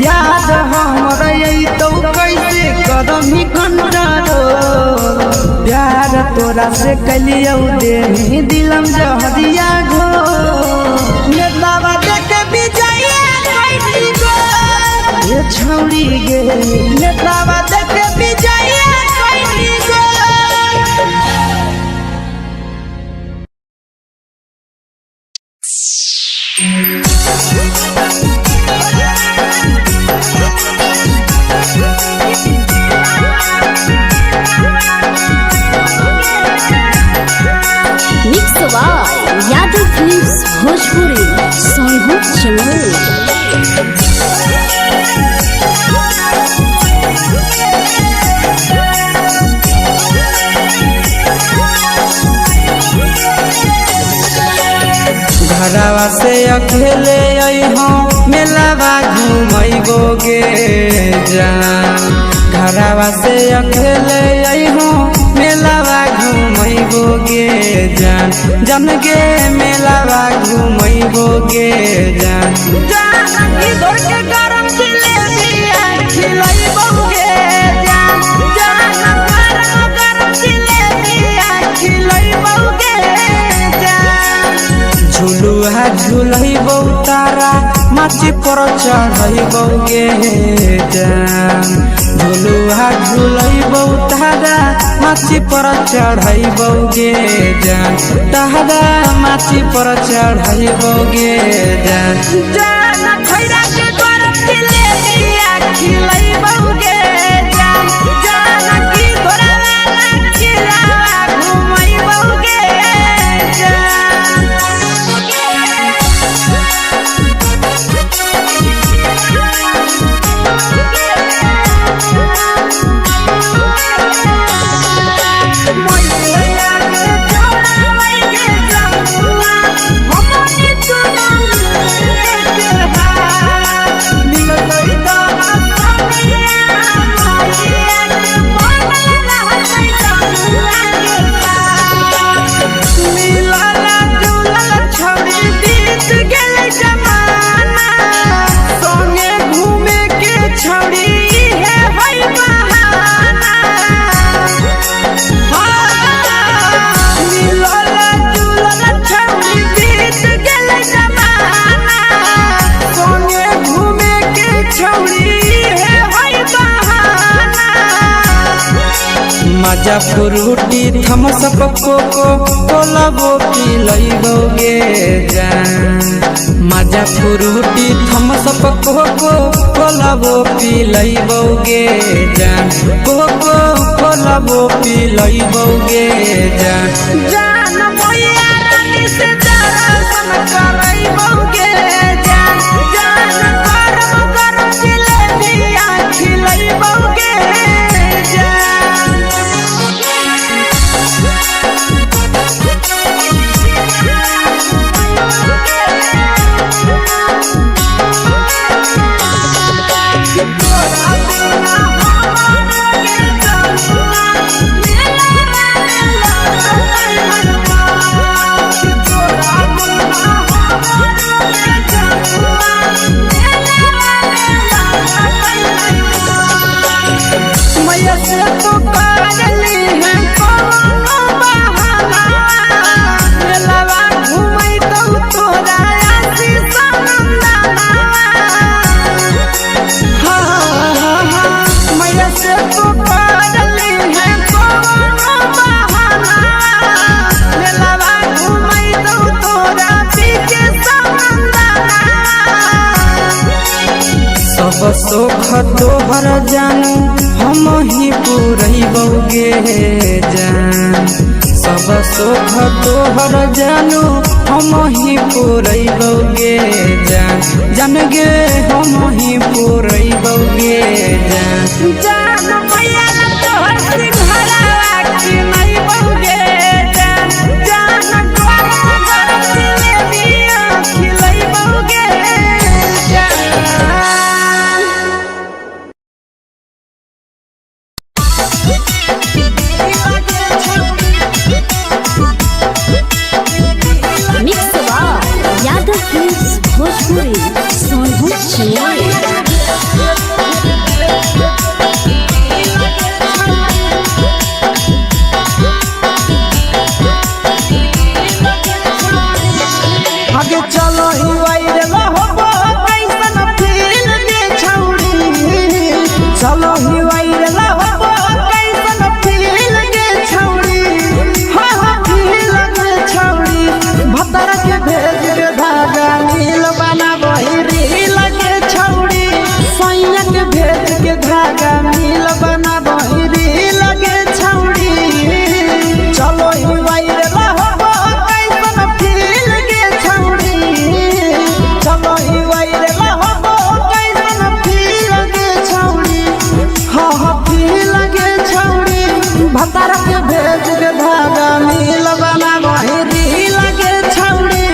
याद हमर अइतौ कैसे कदम ही कंट्रोल प्यार तोरा से कलियौ देनी दिलम जहरिया घो नेतावा देखे विजय कोई गो ये छौड़ी गे नेतावा देखे विजय कोई गो घरवा से अकेले अइहो मेलावा घूमैबोगे जान घरवा से अकेले अइहो मेलावा घूमैबोगे जान जन गे मेलावा घूमैबोगे जान इधर के गरम जिलेबिया खिलैबोगे जान गरम जिलेबिया खिलैबोगे जान झुलुहा झुलैबौ तारा माची पर चढ़ैबोगे जान झुलुहा झुलैबौ तारा माची पर चढ़ैबोगे जान तारा माची पर चढ़ैबोगे जान खैरा के गरम जिलेबिया खिलैबोगे जान की घोड़ावाला खिलावा घुमैबोगे मजा फ्रूटी थम्स अप कोको कोला वो पिलैबोगे जान मजा फ्रूटी थम्स अप कोको कोला वो पिलैबोगे जान कोको कोला वो पिलैबोगे जान मैया रानी से दर्शन करैबोगे जान गरम जिलेबिया खिलैबोगे मैया से तो काजली है कोनो बहाना मेलावा घूमै तो तोरा आशीष नंदना मैया से तो काजली है कोनो बहाना मेलावा घूमै तो तोरा पीछे नंदना सब सुख तोहर जानू हम ही पुरैबोगे जान सब सुख तोहर जानू हम ही पुरैबोगे जान जन गे हम ही पुरैबोगे जान मैया तोहर सिंघरावा खिलैबोगे जान गरम जिलेबिया खिलैबोगे मिक्स यादव फिल्म्स भोजपुरी सोनू आगे चलो ही वायरल होबो कैसन फील दे छौड़ी चलो ही वायरल होबो कैसन फील दे छौड़ी फील दे छौड़ी भतर के भेज के धागा नील बनाबो रील के छौड़ी सैया के भेज के धागा नील बनाबो रील के छौड़ी चलो ही वायरल होबो कैसन फील के छौड़ी चलो ही वायरल होबो कैसन फील के छौड़ी फील के छौड़ी भतर के भेज के धागा नील बनाबो रील के छौड़ी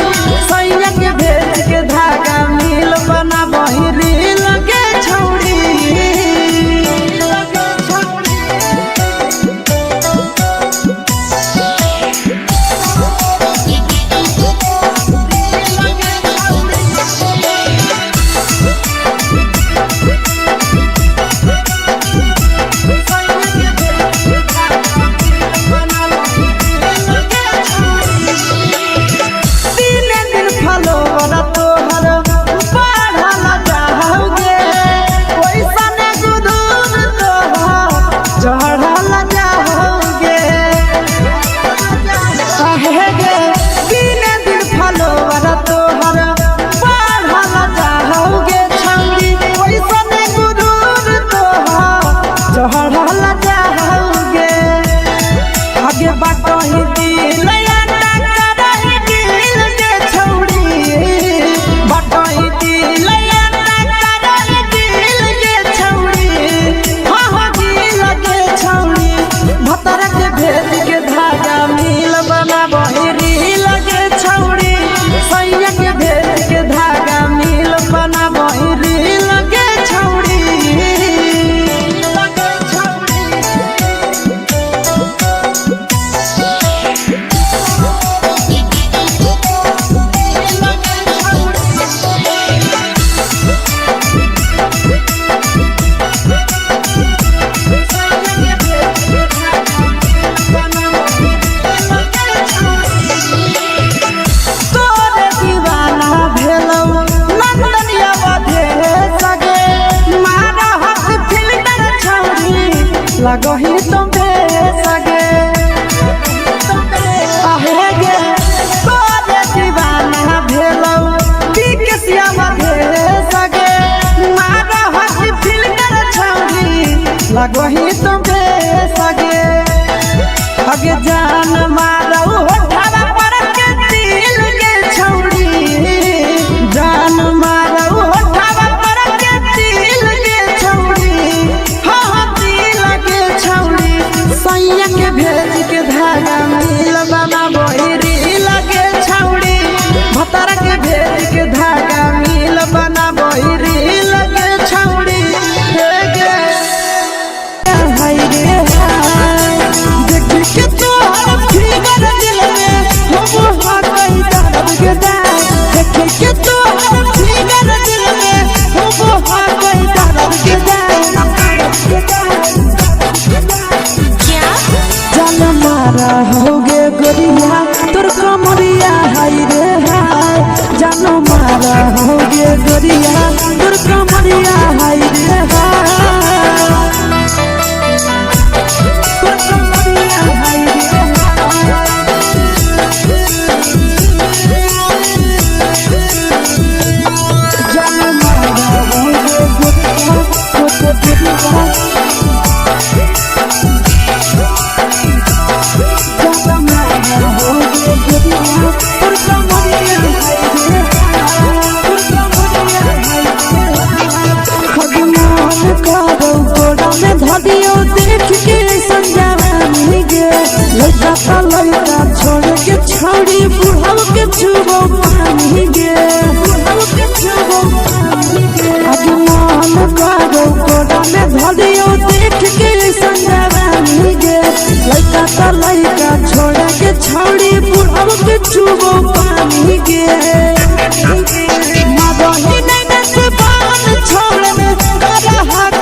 आगे बाटही दिल याना करही दिल के छौड़ी बाटही दिल याना करही दिल के छौड़ी हाँ दिल के छौड़ी भतर के भेज के धागा मिल बना बहिरी लगे छौड़ी सैया के भेज के धागा मिल बना बहिरी लगे छौड़ी लगही तुम्हे सगे आहे गे तोरे दीवाना भेलौ बिकसिया मधे सगे मारा हसी फिल्टर छौरी लगही तुम्हे सगे अगे जान मारौ होठवा पर के दिल के छौरी जान मारौ होठवा पर के दिल के छौरी सैया के भेज के धागा मिल बना बहिरी लगे छौड़ी भतर के भेज के धागा मिल बना बहिरी लगे छौड़ी हाय रे हाय देखी के तोहर फिगर दिल में हम हो गई दर्द के दाग देखी के तोहर फिगर दिल में हम हो गई दर्द के दाग जान मारा होगे गोरिया तोर कमरिया हाय रे हाय जान मारा होगे गोरिया तोर कमरिया हाय रे हाय तोर कमरिया हाय रे जान मारा होगे गोरिया तोर कमरिया धदियो देख के संजावानी गे लड़का का लड़का छोड़ के छौड़ी बुढ़ाव के छुबो पानी गे बुढ़ाव के छुबो पानी गे आगे मन करो कोड़ा में धदियो देख के संजावानी गे लड़का का लड़का छोड़ के छौड़ी बुढ़ाव के छुबो पानी गे मदही नहीं से बान छोड़ में करा हाथ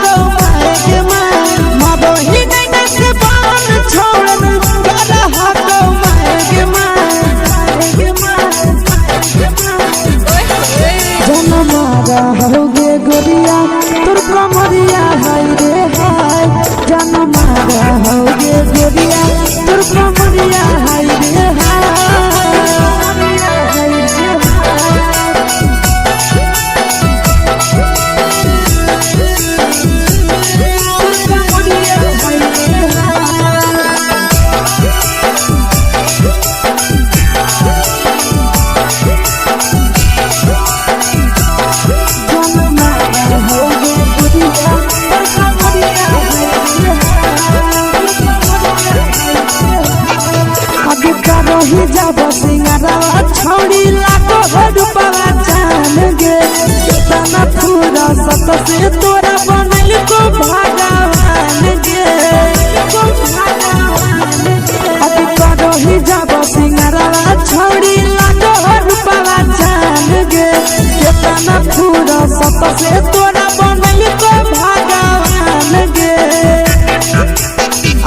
होगे गोरिया तोर कमरिया हाय रे हाय जान मारा होगे गोरिया तोर कमरिया हाय रे रही जब सिंगारवा छौड़ी लाखो रुपवा जान गे कितना पूरा सत से तोरा बनल को भगवान गे अभी रही जब सिंगारवा छौड़ी लाखो रुपवा जान गे कितना पूरा सत से तोरा बनल को भगवान गे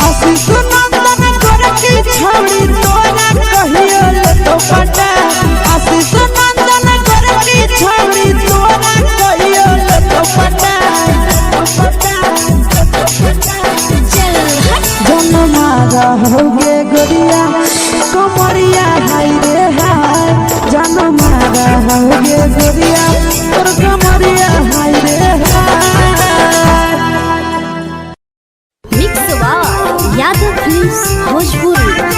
आशीष नंदन करके छौड़ी तोरा कहियो तो पटा आशीष नंदन करके छौड़ी तोरा कहियो तो पटा जन मारा होगे गोरिया कमरिया हाय रे हाय जन मारा होगे गोरिया तोर कमरिया हाय रे हाय मिक्स यादव फिल्म्स भोजपुरी।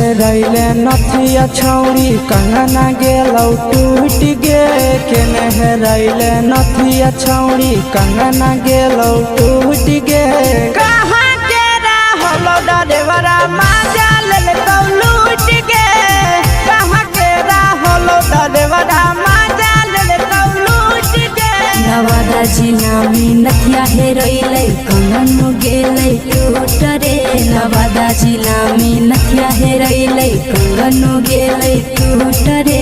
हेरैले नथिया छौरी कंगना गेलौ टूट गे केने हेरैले नथिया छौरी कंगना गेलौ टूट गे कहाँ के रहलो डरेवरा माजा लेल कौ लूट गे कहाँ के रहलो डरेवरा माजा लेल कौ लूट गे नवादा जिला में नथिया हेरैले कंगन गेलै टूट रे नवादा जिला में नथिया हेरैले कंगन गेलै टूट रे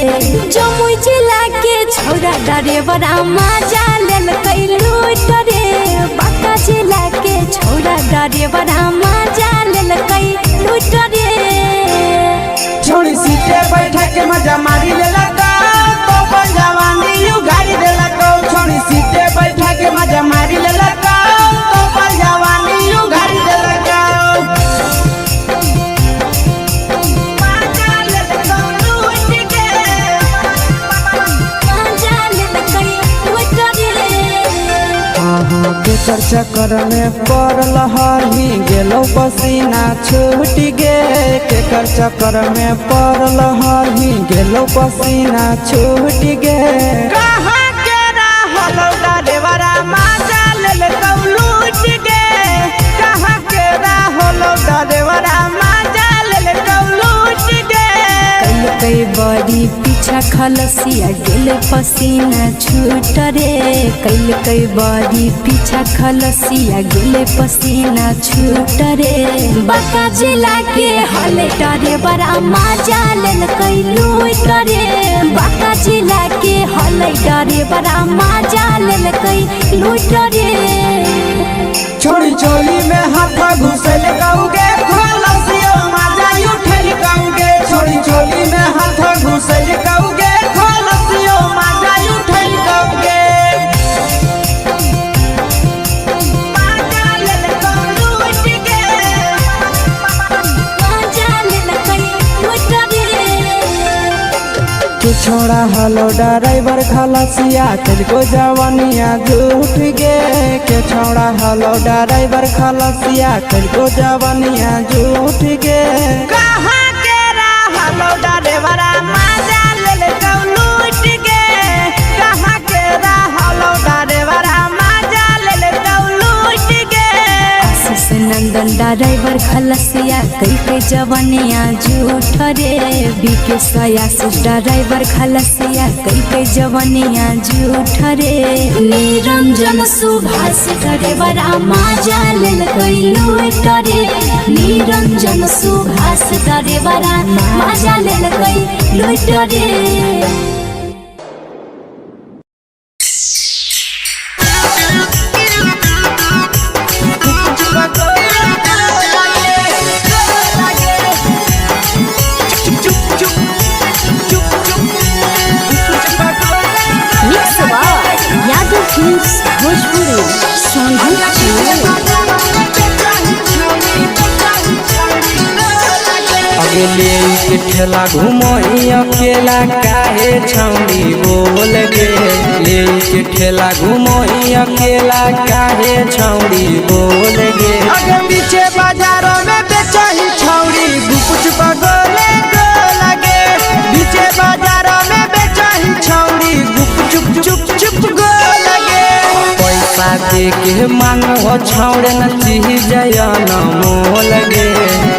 जमुई जिला के छौरा डरेवरा माजा लेल कै लूट रे बांका जिला के छौरा डरेवरा माजा लेल कै लूट रे छोड़ी सीटे बैठा के मजा मारी लेला तो अपन जवानी यू गाड़ी देला को छोड़ी सीटे बैठा के मजा मारी लेला तो अपन जवानी यू गाड़ी देला को माजा लेल कौ लूट गे माजा लेल कै लूट रे केकर चक्कर में पड़ल हरही गेलौ पसीना छूट गे केकर चक्कर में पड़ल हरही गेलौ पसीना छूट गे कहाँ के रहलो डरेवरा माजा लेल कौ लूट गे कहाँ के रहलो डरेवरा माजा लेल कौ लूट गे कई बड़ी पीछा खलसिया गेले पसीना छूट रे कई बड़ी पीछा खलसिया गेले पसीना छूट रे बांका जिला के हले डरे बड़ा माजा लेल कई लूट रे बांका जिला के हले डरे बड़ा माजा लेल कई लूट रे छोड़ी चोली में हाथ घुसल गाऊगे खलसियो माजा उठल गाऊगे छोड़ी चोली में हाथ घुसल गाऊगे खलसियो माजा उठल गाऊगे माजा लेल कौ लूट गे माजा लेल कई लूट रे तू छोड़ा हलो ड्राइवर खलसिया तेलको जवानिया झूठ गे के छोड़ा हलो ड्राइवर खलसिया तेलको जवानिया झूठ गे कहाँ के रहलो डरेवरा माजा लेल कौ लूट गे कहाँ के रहलो डरेवरा माजा लेल कौ लूट गे आशीष नंदन ड्राइवर खलसिया कई जवनिया झूठ रे बीके आशीष ड्राइवर खलसिया कई जवनिया झूठ रे निरंजन सुभाष ड्राइवरा माजा लेल कई लूट रे निरंजन सुभाष ड्राइवरा माजा लेल कई लूट रे यादव फिल्म्स भोजपुरी अगले के ठेला घुमई अकेला काहे छौड़ी बोल गे ले के ठेला घुमई अकेला काहे छौड़ी बोल गे अगे पीछे बाजारों में बेचही छौड़ी गुपुच बगले गो लगे पीछे बाजारों में बेचही छौड़ी गुप चुप चुप चुप गो लगे पैसा दे के मांग हो छौड़े न चीज न मोल गे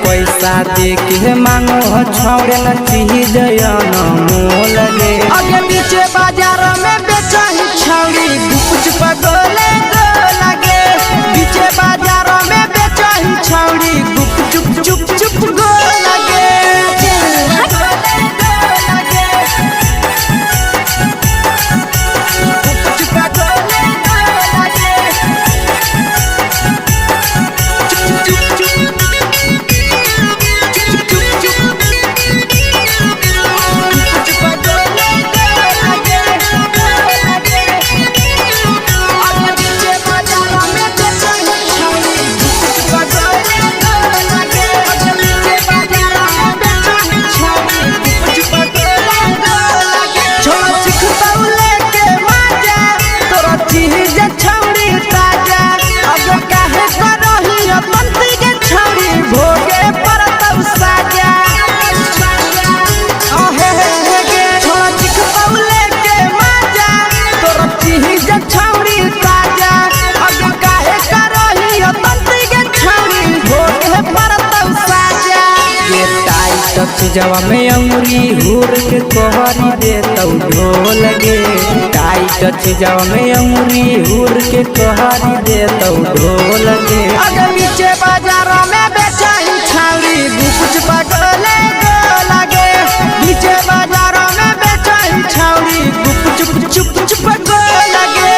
पैसा दे के मांग हो छौड़े न चीज न मोल गे अगे पीछे बाजारों में बेचही छौड़ी गुपुच बगले गो लगे पीछे बाजारों में बेचही छौड़ी गुप चुप चुप चुप गो लगे चीजवा में अंगुरी हुर के कोहरी दे तौ ढोल गे टाइट चीजवा में अंगुरी हुर के कोहरी दे तौ ढोल गे अगर नीचे बाजारों में बेचाई छावड़ी कुछ पगले लगे नीचे बाजारों में बेचाई छावड़ी कुछ चुप चुप लगे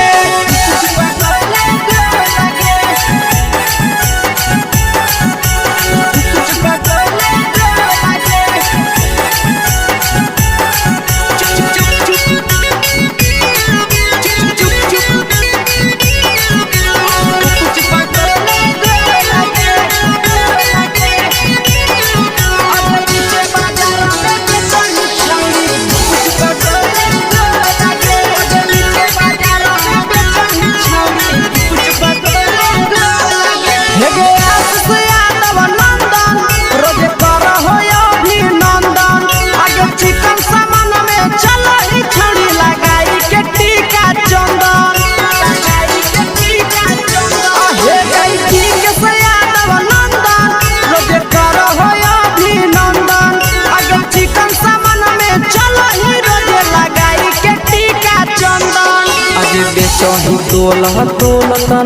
बेचही तोल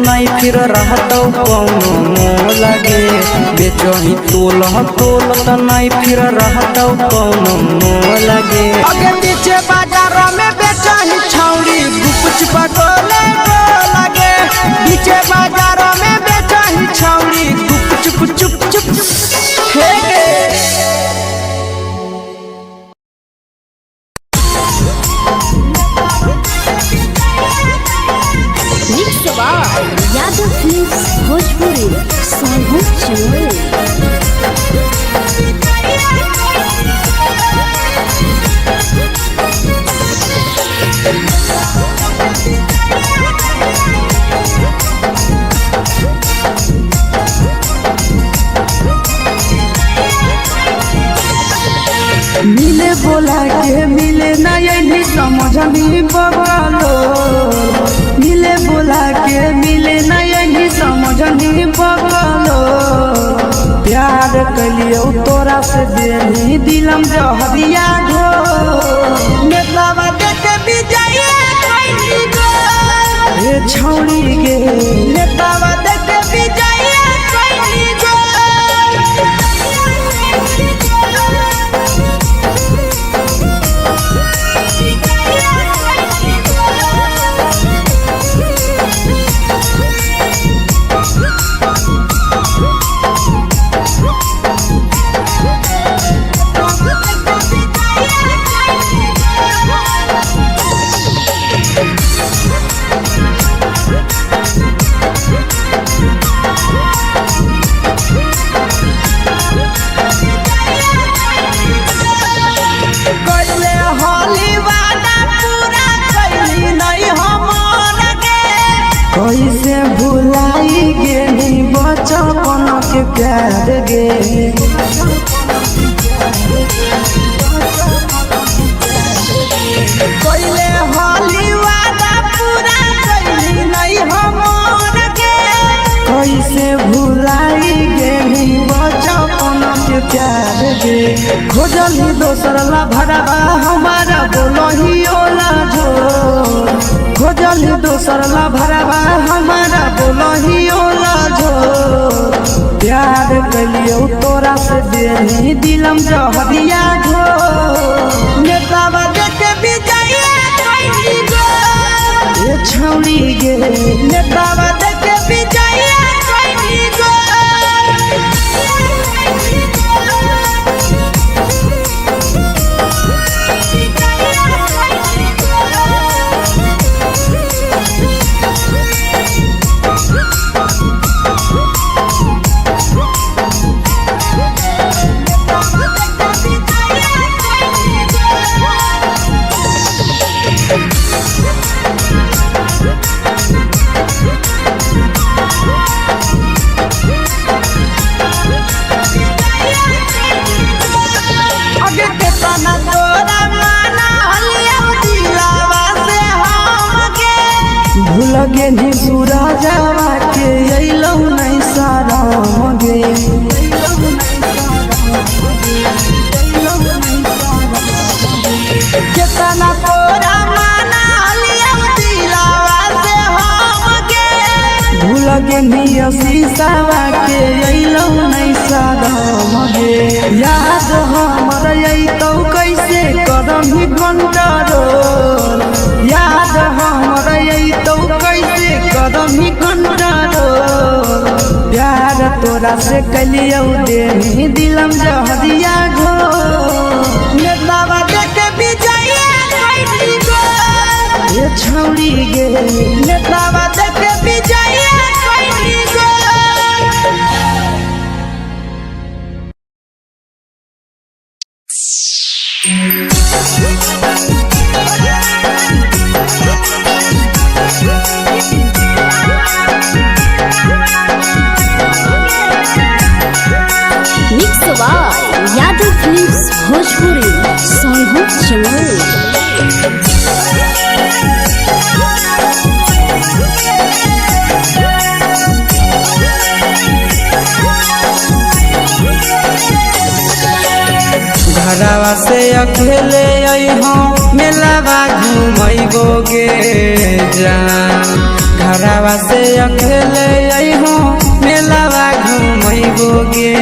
नहीं फिर रहतौ कौनो मोह लगे बेचही तोल नहीं फिर रहतौ कौनो मोह लगे अगे नीचे बाजारों में बेचही छावड़ी कुछ पगले लगे नीचे बाजारों में बेचही छावड़ी चुप यादव फिल्म्स भोजपुरी मिले बोला के मिले नहीं समझनी बगलो मिले बोला के मिले नहीं समझनी बगलो प्यार कलियो तोरा से देनी दिलम जहरिया घो नेतावा देखे विजय रे छौड़ी गे नेतावा देखे विजय कैसे भुलाई गेली बचपन के प्यार गे कोइले होली वादा पूरा कैली नहीं हमर के कैसे भुलाई गेली बचपन के प्यार गे खोजली दोसर ला भरवा हमारा बोलही ओला झोर खोजली दोसर ला भरवा हमारा बोलही ओला झोर प्यार कलियो तोरा से देनी दिलम जहरिया घो नेतावा देखे विजय ये छौड़ी गे नेतावा देखे विजय शीशावा के अइलौ नहीं सादम गे याद हमर अइतौ कैसे करही कंट्रोल याद हमर अइतौ कैसे करही कंट्रोल प्यार तोरा से कलियौ देही दिलम जहरिया घो नेतावा देखे विजया कैली गो ये छौड़ी गे नेतावा देखे विजया कैली गो mix by Yadav Films Bhojpuri Sonu चमोली। घरवा से अकेले अइहो मेलावा घुमैबो गे जान घरवा से अकेले अइहो मेलावा घुमैबो गे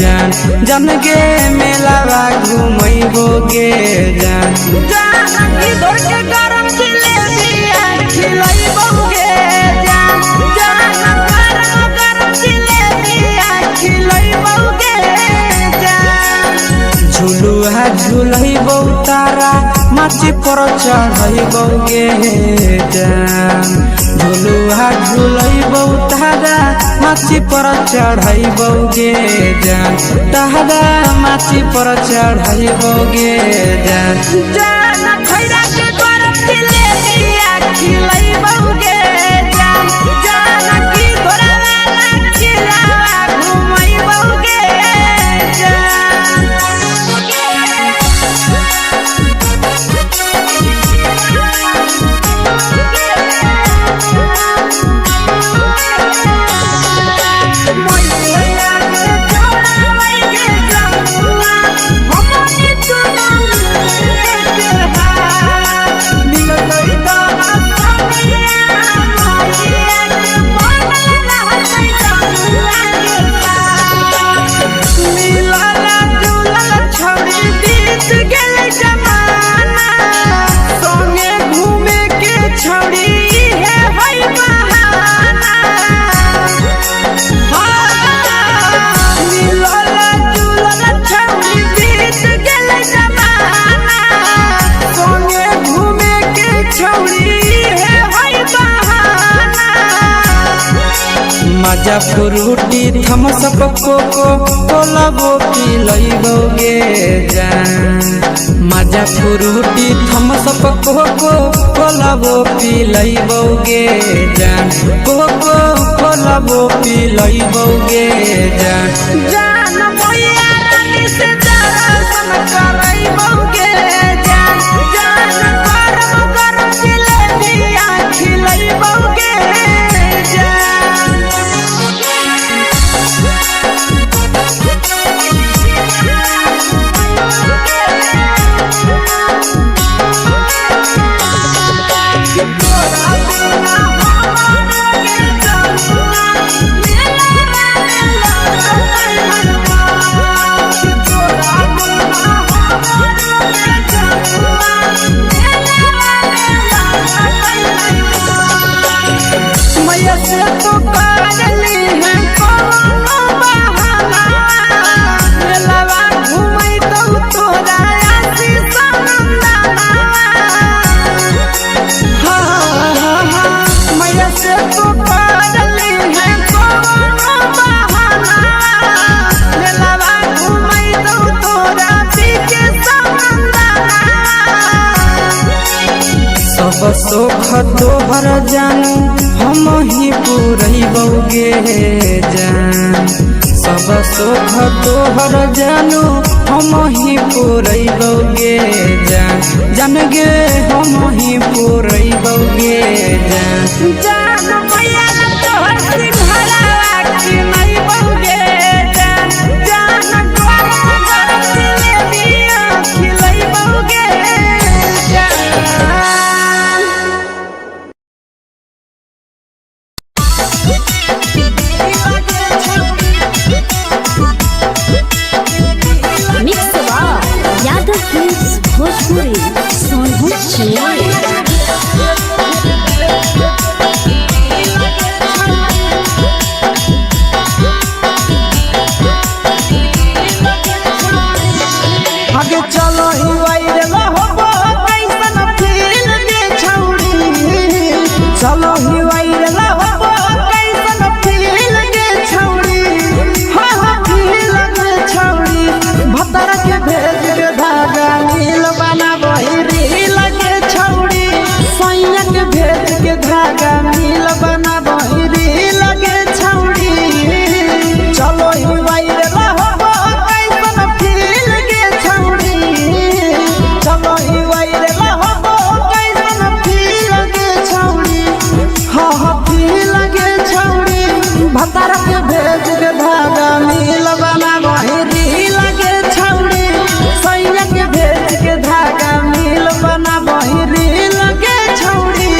जान जन गे मेलावा घुमैबो गे जान जानकी दौड़ के गरम जिलेबिया खिलैबो गे जान गरम जिलेबिया खिलैबो गे जान झुलुहा झुलैबो तारा माची पर चढ़ैबो गे जान झुलुहा झुलैबो तारा माची पर चढ़ैबो गे जान तारा माची पर चढ़ैबो गे जान जान खैरा के गरम जिलेबिया खिलैबो गे जान जानकी घोड़ावाला खिलावा घुमैबो गे जान मजा फ्रूटी थम्स अप कोको कोलाबो पिलैबो गे जान मजा फ्रूटी थम्स अप कोको कोलाबो पिलैबो गे जान कोको कोलाबो पिलैबो गे जान जान मोया रानी से दर्शन करैबो गे जान गरम गरम जिलेबिया खिलैबो गे जान सब सुख तोहर जानू हम ही पूरैबो गे जान सब सुख तोहर जानू हम ही पूरैबो गे जान जान गे हम ही पूरैबो गे जान जान मैया तोहर सिंघरावा खिलैबो गे जान गरम गरम जिलेबिया खिलैबो गे जान Thank you. के भेज के धागा मिल बना बहिरी लगे छौड़ी सैया के भेज के धागा मिल बना बहिरी लगे छौड़ी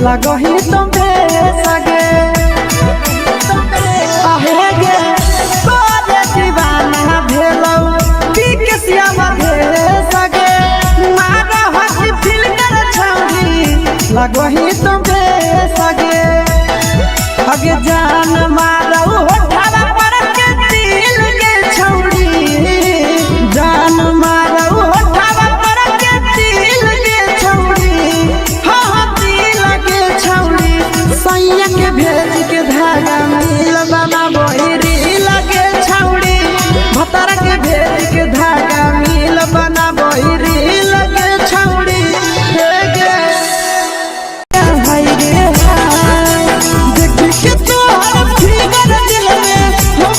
लगही तुम्हे सगे आहे गे तोरे दीवाना भेलौ बिकसिया बधे सगे मारा हसी फिल्टर छौड़ी लगही तुम्हे सगे अगे जान मारौ होठवा पर के दिल के छौड़ी जान मारौ होठवा पर के दिल के छौड़ी सैया के भेज के धागा मिल बना बहिरी लगे छौड़ी भतारा के भेज के धागा मिल बना बहिरी लगे छौड़ी हाय रे हाय देख के तोहर फिगर दिल में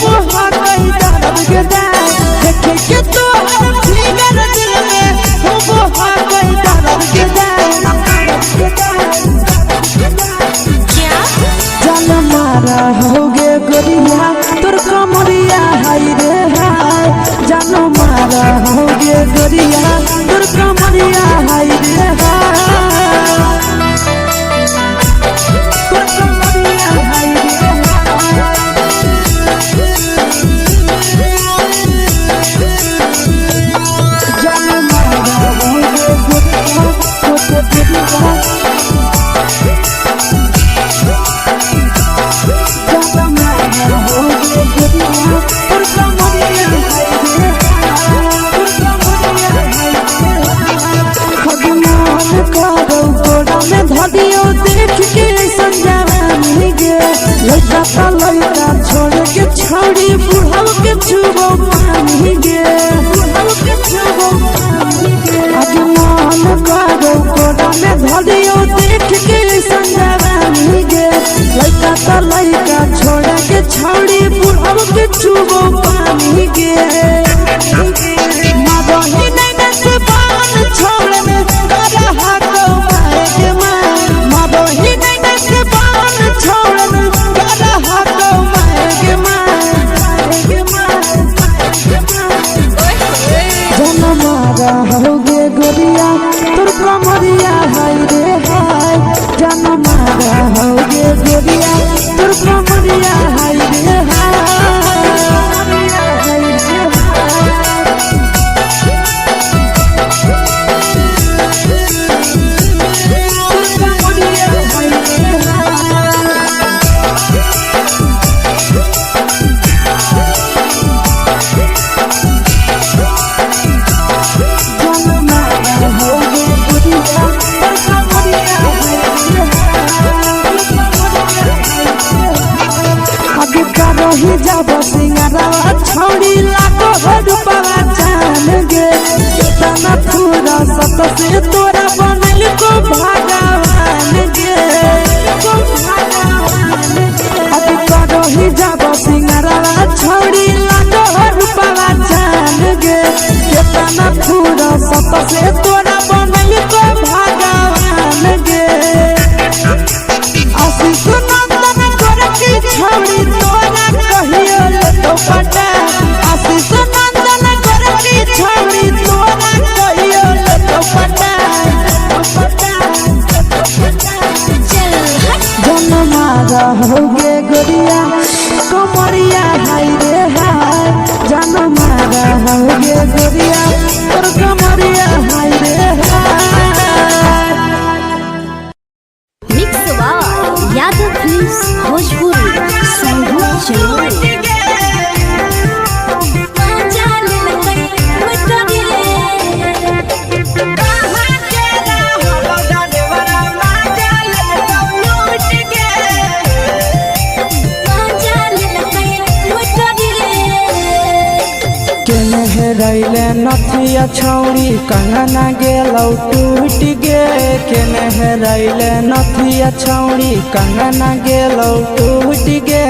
हो हाथ दर्द के देख के तोहर फिगर दिल में हो हाथ दर्द के जान मारा होगे गोरिया तोर कमरिया हाय रे हाय जान मारा होगे गोरिया तोर कमरिया हाय रे हाय तोर कमरिया हाय रे जान मारा होगे गोरिया तोर कमरिया धदियो देख के संजानी गे लइका का लइका छोड़ के छौड़ी बुढ़ाव के छुबो पानी गे बुढ़ाव के छुबो पानी गे आगे मन करो कोडा में धदियो देख के संजानी गे लइका का लइका छोड़ के छौड़ी बुढ़ाव के छुबो पानी गे मादही नहीं से बान छोड़ में करा हाको माए के मादही नहीं से बान छोड़ में करा हाको माए के जन मारा होगे गोरिया तोर कमरिया हाय रे हाय जन मारा होगे गोरिया तोर कमरिया हाय रे हाय जब सिंगारवा छौड़ी लागो रूपवा जान गे केतना पूरा सत से तोरा बनल को भगवान गे अब करो ही जब सिंगारवा छौड़ी लागो रूपवा जान गे केतना पूरा सत से तोरा बनल को भगवान गे आशीष नंदन गोरखी छौड़ी तोरा कहियो ले तो पटा आशीष नंदन गोरखी छौड़ी तोरा कहियो ले तो पटा जनमा रहोगे गोरिया कमरिया हाय रे हाय जनमा रहोगे गोरिया तोर कमरिया हाय रे हाय। Mix by Yadav Films Bhojpuri संगीत चलो रैले नथिया छौड़ी कंगना गेलौ टूट गे केने रैले नथिया छौड़ी कंगना गेलौ टूट गे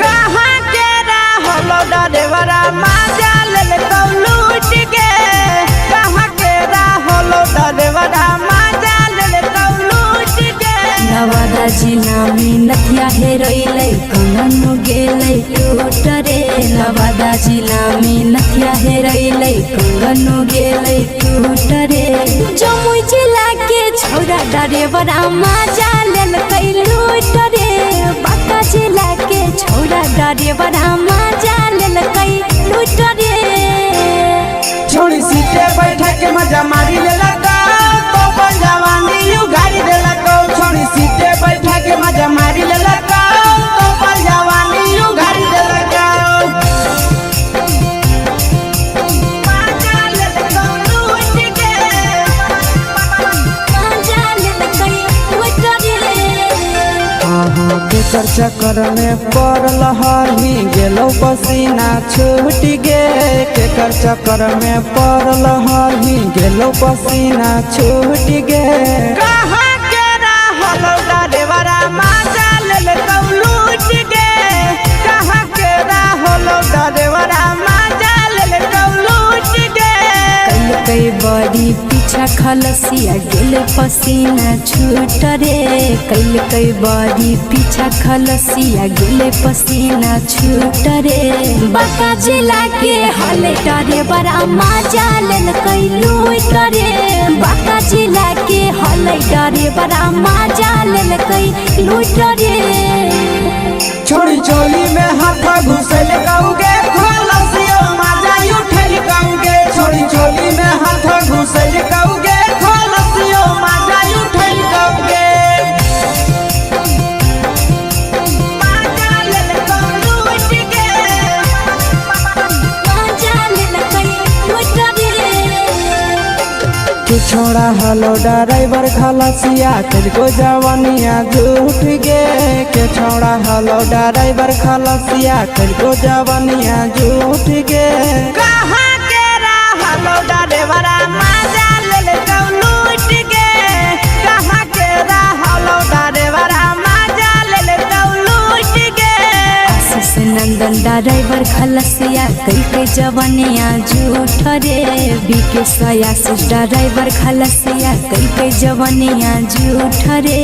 कहाँ के रहलो डरेवरा माजा लेलकौ लूट गे कहाँ के रहलो डरेवरा माजा लेलकौ लूट गे नवादा जिला में नथिया हेरैलै कंगन गेलै टूट रे नवादा जिला में नथिया हेरैलै कंगन गेलै टूट रे जमुई जिला के छौरा डरेवरा माजा लेलकै लूट रे बांका जिला के छौरा डरेवरा माजा लेलकै लूट रे छोड़ी सीटे बैठा के मजा मारी लेलकौ तो अपन जवानी यू गाड़ी देलकौ छोड़ी सीटे बैठा के मजा मारी लेलकौ तो अपन जवानी यू गाड़ी देलकौ माजा लेलकौ लूट गे माजा लेलकै लूट रे केकर चक्कर में पड़ल हरही गेलौ पसीना छूट गे केकर चक्कर में पड़ल हरही गेलौ पसीना छूट गे कहाँ के रहलो डरेवरा माजा लेलकौ लूट गे कहाँ के रहलो डरेवरा माजा लेलकौ लूट गे कई बड़ी पीछा खलसिया गेल पसीना छूट रे कई बड़ी पीछा खलसिया गेल पसीना छूट रे बांका जिला के हले डरे बड़ा माजा लेलकै लूट रे बांका जिला के हले डरे बड़ा माजा लेलकै लूट रे छोड़ी चोली में हाथ घुसल कौगे खलसियो माजा उठल कौगे छोड़ी चोली में हाथ घुसल कौगे खलसियो माजा उठल कौगे माजा लेलकौ लूट गे माजा लेलकै लूट रे तू छोड़ा हलो ड्राइवर खलसिया तुझको जवानिया झूठ गे के छोड़ा हलो ड्राइवर खलसिया तुझको जवानिया झूठ गे कहाँ के रहलो डरेवरा माजा लेलकौ लूट गे कहाँ के रहलो डरेवरा माजा लेलकौ लूट गे आशीष नंदन ड्राइवर खलसिया कई जवानिया झूठ रे बीके आशीष ड्राइवर खलसिया कई जवानिया झूठ रे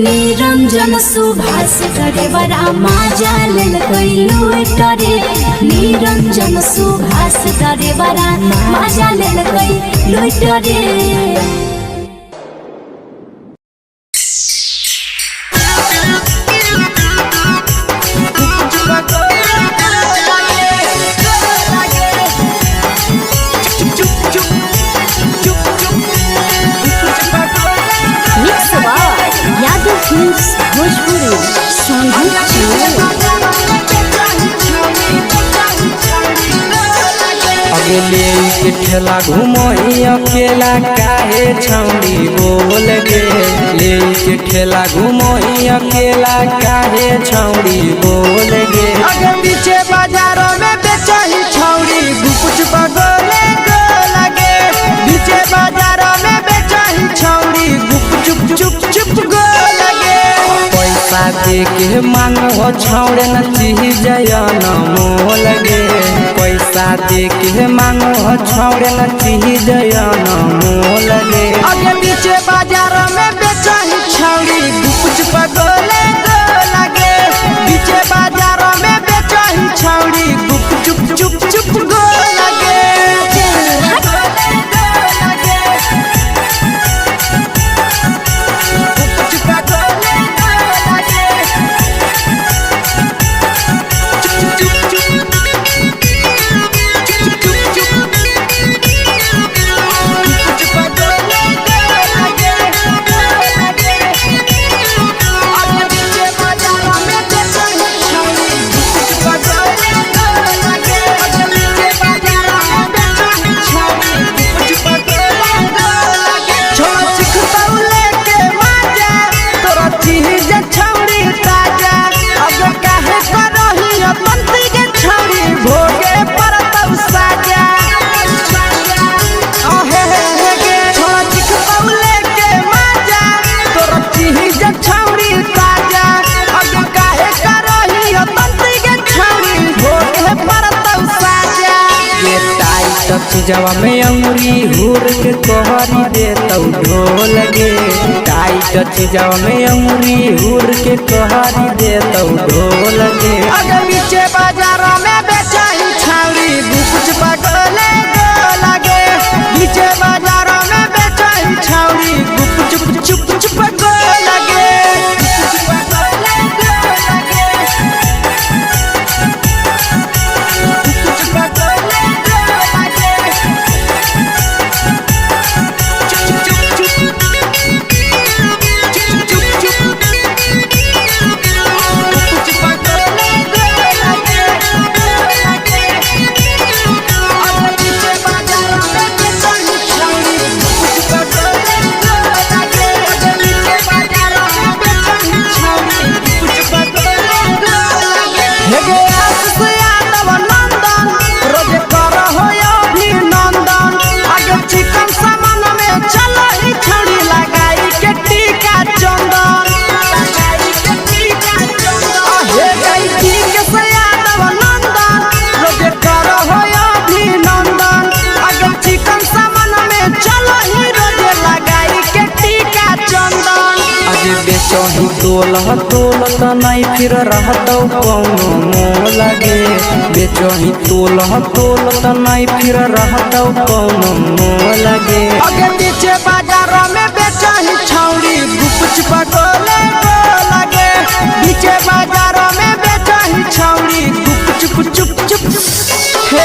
निरंजन सुभाष ड्राइवरा माजा लेलकै लूट रे निरंजन सुभाष ड्राइवरा माजा लेलकै लूट remix by Yadav Films Bhojpuri संगीत चलो अगले के ठेला घुमोई अकेला काहे छौड़ी बोल गे ले के ठेला घुमोई अकेला काहे छौड़ी बोल गे आगे पीछे बाजार देके मांगो छौड़े न चीजयन मोल गे पैसा देके मांगो छौड़े न चीजयन मोल गे आगे पीछे बाजार में बेचही छौड़ी कुछ पगले लगे पीछे बाजार में बेचही छौड़ी चुप चुप चुप गो लगे जवा में अंगुरी हुर के तोहरी देतौ ढोल गे टाइट चीजवा में अंगुरी हुर के तोहरी देतौ ढोल गे अगर पीछे बाजार में बेचही छौड़ी कुछ पगले लगे पीछे बाजार में बेचही छौड़ी चुप चुप चुप गो लगे बेचही तोलत नहीं फिर रहतौ कौनो मोल गे बेचही तोलत नहीं फिर रहतौ कौनो मोल गे आगे पीछे बाजार में बेचही छौड़ी कुछ पगले लगे पीछे बाजार में बेचही छौड़ी चुप चुप चुप हे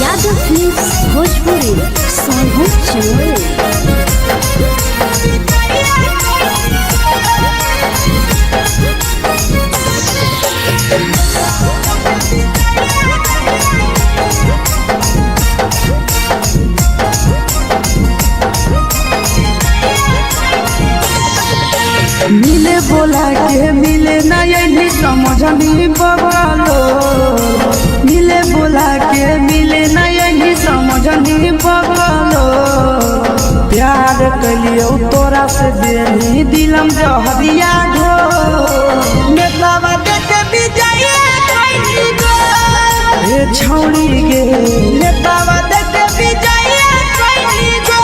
यादव फिल्म्स भोजपुरी सोनू चैनल मिले बोला के मिले नहीं समझनी बगलो मिले बोला के मिले नहीं समझनी बगलो प्यार कलियो तोरा से देनी दिलम जहरिया घो नेतावा देखे विजय कइली गो हे छौड़ी गे नेतावा देखे विजय कइली गो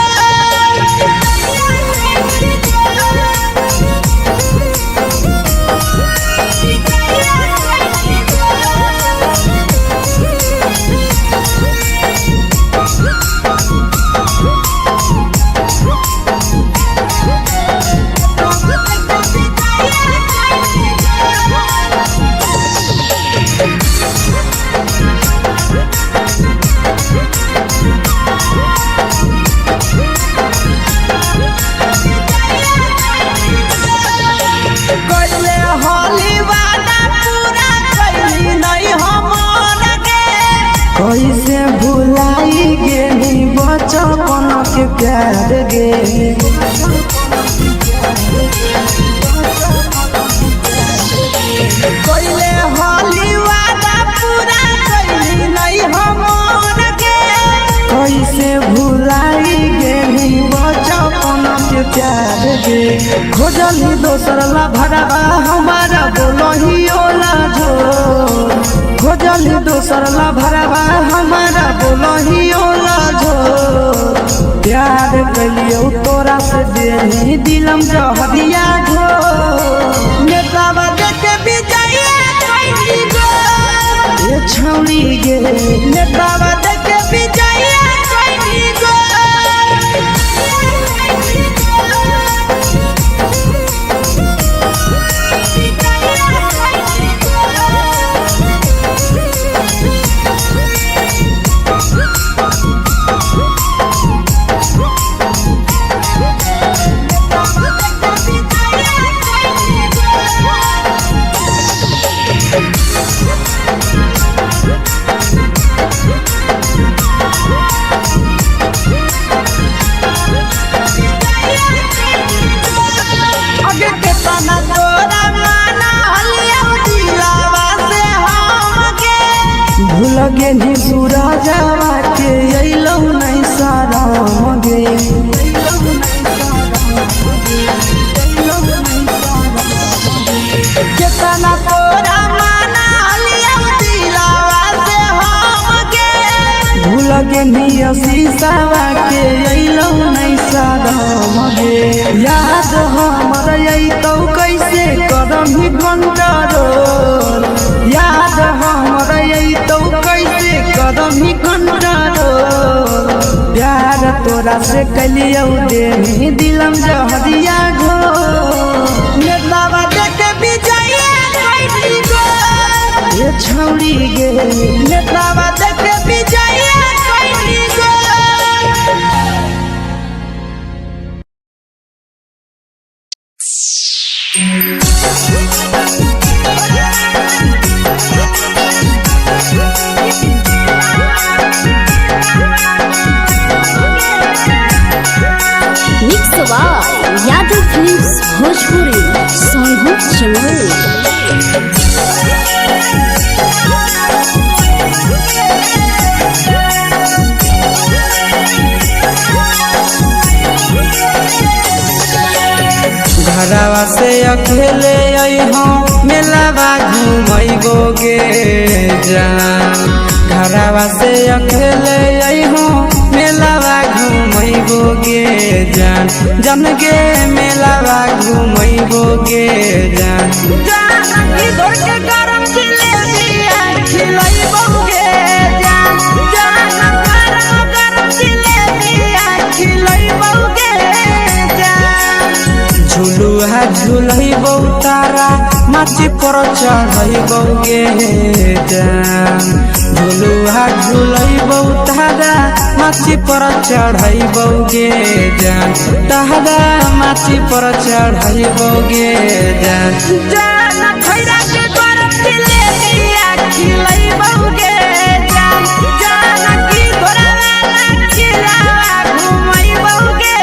कैसे भुलाई गेली बचपन के प्यार गे कोइले होली वादा पूरा कइली नहीं हमर कैसे भुलाई गेली बचपन के प्यार गे खोजली दोसर ला भरवा हमारा बोलही ओला जो खोजली दोसर ला भरवा हमारा बोलही ओला जो प्यार कलियो तोरा से देनी दिलम जहरिया घो नेतावा देखे विजया कैली गो ये छौरी गे नेतावा देखे विजया कैली गो लगे नी पूरा जावा के अइलौ नहीं सारा मगे केतना तोरा माना लिया दिलावा से हमके भूल गे नी शीशावा के अइलौ नहीं सारा मगे याद हमर अइतौ कैसे कदम ही कंट्रोल याद हमर अइतौ कैसे कदम ही कंट्रोल प्यार तोरा से कलियौ देनी दिलम जहरिया घो नेतावा देखे विजया कैली गो ये छौरी गे नेतावा देखे विजया कैली गो यादव फिल्म्स भोजपुरी सोनभद्र चैनल घरवा से अकेले अइहो मेलावा घूमैगो गे जान घरवा से अकेले अइहो मेलावा घूमैगो गे जान जन गे मेलावा घूमैगो गे जान इधर के गरम जिलेबिया खिलैबो गे जान गरम जिलेबिया खिलैबो गे जान झुलुहा झुलैबो तारा माची पर चढ़ैबो गे जान झुलुहा झुलैबो तारा माची पर चढ़ैबो गे जान तारा माची पर चढ़ैबो गे जान खैरा के गरम जिलेबिया खिलैबो गे जान की घोड़ावाला खिलावा घुमैबो गे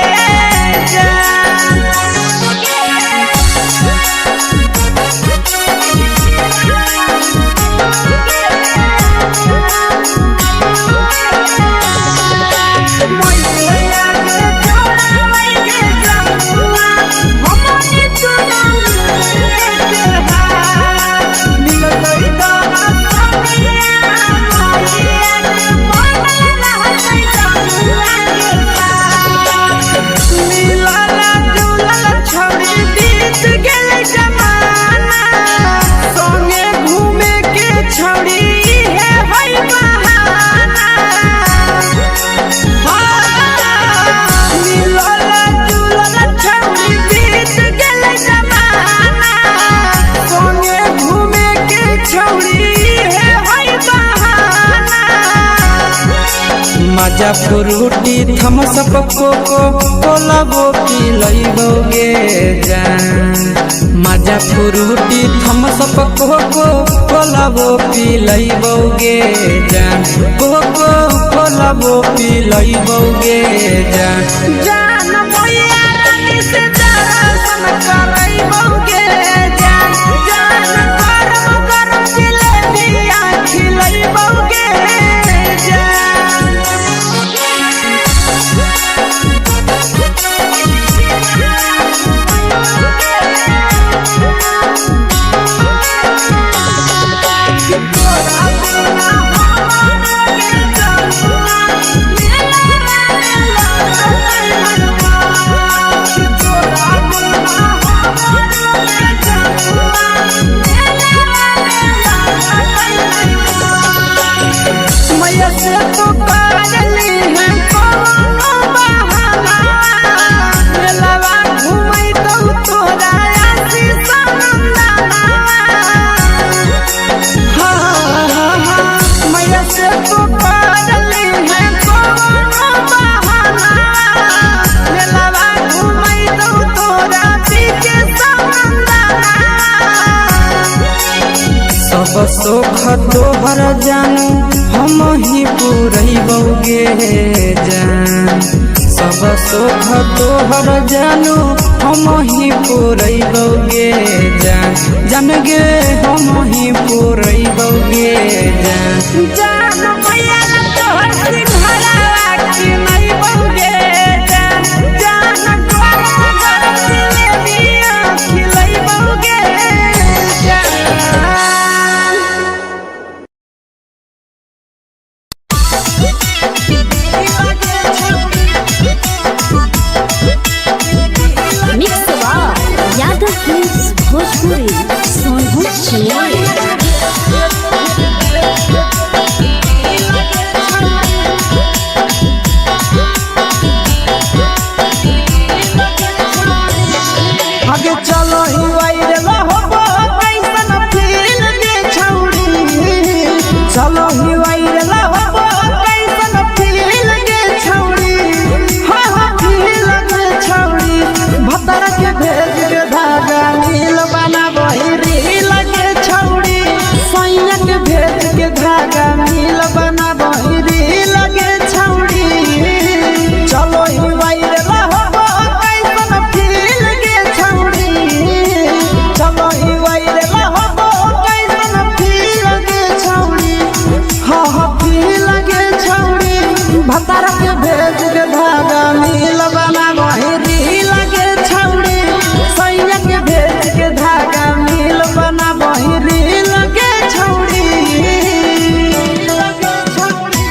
मजा फ्रूटी थम्स अप कोको कोला वो पिलैबो गे जान मजा फ्रूटी थम्स अप कोको कोला वो पिलैबो गे जान कोको कोला वो पिलैबो गे जान जान भैया रानी से दर्शन करैबो गे जान गरम गरम जिलेबिया खिलैबो गे जान तोहर जानू हम ही पुरैबौगे जान सब सुख तोहर जानू हम ही पुरैबौगे जान जान गे हम ही पुरैबौगे जान जान मैया तोहर सिंघरावा की नहीं बौगे जान जान तोहर जिलेबिया खिलै बौगे जान मिक्स यादव फिल्म्स भोजपुरी सोनू चिड़िया आगे चलो ही वायरल होबो कैसन फील के छौड़ी चलो ही वायरल होबो कैसन फील के छौड़ी हां हां फील के छौड़ी भतर के भेज के धागा नील बना बहिरी लगे छौड़ी सैया के भेज के धागा नील बना बहिरी लगे छौड़ी चलो ही वायरल होबो कैसन फील के छौड़ी चलो ही वायरल होबो कैसन फील के छौड़ी हां हां फील के छौड़ी भतर के भेज के धागा नील बना बहिरी लगे छौड़ी सैया के भेज के धागा नील बना बहिरी लगे छौड़ी लगे छौड़ी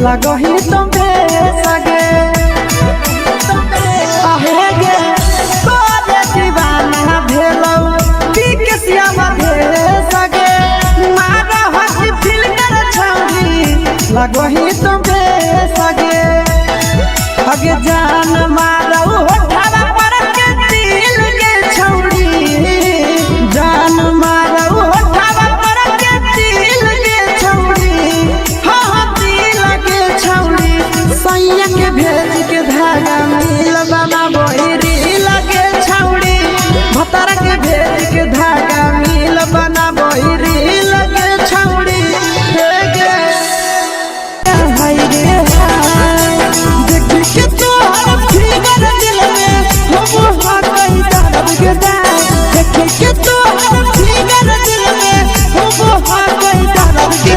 लगही तुम्हे सगे आहे गे तोरे दीवाना भेलौ बिकसिया मधे सगे मारा हसी फिल्टर छौरी लगही तुम्हे सगे हगे जान मारौ होठवा पर के दिल के छौरी जान मारौ होठवा पर के दिल के छौरी हां दिल के छौरी सैया के भेज के धागा मिल बना बहिरी लगे छौरी भतर के भेज के धागा मिल बना बहिरी लगे छौरी हे गे हाय रे हाय देख के तोहर फिगर दिल में हम हाथ कहीं दर्द के देख के तोहर फिगर दिल में हम हाथ कहीं दर्द के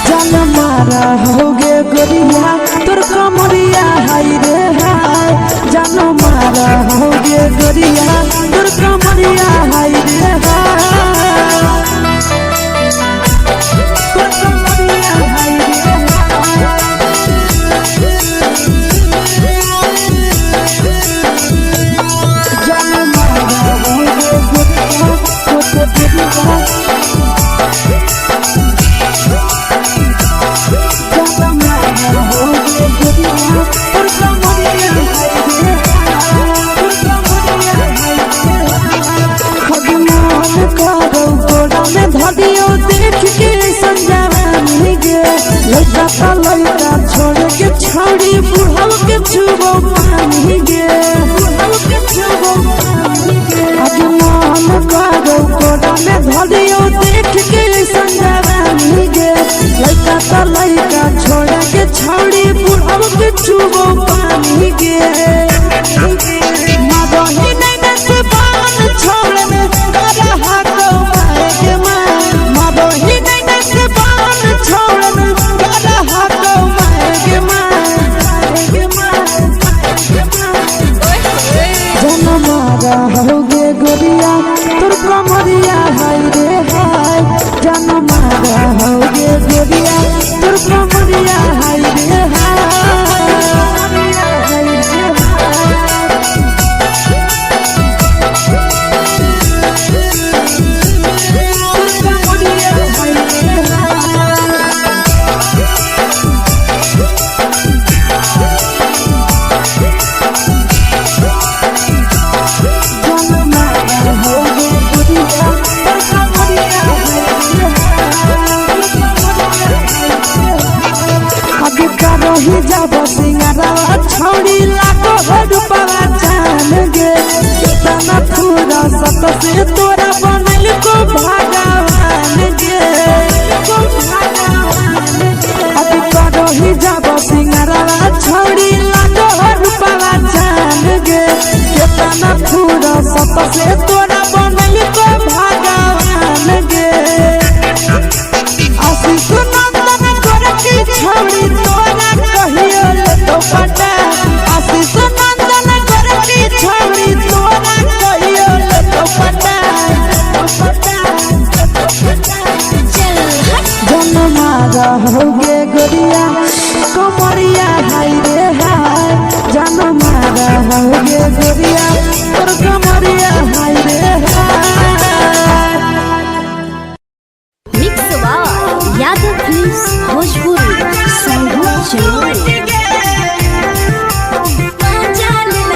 जान मारा होगे गोरिया तोर कमरिया हाय रे हाय जान मारा होगे गोरिया तोर कमरिया हाय रे हाय तोर कमरिया हाय रे हाय जान मारा होगे गोरिया तोर कमरिया लड़का का लड़का छोड़ के छौड़ी बुढ़ाव के छुबो पानी गे आज मन करो कोड़ा में धरियो देख के संजवानी गे लड़का का लड़का छोड़ के छौड़ी बुढ़ाव के छुबो पानी गे मदही नहीं से बान छोड़ में करे हाथों माए के माँ मदही नहीं से बान छोड़ में करे हाथों माए के माँ जनमारा होगे गोरिया तोर कमरिया हाय रे हाय जनमारा होगे गोरिया तोर कमरिया हाय रे ही जब सिंगारा छौड़ी लाखो रुपवा जान गे तना पूरा सत से तोरा बनल को भगवान गे अभी करो ही जब सिंगारा छौड़ी लाखो रुपवा जान गे तना पूरा सत से तोरा बनल को भगवान गे आशीष नंदन करती छौड़ी तोरा कहियो तो पटा आशीष नंदन करती छौड़ी तोरा कहियो तो पटा जनमारा होगे गोरिया कमरिया हाय रे हाय जनमारा होगे गोरिया तोर कमरिया हाय रे हाय मिक्स बार यादव फिल्म्स भोजपुरी संगीत चैनल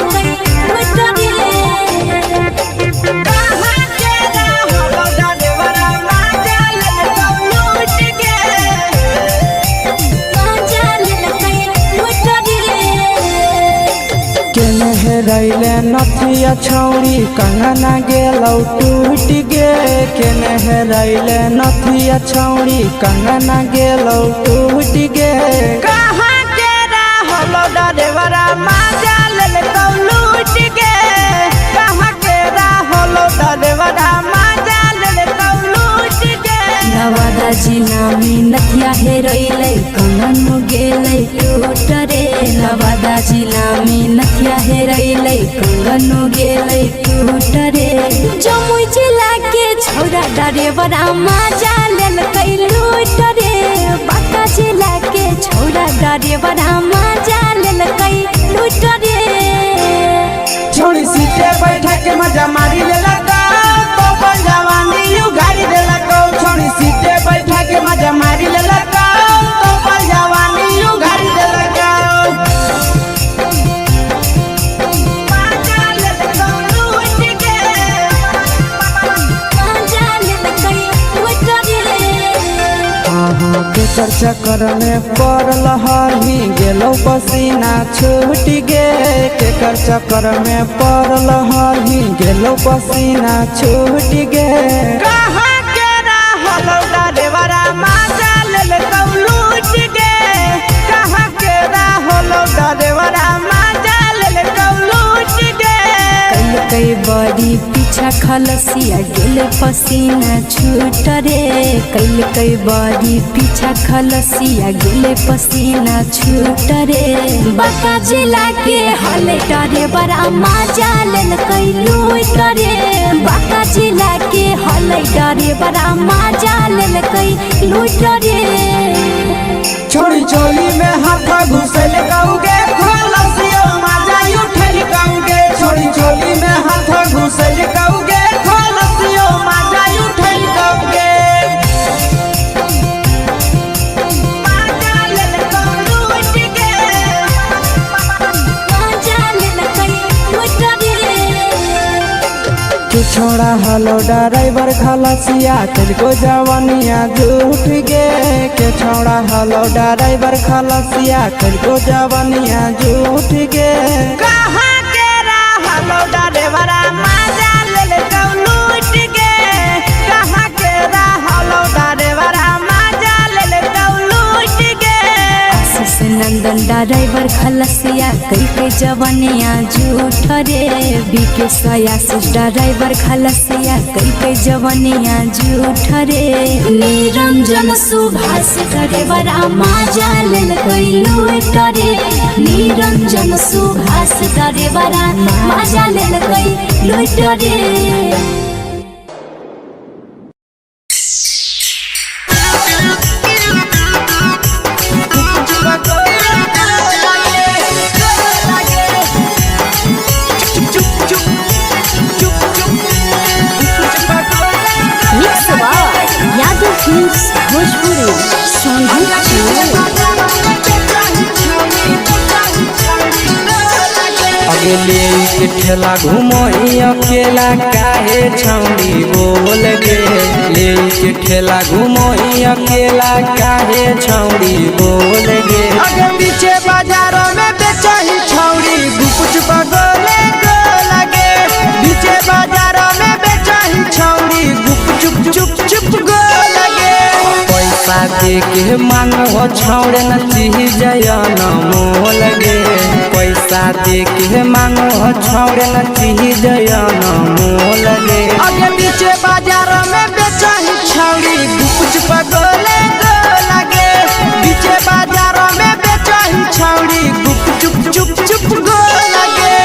रैले नथिया छौड़ी कंगना गेलौ टूट गे केने रैले नथिया छौड़ी कंगना गेलौ टूट गे कहाँ के रहलो डरेवरा माजा लेलकौ लूट गे कहाँ के रहलो डरेवरा माजा लेलकौ लूट गे नवादा जिला में नथिया हेरैलै कंगन गेलै टूट रे नवादा जिला में नथिया हेरैलै कंगन गेलै टूट रे जमुई जिला के छौरा डरेवरा माजा लेलकै लूट रे बांका जिला के छौरा डरेवरा माजा लेलकै लूट रे छोड़ी सीटे बैठा के मजा मारी लेलकौ तो जवानी यू गाड़ी देलकौ छोड़ी सीटे बैठा के मजा मारी लेलकौ तो जवानी यू गाड़ी देलकौ केकर चक्कर में पड़ल हरही गेलौ पसीना छूट गे केकर चक्कर में पड़ल हरही गेलौ पसीना छूट गे कहाँ के रहलो डरेवरा माजा लेलकौ लूट गे कहाँ के रहलो डरेवरा माजा लेलकौ लूट गे कई बड़ी पीछा खलसिया गेल पसीना छूट रे कई बड़ी पीछा खलसिया गेल पसीना छूट रे बांका जिला के हले डरे बड़ा माजा लेलकै लूट रे बांका जिला के हले डरे बड़ा माजा लेलकै लूट रे छोड़ी चोली में हाथ घुसल कौगे खलसियो माजा उठल कौगे छोड़ी चोली में हाथ घुसल कौगे खलसियो माजा उठल कौगे माजा लेलकौ लूट गे माजा लेलकै लूट रे कुछ छोड़ा हलो ड्राइवर खलसिया तुझको जवानिया झूठ गे के छोड़ा हलो ड्राइवर खलसिया तुझको जवानिया झूठ गे कहाँ के हलो ड्राइवर मजा ले लूट गे कहाँ के हलो ड्राइवर मजा ले लूट गे आशीष नंदन ड्राइवर खलसिया कई के जवानिया झूठ रे बीके आशीष ड्राइवर खलसिया कई के जवानिया झूठ रे निरंजन सुभाष ड्राइवर मजा ले लूट रे निरंजन सुभाष ड्राइवर मजा ले लूट रे भोजपुरी अगले के ठेला घूमो अकेला काहे छौड़ी बोल गे ले के ठेला घूमो अकेला काहे छौड़ी बोल गे अगे पीछे बाजारों में बेचही छौड़ी गुपुच पगोले गो लगे पीछे बाजारों में बेचही छौड़ी गुप चुप चुप गो लगे पैसा दे के मांगो छौड़े न चीज न मोल गे पैसा दे के मांगो छौड़े न चीज न मोल गे अगे पीछे बाजारों में बेचही छौड़ी गुपुच पगोले गो लगे पीछे बाजारों में बेचही छौड़ी गुप चुप गो लगे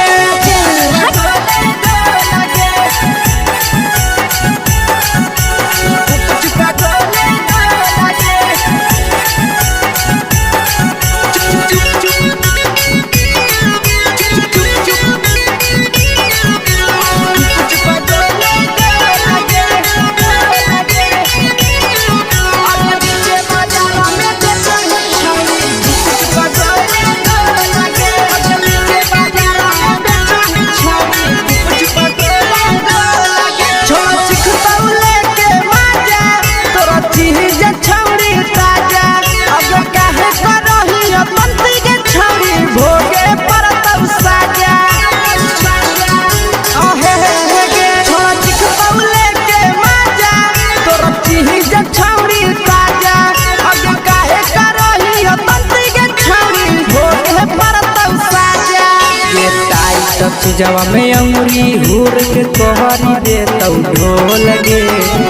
जवा में अंगुरी हुर के कोहरी दे तौ ढोल गे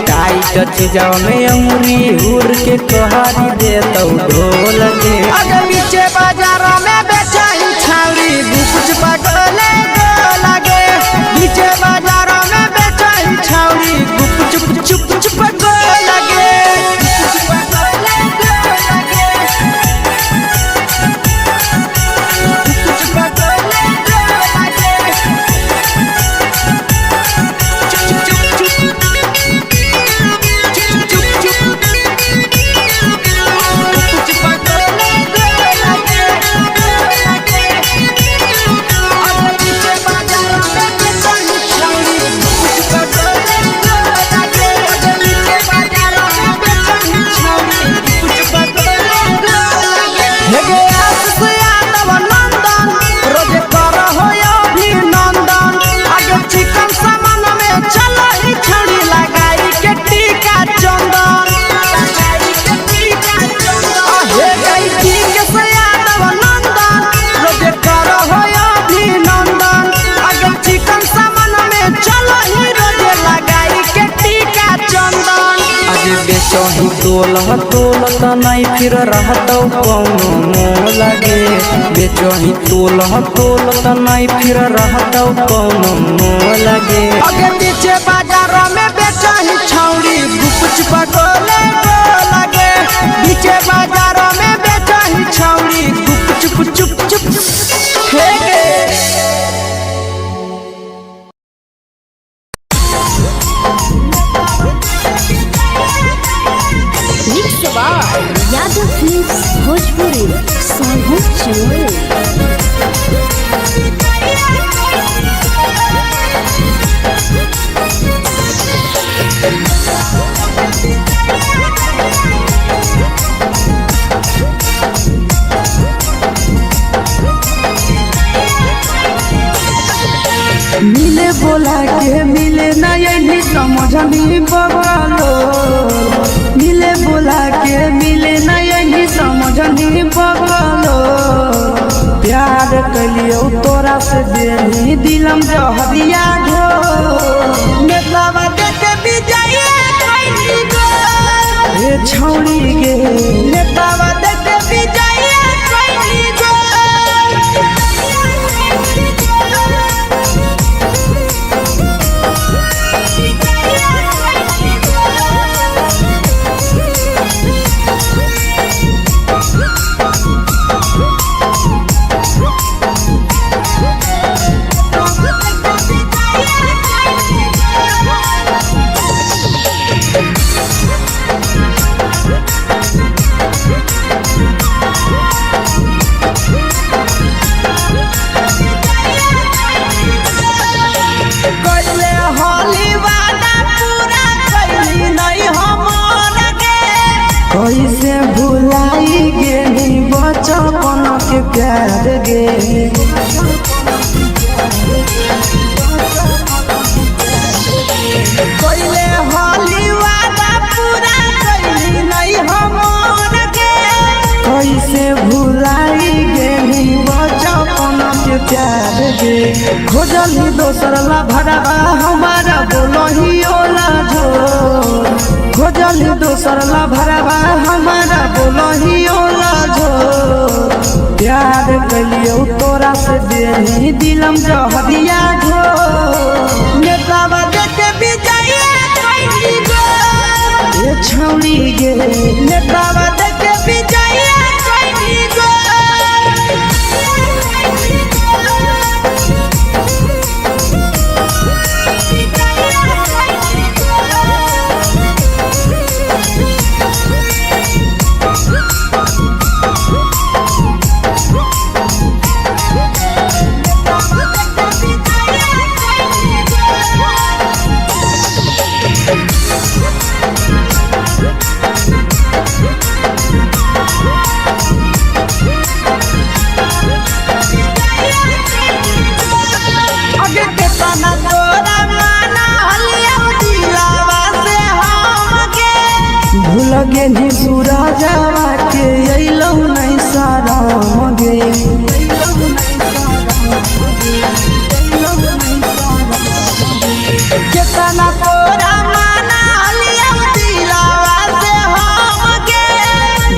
टाइट जवा में अंगुरी हुर के कोहरी दे तौ ढोल गे अगे पीछे बाजारों में बेचही छौड़ी गुपुच पगोले गो लगे पीछे बाजारों में बेचही छौड़ी गुप चुप गो लगे बेचही तोल त नहीं फिर रहतौ कौनो मोल गे बेचही तोल त नहीं फिर रहतौ कौनो मोल गे अगे पीछे बाजारों में बेचही छौड़ी गुपुच पगोले गो लगे पीछे बाजारों में बेचही छौड़ी गुप चुप हे गे यादव फिल्म्स भोजपुरी बोला के मिले ना यही समझनी बगलो, मिले बोला के मिले ना यही समझनी बगलो। प्यार कलियो तोरा से देनी दिलम जहरिया घो, नेतावा देखे विजय कैली गो ए छौड़ी गे, नेतावा देखे विजय कैली गो। कैसे भुलाई गेली बचपन के प्यार गे, कैले होली वादा पूरा कैली नहीं हमर गे। कैसे भुलाई गेली बचपन के प्यार गे, खोजली दोसर ला भरवा हमारा बोलही ओला झो, खोजली दोसर ला भरवा हमारा बोलही ओला झो। प्यार कलियो तोरा से देनी दिलम जहरिया घो, नेतावा देखे विजय कैली गो ए छौड़ी गे, नेतावा देखे विजय कैली गो। भूलगे नी सूरजवा के अइलौ नहीं सारा मगे, केतना तोरा माना लिया दिलावा से हमके।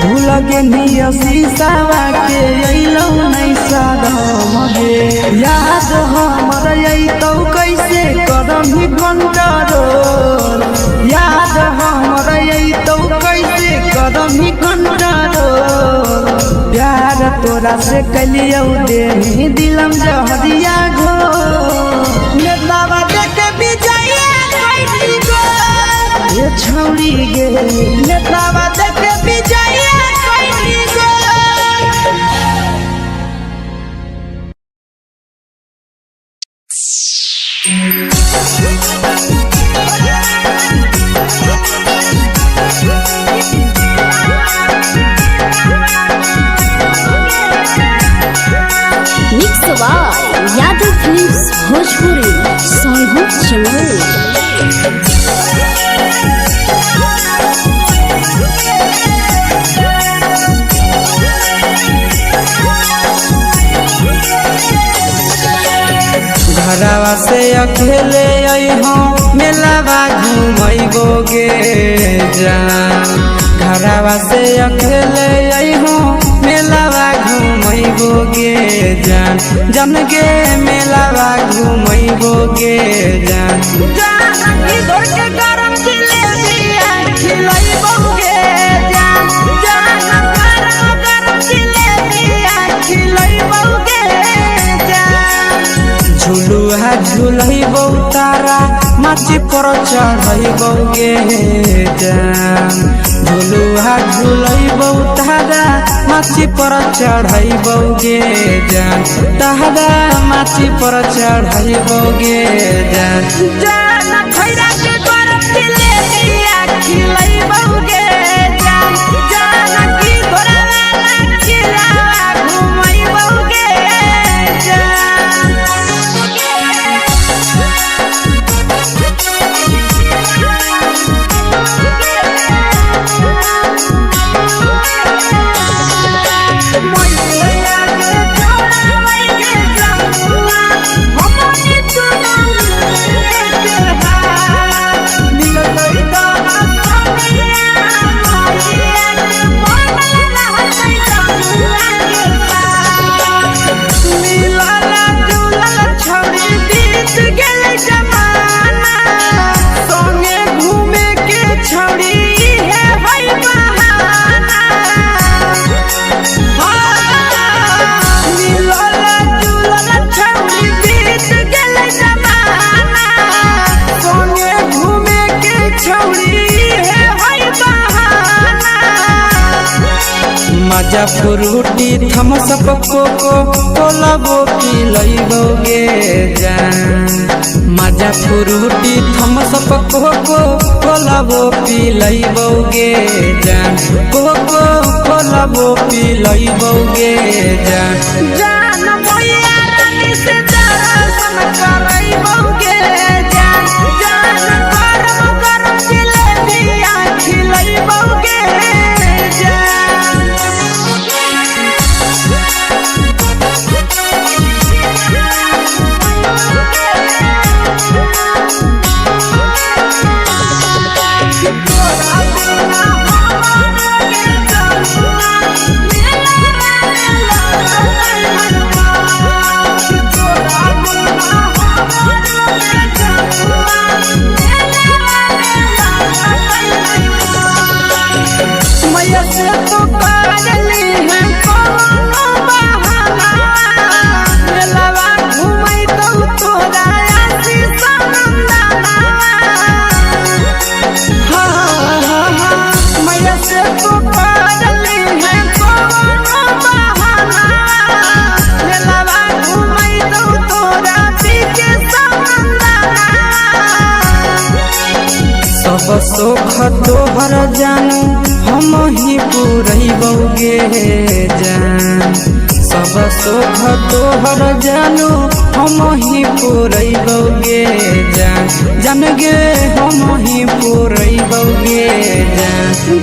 भूलगे नी शीशावा के अइलौ नहीं सारा मगे, याद हमर अइतौ कैसे करही कंट्रोल, याद हमर अइतौ कैसे करही कंट्रोल। प्यार तोरा से कलियो देनी दिलम जहरिया घो, नेतावा देखे विजय कैली गो ए छौड़ी गे, नेतावा देखे विजय कैली गो। यादव फिल्म्स भोजपुरी सोनू चमोली। घरवा से अकेले अइहो मेलावा घूमैबो गे जान, घरवा से अकेले अइहो मेलावा घूमैबो गे जान, जन गे मेलावा घूमैबो गे जान। जान इधर के गरम जिलेबिया खिलैबो गे जान, जान गरम गरम जिलेबिया खिलैबो गे जान। झुलुहा झुलैबो तारा माची पर चढ़ैबो गे जान, झुलुहा झुलैबो तारा माची पर चढ़ैबो गे जान, तारा माची पर चढ़ैबो गे जान। जान खैरा के गरम जिलेबिया खिलैबो गे जान, जान की घोड़ा वाला खिलावा घुमैबो गे जान। मजा फ्रूटी थम्स अप कोको कोला वो पी लइबोगे जान मजा फ्रूटी थम्स अप कोको कोला वो पी लइबोगे जान कोको कोला वो पी लइबोगे जान जान मोया रानी से दर्शन करइबोगे जान जान गरम गरम जिलेबिया खिलइबोगे जान मैया से तो करली है कोनो बहाना मेलावा घुमई तो तोरा आसी सनंदना हाँ मैया से तो करली है कोनो बहाना मेलावा घुमई तो तोरा पीके सनंदना सब सुख तोहर जानू हम ही पूरइबोगे जान सब सुख तोहर जानू हम ही पूरइबोगे जान जान गे हम ही पूरइबोगे जान